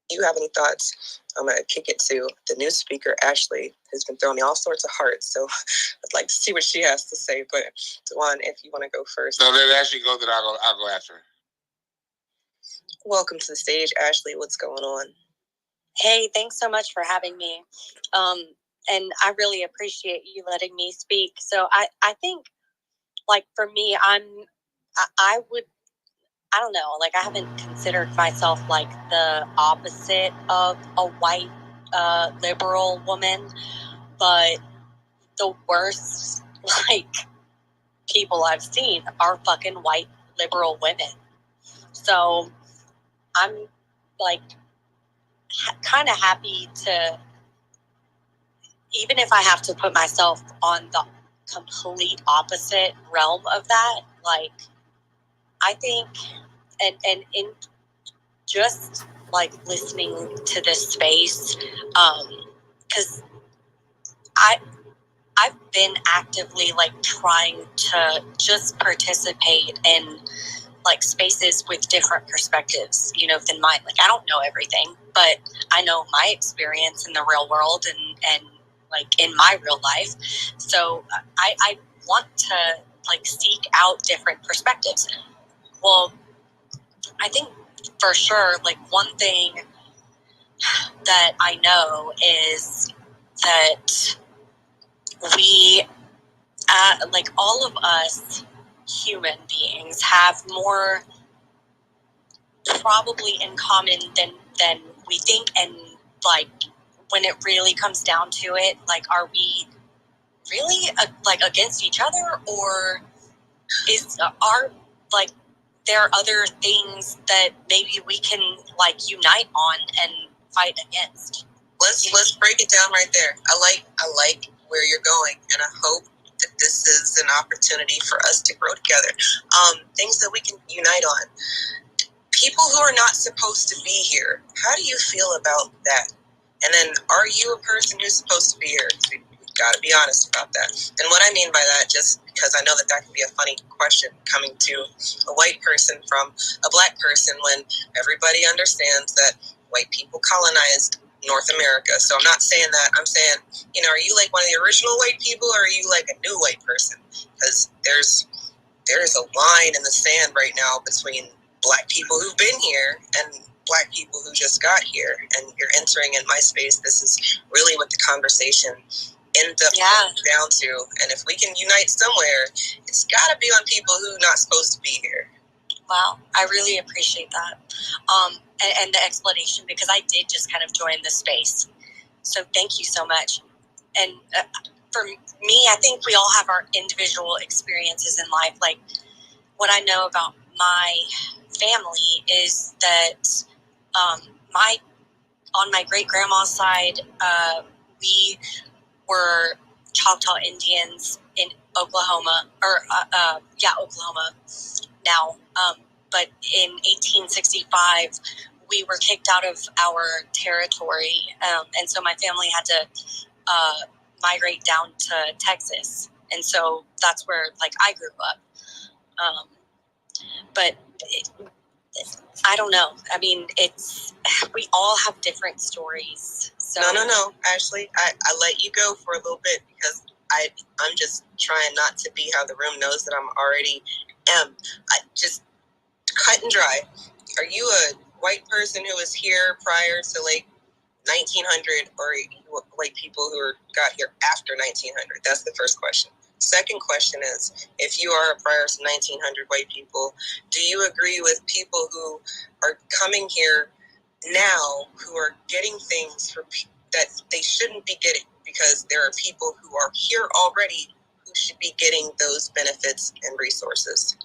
you have any thoughts, I'm going to kick it to the new speaker, Ashley, who's been throwing me all sorts of hearts. So I'd like to see what she has to say. But Dewan, if you want to go first. So let Ashley go, then I'll go after her. Welcome to the stage, Ashley. What's going on? Hey, thanks so much for having me. And I really appreciate you letting me speak. So I think, like, for me, I don't know, like, I haven't considered myself like the opposite of a white liberal woman, but the worst, like, people I've seen are fucking white liberal women. So I'm, like, kind of happy to, even if I have to put myself on the complete opposite realm of that, like, I think, and in just, like, listening to this space, because I've been actively, like, trying to just participate in, like, spaces with different perspectives, than mine. Like, I don't know everything, but I know my experience in the real world and like, in my real life. So I want to, like, seek out different perspectives. Well, I think for sure, like, one thing that I know is that we, like, all of us human beings have more probably in common than we think. And, like, when it really comes down to it, like, are we really like against each other, or there are other things that maybe we can like unite on and fight against? Let's break it down right there. I like where you're going, and I hope that this is an opportunity for us to grow together. Things that we can unite on. People who are not supposed to be here, how do you feel about that? And then, are you a person who's supposed to be here? We've got to be honest about that. And what I mean by that, just because I know that can be a funny question coming to a white person from a black person, when everybody understands that white people colonized North America. So I'm not saying that. I'm saying, are you like one of the original white people, or are you like a new white person? Because there's a line in the sand right now between black people who've been here and black people who just got here, and you're entering in my space. This is really what the conversation ends up down to. And if we can unite somewhere, it's got to be on people who are not supposed to be here. Wow, I really appreciate that. And the explanation, because I did just kind of join the space. So thank you so much. And for me, I think we all have our individual experiences in life. Like, what I know about my family is that on my great grandma's side, we were Choctaw Indians in Oklahoma, Oklahoma now. But in 1865, we were kicked out of our territory, and so my family had to migrate down to Texas, and so that's where I grew up. But I don't know. I mean, we all have different stories. So No. Ashley, I let you go for a little bit because I'm just trying not to be how the room knows that I'm already am. I just cut and dry. Are you a white person who was here prior to 1900, or are you white people who got here after 1900? That's the first question. Second question is, if you are prior to 1900 white people, do you agree with people who are coming here now who are getting things that they shouldn't be getting, because there are people who are here already who should be getting those benefits and resources?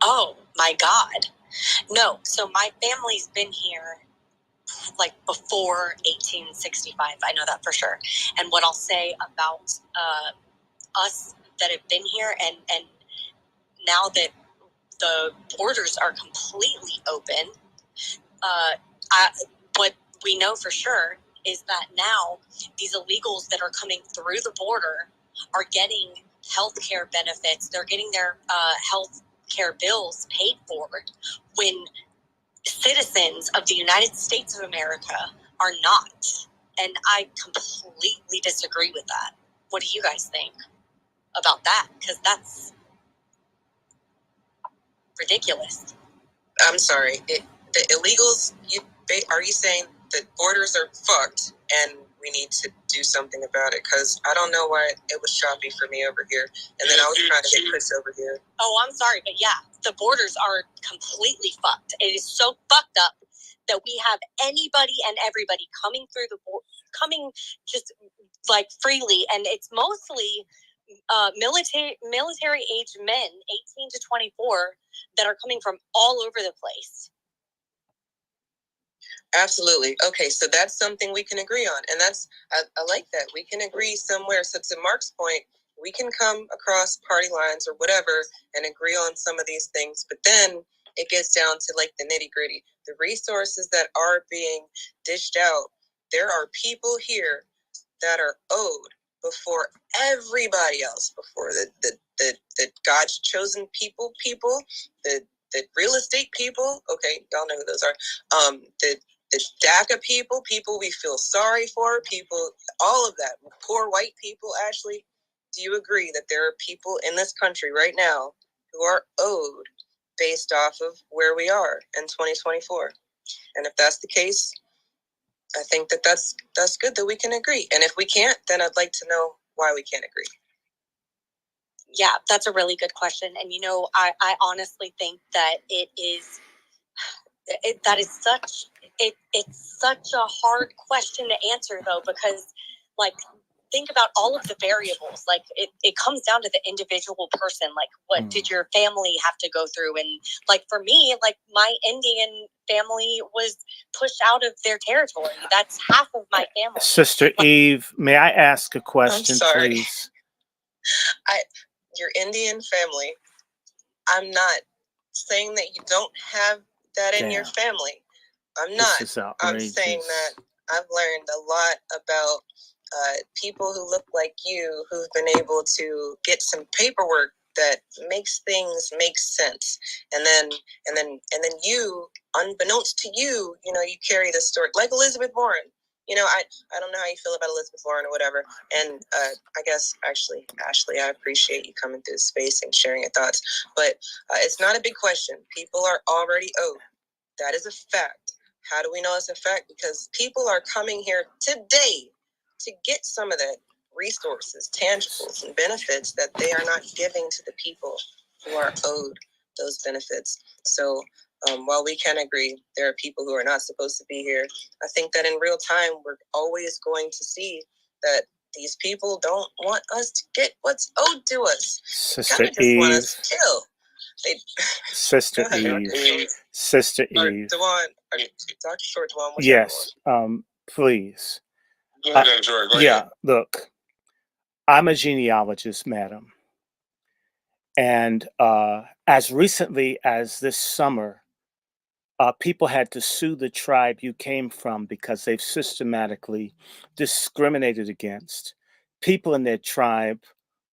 Oh my God. No. So my family's been here before 1865. I know that for sure. And what I'll say about us that have been here, and now that the borders are completely open, what we know for sure is that now these illegals that are coming through the border are getting health care benefits. They're getting their health care bills paid for, when citizens of the United States of America are not. And I completely disagree with that. What do you guys think about that? Because that's ridiculous. I'm sorry. The illegals, are you saying that borders are fucked and we need to do something about it? Because I don't know why it was choppy for me over here. And then I was trying to get Chris over here. Oh, I'm sorry. But yeah, the borders are completely fucked. It is so fucked up that we have anybody and everybody coming through coming just freely. And it's mostly military age men, 18 to 24, that are coming from all over the place. Absolutely. Okay, so that's something we can agree on. And I like that. We can agree somewhere. So to Mark's point, we can come across party lines or whatever and agree on some of these things. But then it gets down to the nitty gritty. The resources that are being dished out, there are people here that are owed before everybody else, before the God's chosen people, the real estate people. Okay, y'all know who those are. The DACA people we feel sorry for, people, all of that. Poor white people, Ashley. Do you agree that there are people in this country right now who are owed based off of where we are in 2024? And if that's the case, I think that's good that we can agree. And if we can't, then I'd like to know why we can't agree. Yeah, that's a really good question. And, I honestly think that it's such a hard question to answer, though, because think about all of the variables. Like it comes down to the individual person. Like, what did your family have to go through? And like for me, like my Indian family was pushed out of their territory. That's half of my family. Sister Eve, may I ask a question, I'm sorry. please? Your Indian family, I'm not saying that you don't have that in your family. I'm not. This is I'm saying that I've learned a lot about people who look like you, who've been able to get some paperwork that makes things make sense, and then you, unbeknownst to you, you know, you carry this story like Elizabeth Warren. You know, I don't know how you feel about Elizabeth Warren or whatever, and I guess actually, Ashley, I appreciate you coming through the space and sharing your thoughts, but it's not a big question. People are already owed. That is a fact. How do we know it's a fact? Because people are coming here today to get some of that resources, tangibles, and benefits that they are not giving to the people who are owed those benefits. So while we can agree there are people who are not supposed to be here, I think that in real time, we're always going to see that these people don't want us to get what's owed to us. Sister They just want us killed. Sister Eve. Sister Eve. Dewan, Dr. Short, Dewan, yes, please. Go ahead, George. Go ahead. Look, I'm a genealogist, madam. And as recently as this summer, people had to sue the tribe you came from because they've systematically discriminated against people in their tribe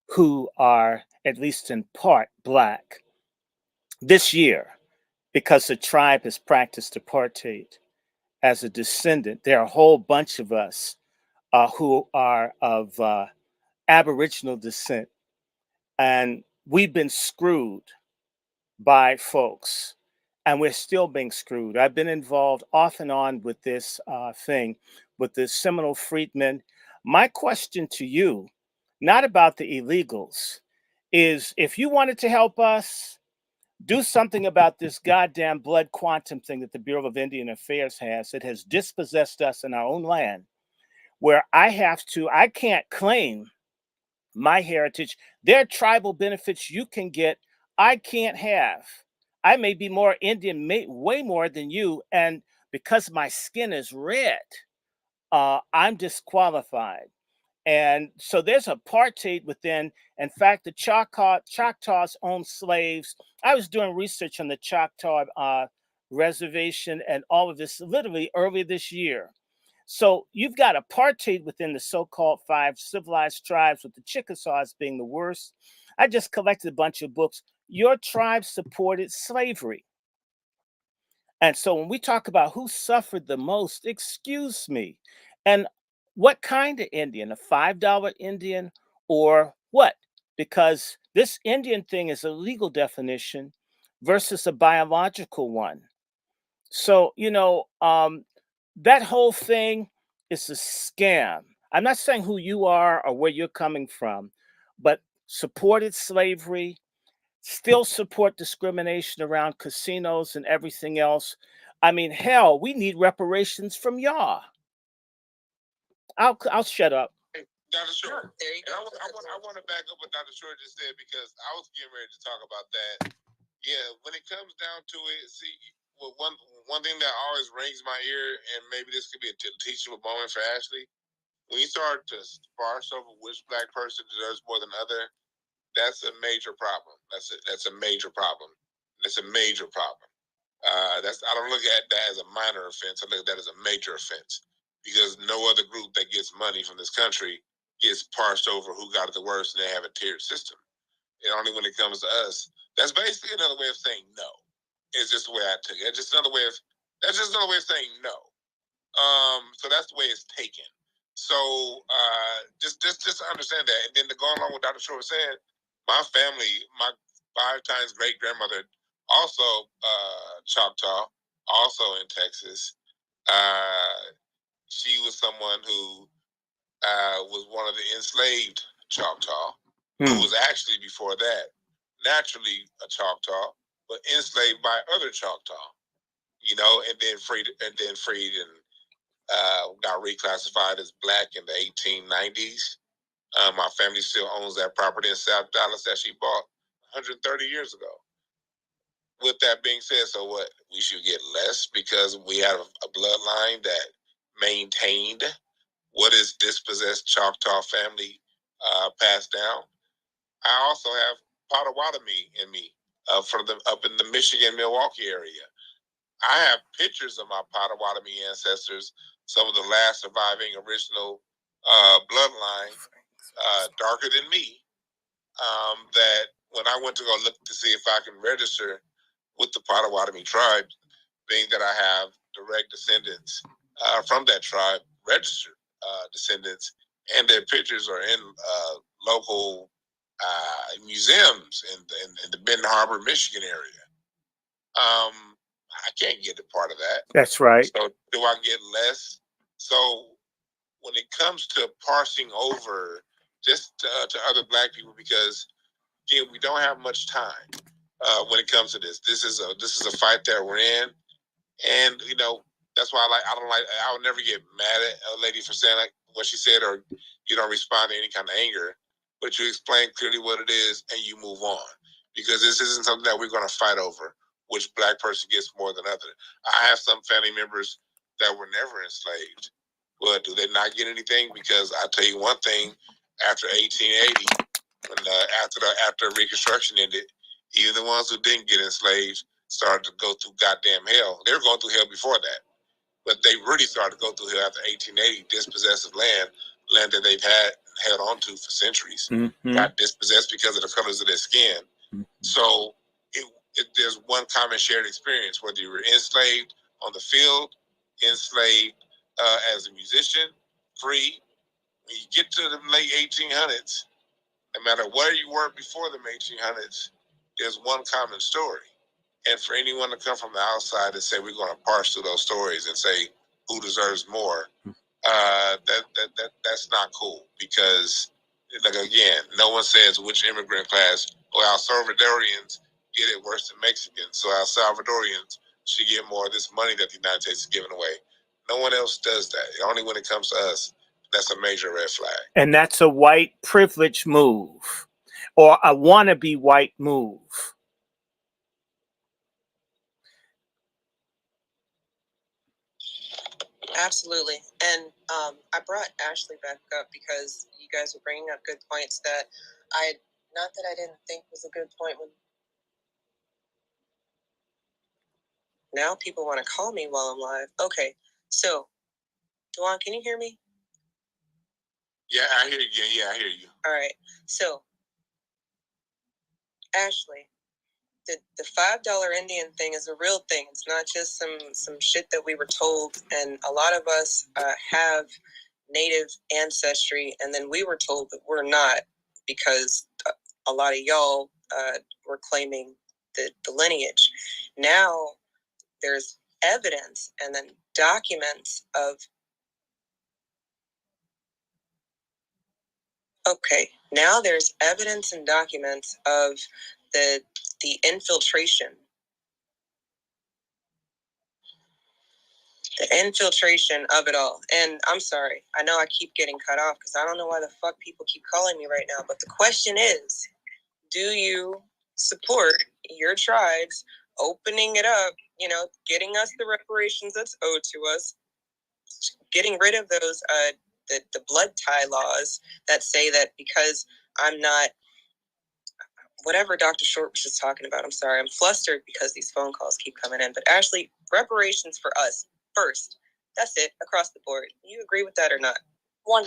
who are, at least in part, Black. This year, because the tribe has practiced apartheid as a descendant, there are a whole bunch of us who are of Aboriginal descent, and we've been screwed by folks, and we're still being screwed. I've been involved off and on with this thing, with the Seminole freedmen. My question to you, not about the illegals, is if you wanted to help us, do something about this goddamn blood quantum thing that the Bureau of Indian Affairs has. It has dispossessed us in our own land, where I can't claim my heritage. There are tribal benefits you can get I can't have. I may be more Indian, way more than you, and because my skin is red, I'm disqualified. And so there's apartheid within. In fact, the Choctaws owned slaves. I was doing research on the Choctaw reservation and all of this literally earlier this year. So you've got apartheid within the so-called 5 civilized tribes, with the Chickasaws being the worst. I just collected a bunch of books. Your tribe supported slavery. And so when we talk about who suffered the most, excuse me, and what kind of Indian, a $5 Indian or what? Because this Indian thing is a legal definition versus a biological one. So, that whole thing is a scam. I'm not saying who you are or where you're coming from, but supported slavery, still support discrimination around casinos and everything else. I mean, hell, we need reparations from y'all. I'll shut up. Hey, Dr. Short. There you go. I want to back up what Dr. Short just said, because I was getting ready to talk about that. Yeah, when it comes down to it, see, one thing that always rings my ear, and maybe this could be a teachable moment for Ashley, when you start to sparse over which Black person deserves more than other, that's a major problem. That's a major problem. That's a major problem. I don't look at that as a minor offense. I look at that as a major offense, because no other group that gets money from this country gets parsed over who got it the worst, and they have a tiered system. And only when it comes to us, that's basically another way of saying no. It's just the way I took it. That's just another way of saying no. So that's the way it's taken. So just understand that. And then to go along with Dr. Short said, my family, my 5 times great grandmother, also Choctaw, also in Texas. She was someone who was one of the enslaved Choctaw, who was actually before that naturally a Choctaw, but enslaved by other Choctaw, and then freed and got reclassified as Black in the 1890s. My family still owns that property in South Dallas that she bought 130 years ago. With that being said, so what? We should get less because we have a bloodline that maintained what is dispossessed Choctaw family passed down. I also have Potawatomi in me from up in the Michigan, Milwaukee area. I have pictures of my Potawatomi ancestors, some of the last surviving original bloodline, darker than me, that when I went to go look to see if I can register with the Potawatomi tribe, being that I have direct descendants from that tribe, registered descendants, and their pictures are in local museums in the Benton Harbor, Michigan area. I can't get a part of that. That's right. So do I get less? So when it comes to parsing over just to other Black people, because again, we don't have much time when it comes to this. This is a fight that we're in, and you know that's why I would never get mad at a lady for saying like what she said, or you don't respond to any kind of anger, but you explain clearly what it is and you move on, because this isn't something that we're going to fight over. Which Black person gets more than other? I have some family members that were never enslaved, but do they not get anything? Because I'll tell you one thing: after 1880, when after Reconstruction ended, even the ones who didn't get enslaved started to go through goddamn hell. They were going through hell before that, but they really started to go through hell after 1880. Dispossessed of land that they've held on to for centuries, got dispossessed because of the colors of their skin. So there's one common shared experience, whether you were enslaved on the field, enslaved as a musician, free. When you get to the late 1800s, no matter where you were before the 1800s, there's one common story. And for anyone to come from the outside and say we're going to parse through those stories and say who deserves more, that's not cool, because, like, again, no one says which immigrant class. Well, El Salvadorians get it worse than Mexicans, so El Salvadorians should get more of this money that the United States is giving away. No one else does that. Only when it comes to us, that's a major red flag. And that's a white privilege move, or a wannabe white move. Absolutely. And I brought Ashley back up because you guys were bringing up good points that not that I didn't think was a good point. Now people want to call me while I'm live. Okay, so, Duan, can you hear me? Yeah, I hear you. Yeah, I hear you. All right, so, Ashley, the $5 Indian thing is a real thing. It's not just some shit that we were told, and a lot of us have Native ancestry, and then we were told that we're not, because a lot of y'all were claiming the lineage. Now there's evidence and then documents of. Okay, now there's evidence and documents of the infiltration. The infiltration of it all. And I'm sorry, I know I keep getting cut off because I don't know why the fuck people keep calling me right now. But the question is, do you support your tribes opening it up, getting us the reparations that's owed to us, getting rid of those, the blood tie laws that say that because I'm not, whatever Dr. Short was just talking about, I'm sorry, I'm flustered because these phone calls keep coming in. But Ashley, reparations for us first. That's it, across the board. You agree with that or not? 100%.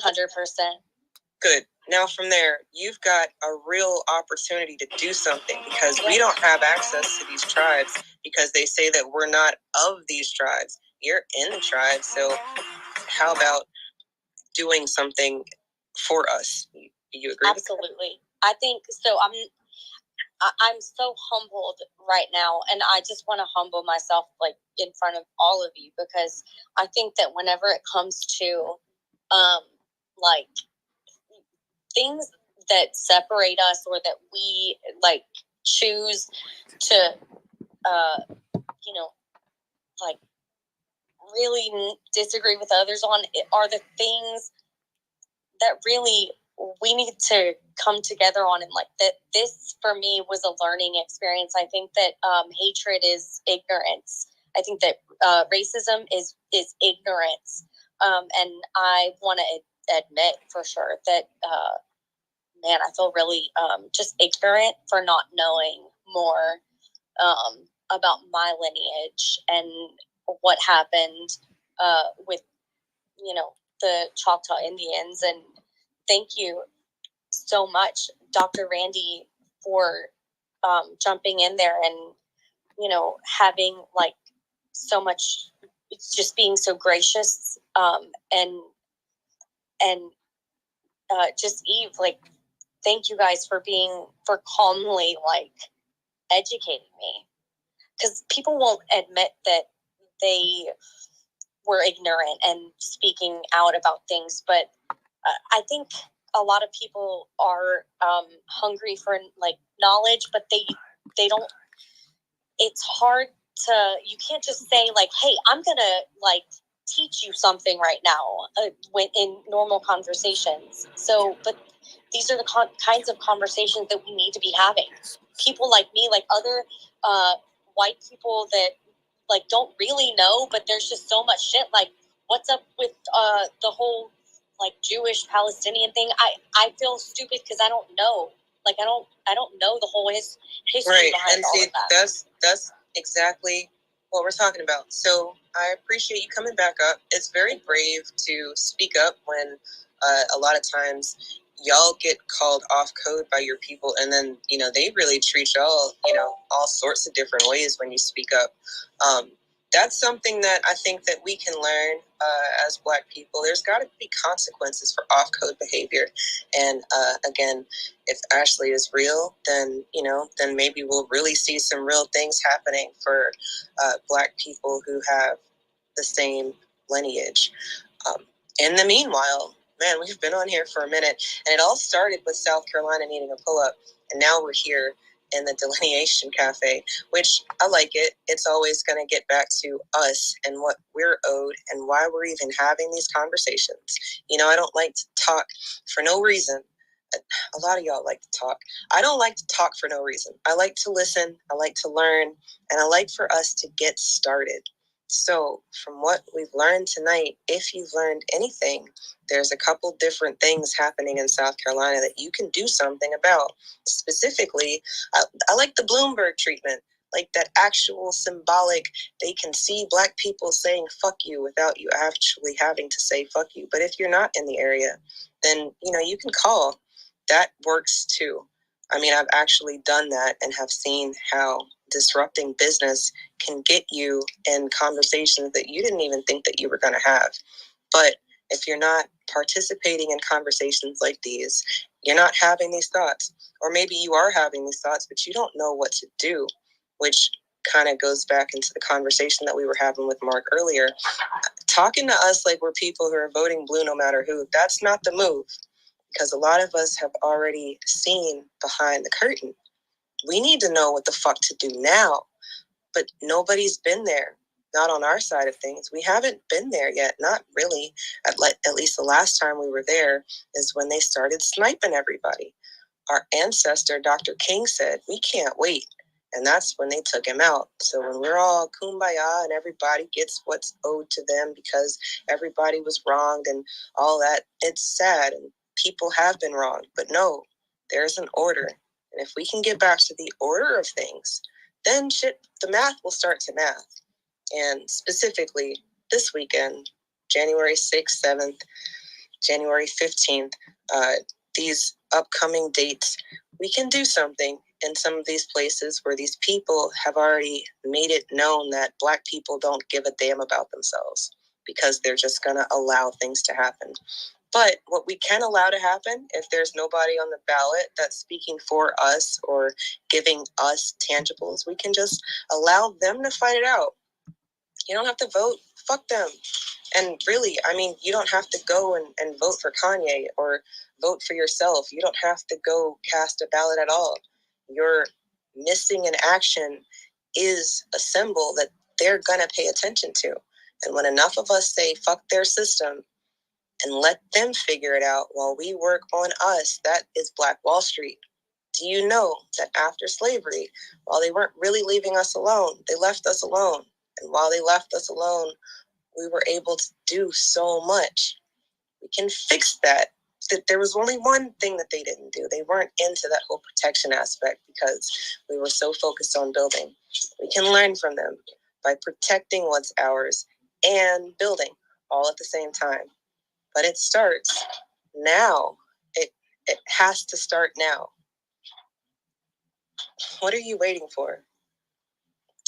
Good. Now from there, you've got a real opportunity to do something, because we don't have access to these tribes because they say that we're not of these tribes. You're in the tribe, so how about doing something for us? You agree? Absolutely. I think so. I'm so humbled right now, and I just want to humble myself, like, in front of all of you, because I think that whenever it comes to like things that separate us, or that we like choose to like really disagree with others on, are the things that really we need to come together on. And like that, this for me was a learning experience. I think that hatred is ignorance. I think that racism is ignorance. And I want to admit for sure that, man, I feel really just ignorant for not knowing more about my lineage and what happened with, the Choctaw Indians. And thank you so much, Dr. Randy, for jumping in there and, having like so much, it's just being so gracious, and just Eve, like, thank you guys for calmly like educating me, because people won't admit that they were ignorant and speaking out about things, but I think a lot of people are hungry for like knowledge, but they don't. It's hard to. You can't just say like, "Hey, I'm gonna like teach you something right now," when in normal conversations. So, but these are the kinds of conversations that we need to be having. People like me, like other white people that like don't really know, but there's just so much shit. Like, what's up with the whole like Jewish Palestinian thing? I feel stupid because I don't know. Like, I don't know the whole history right. behind And all see, of that. that's exactly what we're talking about. So I appreciate you coming back up. It's very brave to speak up when a lot of times y'all get called off code by your people, and then they really treat y'all all sorts of different ways when you speak up. That's something that I think that we can learn as Black people. There's got to be consequences for off-code behavior. And again, if Ashley is real, then then maybe we'll really see some real things happening for Black people who have the same lineage. In the meanwhile, man, we've been on here for a minute, and it all started with South Carolina needing a pull-up, and now we're here in the Delineation Cafe, which I like it. It's always going to get back to us and what we're owed and why we're even having these conversations. I don't like to talk for no reason. A lot of y'all like to talk. I don't like to talk for no reason. I like to listen, I like to learn, and I like for us to get started. So from what we've learned tonight, if you've learned anything, there's a couple different things happening in South Carolina that you can do something about. Specifically, I like the Bloomberg treatment, like that actual symbolic, they can see Black people saying fuck you without you actually having to say fuck you. But if you're not in the area, then, you can call. That works too. I mean, I've actually done that and have seen how disrupting business can get you in conversations that you didn't even think that you were going to have. But if you're not participating in conversations like these, you're not having these thoughts. Or maybe you are having these thoughts, but you don't know what to do, which kind of goes back into the conversation that we were having with Mark earlier. Talking to us like we're people who are voting blue no matter who, that's not the move. Because a lot of us have already seen behind the curtain. We need to know what the fuck to do now. But nobody's been there. Not on our side of things. We haven't been there yet. Not really. At least the last time we were there is when they started sniping everybody. Our ancestor, Dr. King, said, we can't wait. And that's when they took him out. So when we're all kumbaya and everybody gets what's owed to them because everybody was wronged and all that, it's sad. And people have been wronged. But no, there's an order. And if we can get back to the order of things, then the math will start to math. And specifically this weekend, January 6th, 7th, January 15th, these upcoming dates, we can do something in some of these places where these people have already made it known that Black people don't give a damn about themselves because they're just going to allow things to happen. But what we can allow to happen, if there's nobody on the ballot that's speaking for us or giving us tangibles, we can just allow them to fight it out. You don't have to vote. Fuck them. And really, I mean, you don't have to go and vote for Kanye or vote for yourself. You don't have to go cast a ballot at all. Your missing in action is a symbol that they're going to pay attention to. And when enough of us say, fuck their system, and let them figure it out while we work on us. That is Black Wall Street. Do you know that after slavery, while they weren't really leaving us alone, they left us alone. And while they left us alone, we were able to do so much. We can fix that. That there was only one thing that they didn't do. They weren't into that whole protection aspect because we were so focused on building. We can learn from them by protecting what's ours and building all at the same time. But it starts now. It has to start now. What are you waiting for?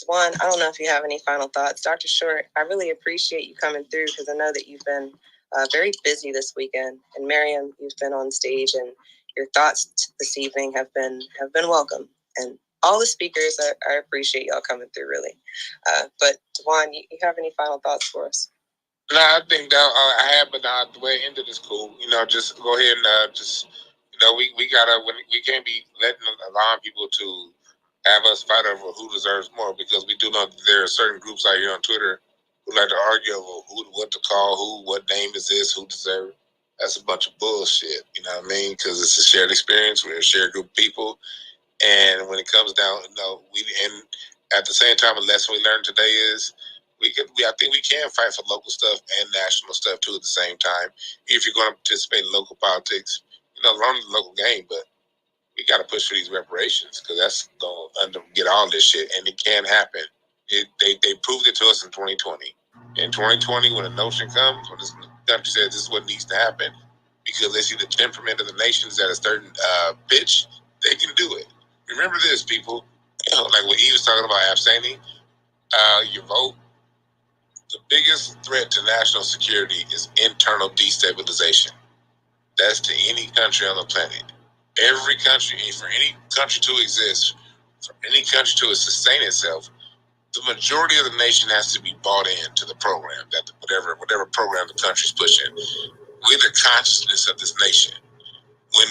Juan, I don't know if you have any final thoughts. Dr. Short, I really appreciate you coming through because I know that you've been very busy this weekend. And Miriam, you've been on stage, and your thoughts this evening have been welcome. And all the speakers, I appreciate y'all coming through, really. But Juan, you have any final thoughts for us? No, I think that I have, but the way it ended is cool. Just go ahead and we gotta, we can't be allowing people to have us fight over who deserves more, because we do know that there are certain groups out here on Twitter who like to argue over what to call, what name is this, who deserves. That's a bunch of bullshit. You know what I mean? Because it's a shared experience. We're a shared group of people, and when it comes down, and at the same time, a lesson we learned today is I think we can fight for local stuff and national stuff too at the same time. If you're going to participate in local politics, learn the local game, but we got to push for these reparations, because that's going to get all this shit, and it can happen. They proved it to us in 2020. In 2020, when a notion comes, when this country says this is what needs to happen, because they see the temperament of the nations at a certain pitch, they can do it. Remember this, people. Like what he was talking about, abstaining your vote. The biggest threat to national security is internal destabilization. That's to any country on the planet. Every country, for any country to exist, for any country to sustain itself, the majority of the nation has to be bought into the program, that whatever program the country's pushing. We're the consciousness of this nation. When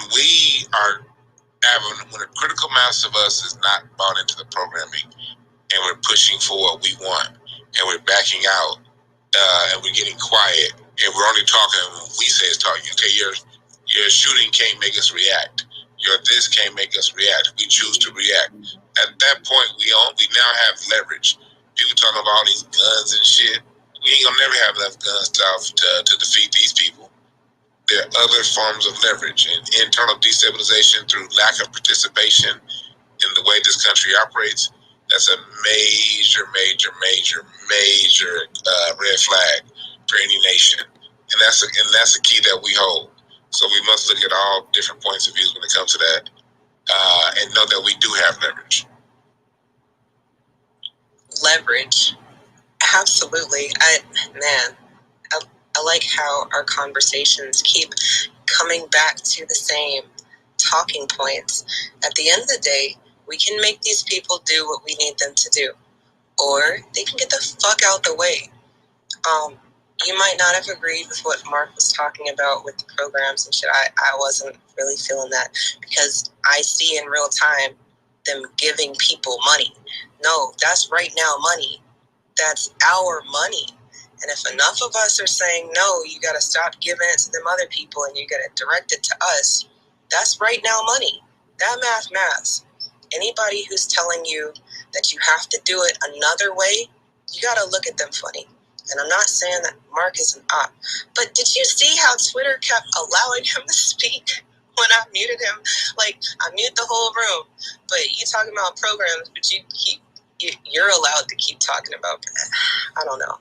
a critical mass of us is not bought into the programming, and we're pushing for what we want, and we're backing out, and we're getting quiet, and we're only talking when we say it's talking. Okay, your shooting can't make us react. Your this can't make us react. We choose to react. At that point, we now have leverage. People talking about all these guns and shit. We ain't gonna never have enough guns to defeat these people. There are other forms of leverage, and internal destabilization through lack of participation in the way this country operates. That's a major red flag for any nation, and that's a key that we hold. So we must look at all different points of view when it comes to that, and know that we do have leverage. Leverage, absolutely. I like how our conversations keep coming back to the same talking points. At the end of the day, we can make these people do what we need them to do, or they can get the fuck out the way. You might not have agreed with what Mark was talking about with the programs and shit. I wasn't really feeling that, because I see in real time them giving people money. No, that's right now money. That's our money. And if enough of us are saying, no, you got to stop giving it to them other people and you got to direct it to us, that's right now money. That maths. Anybody who's telling you that you have to do it another way, you got to look at them funny. And I'm not saying that Mark is an op, but did you see how Twitter kept allowing him to speak when I muted him? Like, I mute the whole room, but you talking about programs, but you're allowed to keep talking about, I don't know.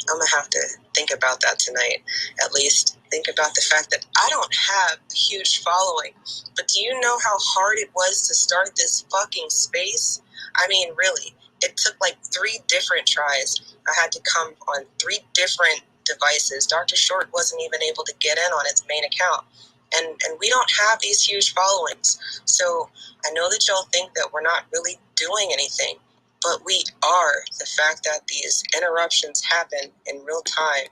I'm going to have to think about that tonight. At least think about the fact that I don't have a huge following. But do you know how hard it was to start this fucking space? I mean, really, it took like 3 different tries. I had to come on 3 different devices. Dr. Short wasn't even able to get in on its main account. And we don't have these huge followings. So I know that y'all think that we're not really doing anything. But we are. The fact that these interruptions happen in real time,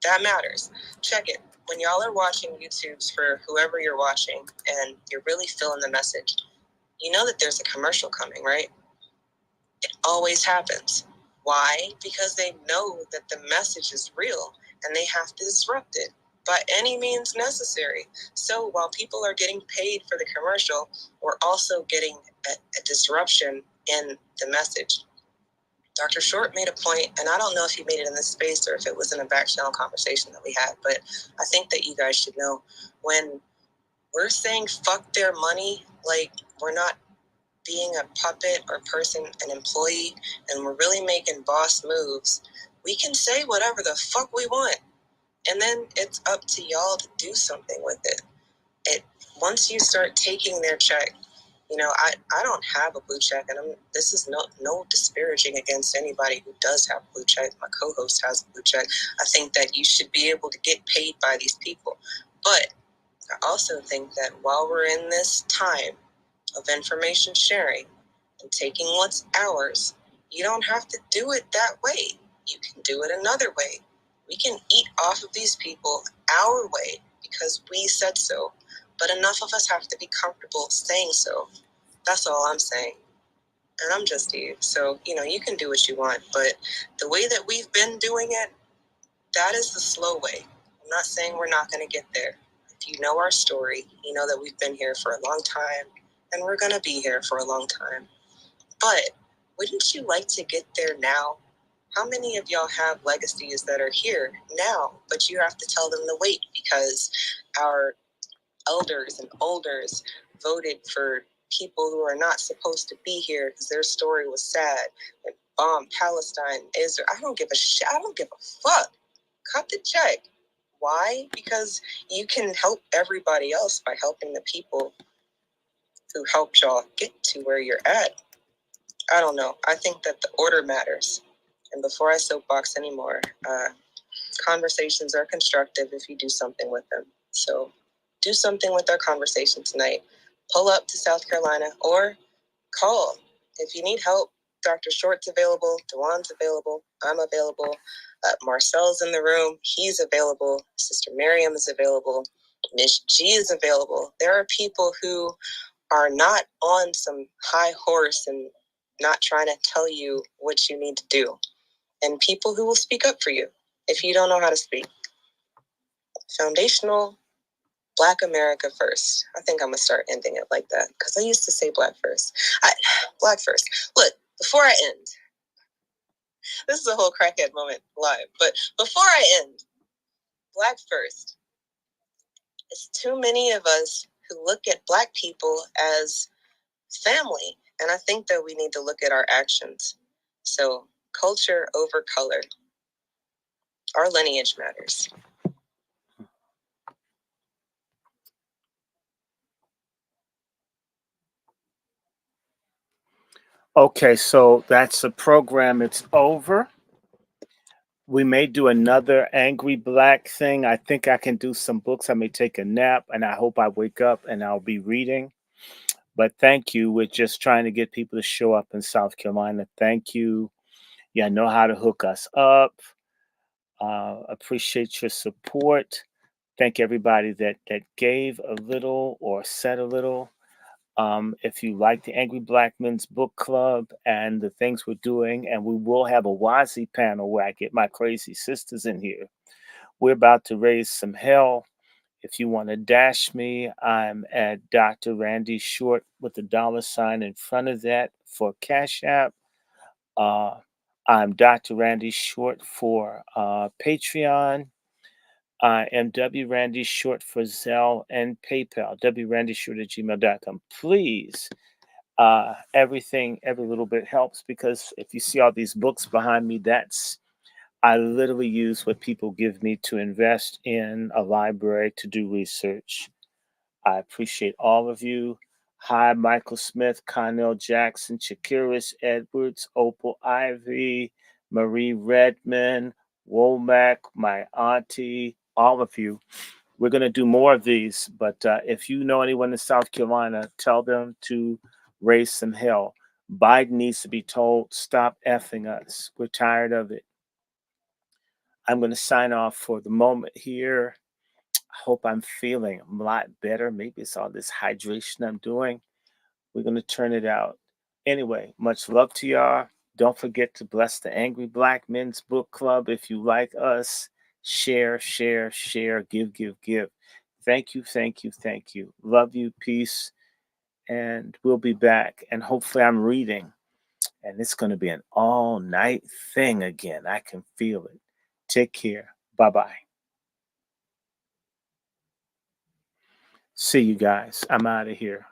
that matters. Check it. When y'all are watching YouTubes for whoever you're watching and you're really feeling the message, you know that there's a commercial coming, right? It always happens. Why? Because they know that the message is real and they have to disrupt it. by any means necessary. So while people are getting paid for the commercial, we're also getting a disruption in the message. Dr. Short made a point, and I don't know if he made it in this space or if it was in a back channel conversation that we had, but I think that you guys should know, when we're saying fuck their money, like, we're not being a puppet or person, an employee, and we're really making boss moves, we can say whatever the fuck we want. And then it's up to y'all to do something with it. Once you start taking their check, I don't have a blue check, and this is no disparaging against anybody who does have a blue check. My co-host has a blue check. I think that you should be able to get paid by these people. But I also think that while we're in this time of information sharing and taking what's ours, you don't have to do it that way. You can do it another way. We can eat off of these people our way because we said so, but enough of us have to be comfortable saying so. That's all I'm saying. And I'm just Eve, so, you can do what you want, but the way that we've been doing it, that is the slow way. I'm not saying we're not going to get there. If you know our story, you know that we've been here for a long time, and we're going to be here for a long time. But wouldn't you like to get there now? How many of y'all have legacies that are here now, but you have to tell them to wait because our elders and olders voted for people who are not supposed to be here because their story was sad and bombed Palestine, Israel? I don't give a shit. I don't give a fuck. Cut the check. Why? Because you can help everybody else by helping the people who helped y'all get to where you're at. I don't know. I think that the order matters. And before I soapbox anymore, conversations are constructive if you do something with them. So do something with our conversation tonight. Pull up to South Carolina or call. If you need help, Dr. Short's available, Dewan's available, I'm available, Marcel's in the room, he's available, Sister Miriam is available, Miss G is available. There are people who are not on some high horse and not trying to tell you what you need to do. And people who will speak up for you if you don't know how to speak. Foundational Black America first. I think I'm going to start ending it like that because I used to say Black first. Black first. Look, before I end, this is a whole crackhead moment live, but before I end, Black first. It's too many of us who look at Black people as family. And I think that we need to look at our actions. So, culture over color. Our lineage matters. Okay, so that's the program. It's over. We may do another Angry Black thing. I think I can do some books. I may take a nap, and I hope I wake up and I'll be reading. But thank you. We're just trying to get people to show up in South Carolina. Thank you. Yeah, know how to hook us up. Appreciate your support. Thank everybody that gave a little or said a little. If you like the Angry Black Men's Book Club and the things we're doing, and we will have a WASI panel where I get my crazy sisters in here. We're about to raise some hell. If you want to dash me, I'm at Dr. Randy Short with the $ in front of that for Cash App. I'm Dr. Randy Short for Patreon. I am W. Randy Short for Zelle and PayPal, wrandyshort@gmail.com. Please, every little bit helps because if you see all these books behind me, I literally use what people give me to invest in a library to do research. I appreciate all of you. Hi, Michael Smith, Connell Jackson, Chakiris Edwards, Opal Ivy, Marie Redmond, Womack, my auntie, all of you. We're going to do more of these, but if you know anyone in South Carolina, tell them to raise some hell. Biden needs to be told, stop effing us. We're tired of it. I'm going to sign off for the moment here. I hope I'm feeling a lot better. Maybe it's all this hydration I'm doing. We're going to turn it out. Anyway, much love to y'all. Don't forget to bless the Angry Black Men's Book Club if you like us. Share, share, share, give, give, give. Thank you, thank you, thank you. Love you, peace, and we'll be back. And hopefully I'm reading. And it's going to be an all-night thing again. I can feel it. Take care. Bye-bye. See you guys. I'm out of here.